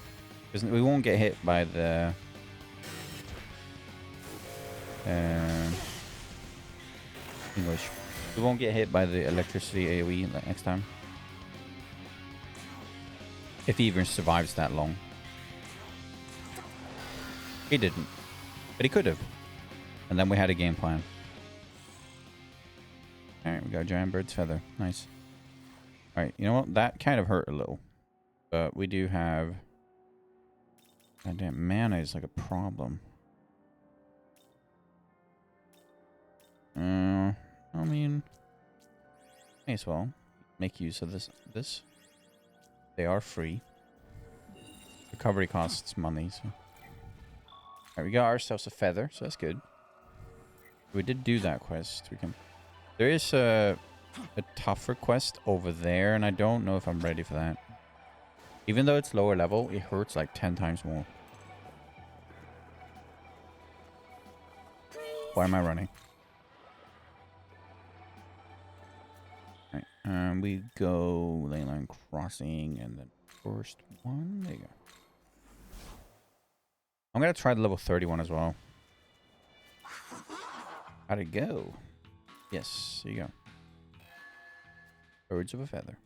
Because we won't get hit by the English. We won't get hit by the electricity AoE like next time. If he even survives that long. He didn't. But he could have. And then we had a game plan. Alright, we got a giant bird's feather. Nice. Alright, you know what? That kind of hurt a little. But we do have... Goddamn, mana is like a problem. I mean... May as well make use of this. They are free. Recovery costs money, so... Alright, we got ourselves a feather, so that's good. We did do that quest. We can... There is a tougher quest over there, and I don't know if I'm ready for that. Even though it's lower level, it hurts like 10 times more. Why am I running? Alright, we go Leyline Crossing, and then first one. There you go. I'm gonna try the level 31 as well. How'd it go? Yes, there you go. Birds of a feather.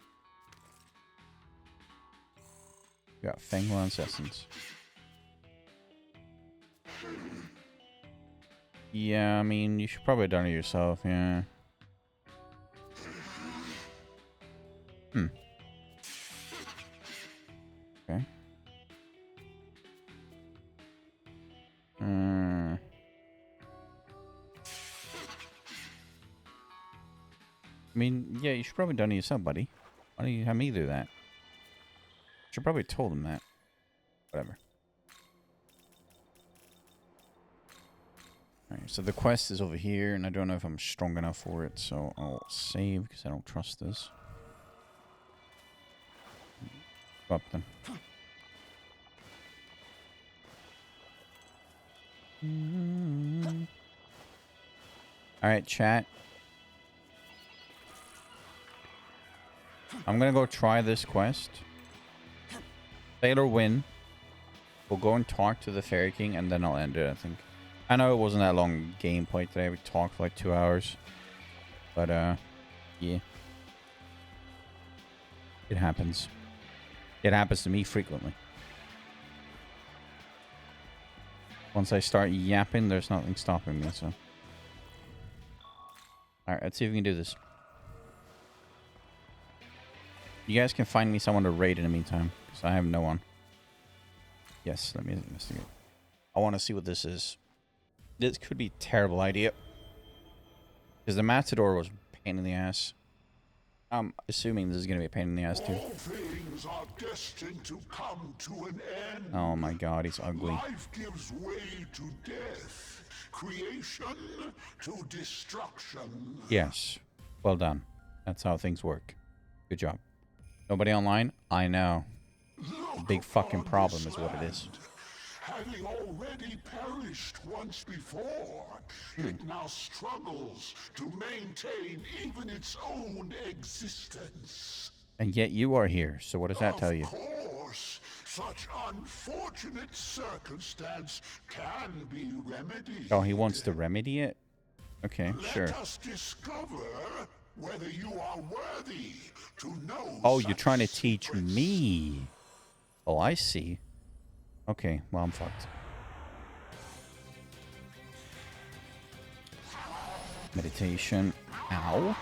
We got Fanglan's Essence. Yeah, I mean, you should probably have done it yourself, yeah. Okay. I mean, yeah, you should probably have done it yourself, buddy. Why don't you have me do that? Should probably have told him that. Whatever. Alright, so the quest is over here, and I don't know if I'm strong enough for it, so I'll save because I don't trust this. Go up then. Alright, chat. I'm gonna go try this quest. Fail or win. We'll go and talk to the Fairy King, and then I'll end it, I think. I know it wasn't that long gameplay today. We talked for like 2 hours. But, yeah. It happens. It happens to me frequently. Once I start yapping, there's nothing stopping me, so. Alright, let's see if we can do this. You guys can find me someone to raid in the meantime, because I have no one. Yes, let me investigate. I want to see what this is. This could be a terrible idea. Because the Matador was a pain in the ass. I'm assuming this is going to be a pain in the ass too. All things are destined to come to an end. Oh my god, he's ugly. Life gives way to death. Creation to destruction. Yes. Well done. That's how things work. Good job. Nobody online? I know. A big fucking problem is what it is. Having already perished once before, it now struggles to maintain even its own existence. And yet you are here, so what does that tell you? Of course, such unfortunate circumstance can be remedied. Oh, he wants to remedy it? Okay, sure. Let us discover whether you are worthy to know. Oh, you're such trying to teach secrets. me. Oh, I see. Okay, well, I'm fucked. Meditation. Ow.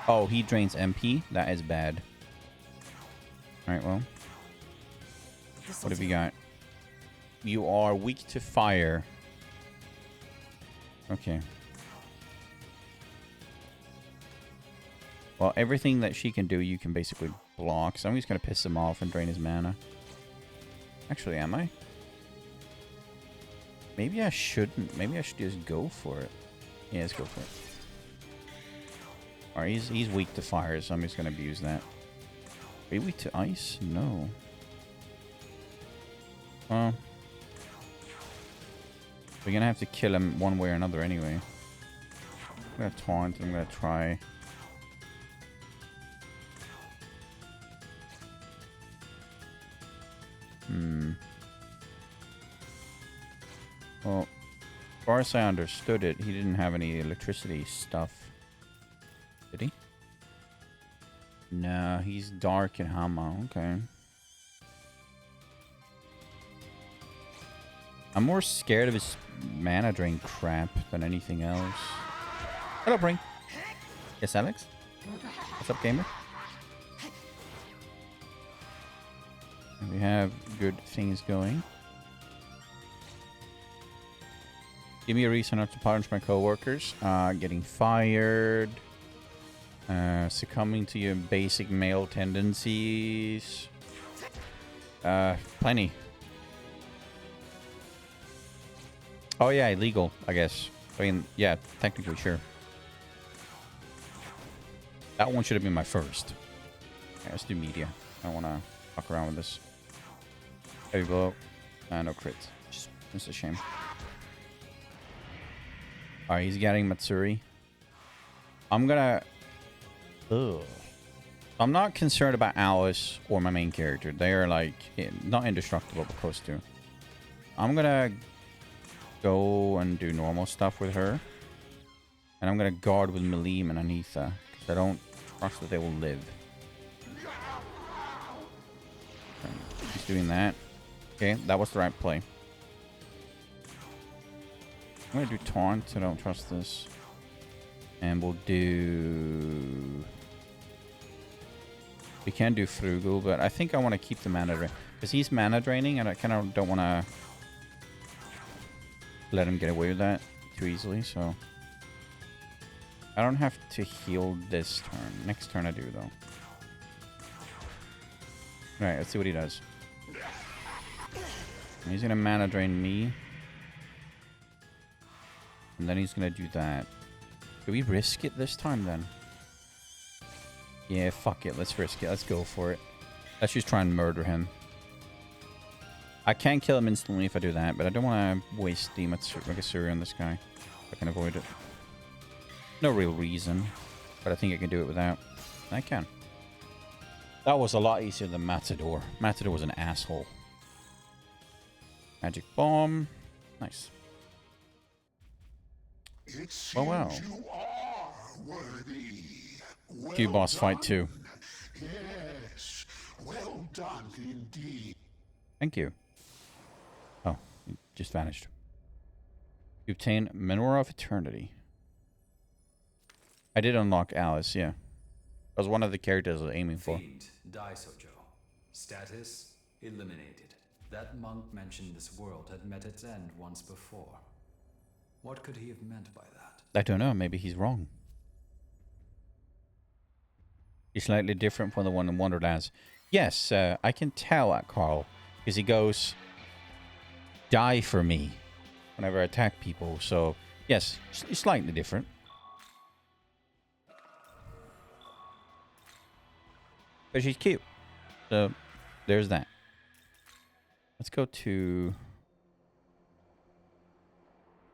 Oh, he drains MP? That is bad. Alright, well. What have you got? You are weak to fire. Okay. Well, everything that she can do, you can basically block. So I'm just going to piss him off and drain his mana. Actually, am I? Maybe I shouldn't. Maybe I should just go for it. Yeah, let's go for it. Alright, he's weak to fire, so I'm just gonna abuse that. Are you weak to ice? No. Well, we're gonna have to kill him one way or another anyway. I'm gonna taunt, I'm gonna try. Well, as far as I understood it, he didn't have any electricity stuff. Did he? No, he's dark and Hama. Okay. I'm more scared of his mana drain crap than anything else. Hello, Brain. Yes, Alex? What's up, gamer? We have good things going. Give me a reason not to punish my coworkers. Getting fired. Succumbing to your basic male tendencies. Plenty. Oh yeah, illegal, I guess. I mean, yeah, technically, sure. That one should have been my first. Okay, let's do media. I don't want to fuck around with this. Heavy blow. No crit. It's a shame. Alright, he's getting Matsuri. I'm gonna... Ugh. I'm not concerned about Alice or my main character. They are, like, not indestructible, but close to. I'm gonna go and do normal stuff with her. And I'm gonna guard with Malim and Anitha. Because I don't trust that they will live. Okay, he's doing that. Okay, that was the right play. I'm gonna do taunt. I don't trust this. And we'll do... We can do frugal, but I think I want to keep the mana drain. Because he's mana draining, and I kind of don't want to let him get away with that too easily, so... I don't have to heal this turn. Next turn I do, though. Alright, let's see what he does. He's gonna mana drain me. And then he's gonna do that. Do we risk it this time then? Yeah, fuck it. Let's risk it. Let's go for it. Let's just try and murder him. I can kill him instantly if I do that, but I don't want to waste the Matsuri on this guy. I can avoid it. No real reason, but I think I can do it without. I can. That was a lot easier than Matador. Matador was an asshole. Magic bomb. Nice. It seems wow. you are worthy. Well Q boss fight too. Yes, well done indeed. Thank you. Oh, it just vanished. You obtain Menorah of Eternity. I did unlock Alice, yeah. That was one of the characters I was aiming for. Fiend, Daisojo. Status, eliminated. That monk mentioned this world had met its end once before. What could he have meant by that? I don't know, maybe he's wrong. He's slightly different from the one in Wonderlands. Yes, I can tell at Carl. Because he goes, die for me whenever I attack people. So, yes, it's slightly different. But she's cute. So, there's that. Let's go to...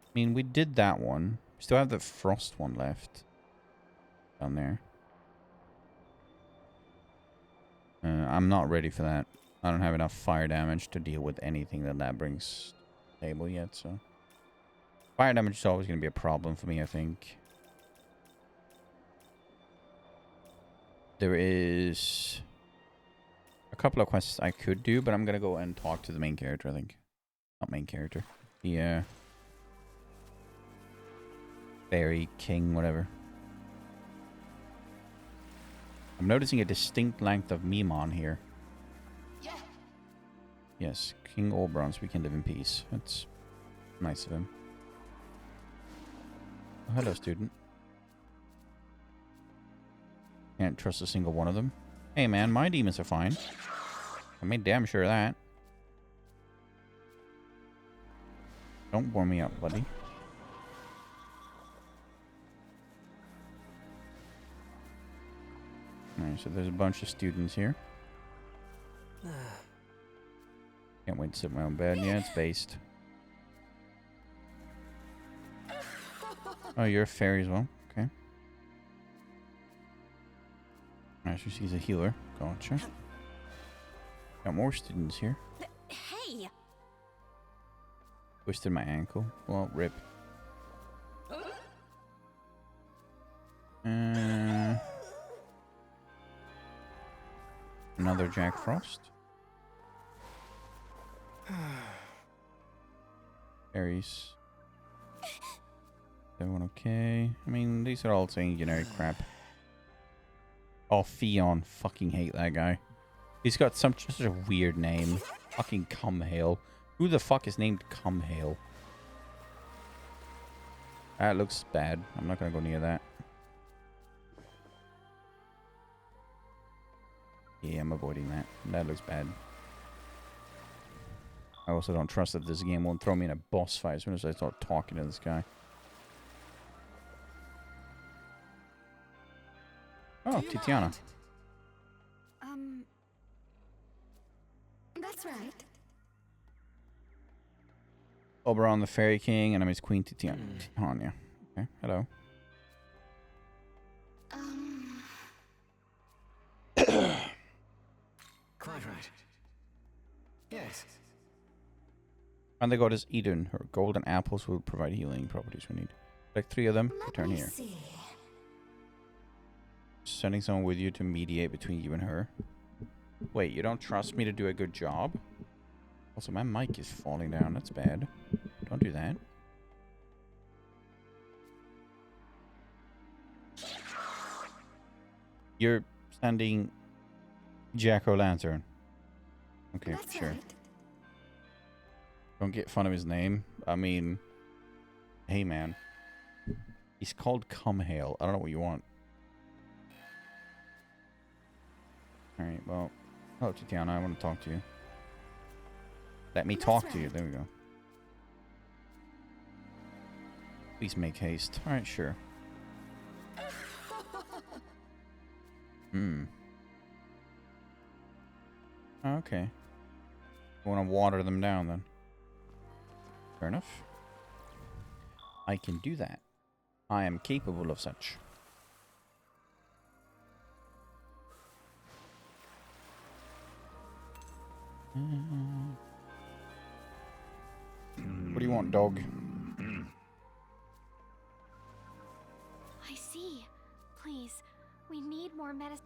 I mean, we did that one. We still have the frost one left. Down there. I'm not ready for that. I don't have enough fire damage to deal with anything that brings to the table yet, so... Fire damage is always going to be a problem for me, I think. There is a couple of quests I could do, but I'm going to go and talk to the main character, I think. Not main character. The, Fairy King, whatever. I'm noticing a distinct length of Mimon here. Yes, King Oberon's We Can Live in Peace. That's nice of him. Oh, hello, student. Can't trust a single one of them. Hey, man, my demons are fine. I made damn sure of that. Don't bore me up, buddy. Alright, so there's a bunch of students here. Can't wait to sit in my own bed. Yeah, it's based. Oh, you're a fairy as well. Okay. Alright, so she's a healer. Gotcha. Got more students here. Hey! Twisted my ankle. Well, rip. Another Jack Frost. Fairies. Everyone okay? I mean, these are all saying generic crap. Oh, Fion. Fucking hate that guy. He's got such a weird name. Fucking Cumhail. Who the fuck is named Cumhail? That looks bad. I'm not gonna go near that. Yeah, I'm avoiding that. That looks bad. I also don't trust that this game won't throw me in a boss fight as soon as I start talking to this guy. Oh, Titiana. That's right. Oberon the Fairy King, and I'm his Queen Titiana. Okay, hello. Quite right. Yes. And the goddess Eden. Her golden apples will provide healing properties we need. Like 3 of them. Return here. See. Sending someone with you to mediate between you and her. Wait, you don't trust me to do a good job? Also, my mic is falling down. That's bad. Don't do that. You're sending Jack-o'-lantern. Okay, That's sure. right. Don't get fun of his name. I mean, hey man. He's called Cumhail. I don't know what you want. Alright, well. Hello, Titiana. I want to talk to you. Let me talk to you. There we go. Please make haste. Alright, sure. Okay. I want to water them down then. Fair enough. I can do that. I am capable of such. What do you want, dog? I see. Please, we need more medicine.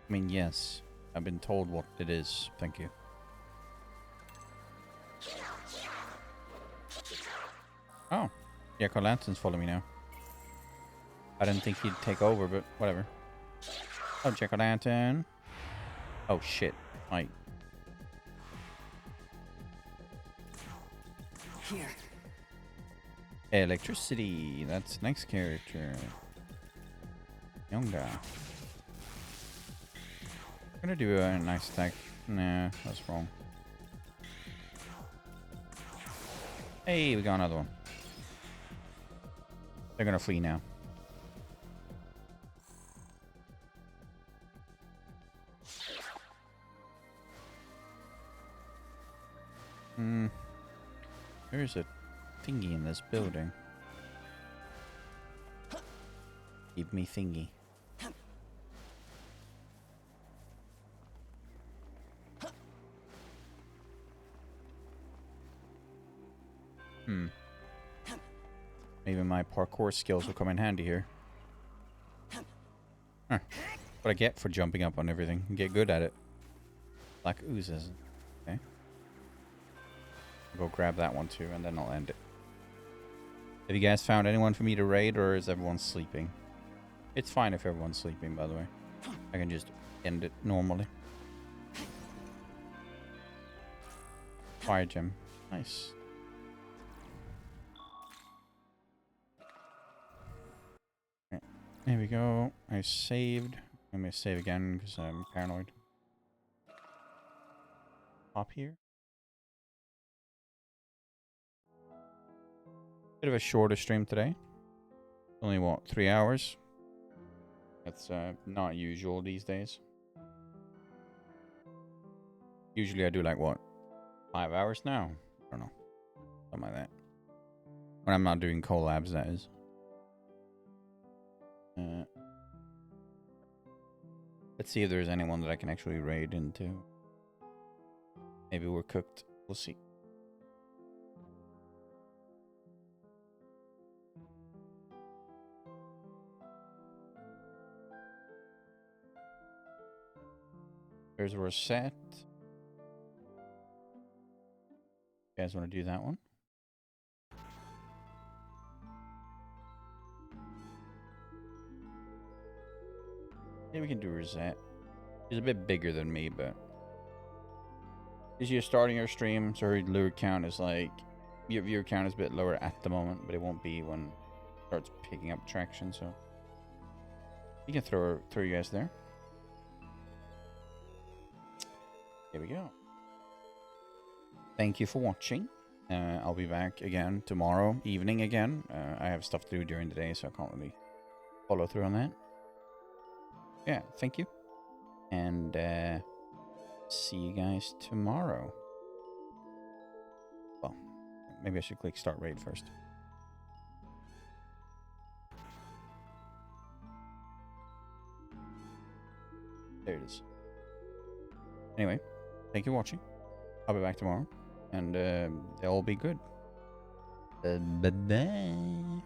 I mean, yes. I've been told what it is. Thank you. Oh. Yeah, Carlanton's following me now. I didn't think he'd take over, but whatever. Oh, Jack-o'-lantern. Oh, shit. Right. Here. Electricity. That's next character. Younger. I'm gonna do a nice attack. Nah, that's wrong. Hey, we got another one. They're gonna flee now. There's a thingy in this building. Give me thingy. Maybe my parkour skills will come in handy here. Huh. What I get for jumping up on everything. Get good at it. Black oozes. Okay. I'll go grab that one too, and then I'll end it. Have you guys found anyone for me to raid, or is everyone sleeping? It's fine if everyone's sleeping, by the way. I can just end it normally. Fire gem. Nice. Okay. There we go. I saved. I'm gonna save again because I'm paranoid. Pop here. Bit of a shorter stream today. Only what, 3 hours? That's not usual these days. Usually I do like what, 5 hours now? I don't know, something like that. When I'm not doing collabs, that is. Let's see if there's anyone that I can actually raid into. Maybe we're cooked. We'll see. There's a reset. You guys want to do that one? Yeah, we can do reset. He's a bit bigger than me, but is you're starting your stream, so your viewer count is like, your viewer count is a bit lower at the moment, but it won't be when it starts picking up traction. So you can throw you guys there. Here we go. Thank you for watching. I'll be back again tomorrow evening again. I have stuff to do during the day, so I can't really follow through on that. Yeah, thank you. And see you guys tomorrow. Well, maybe I should click start raid first. There it is. Anyway, thank you for watching. I'll be back tomorrow. And they'll all be good. Bye-bye.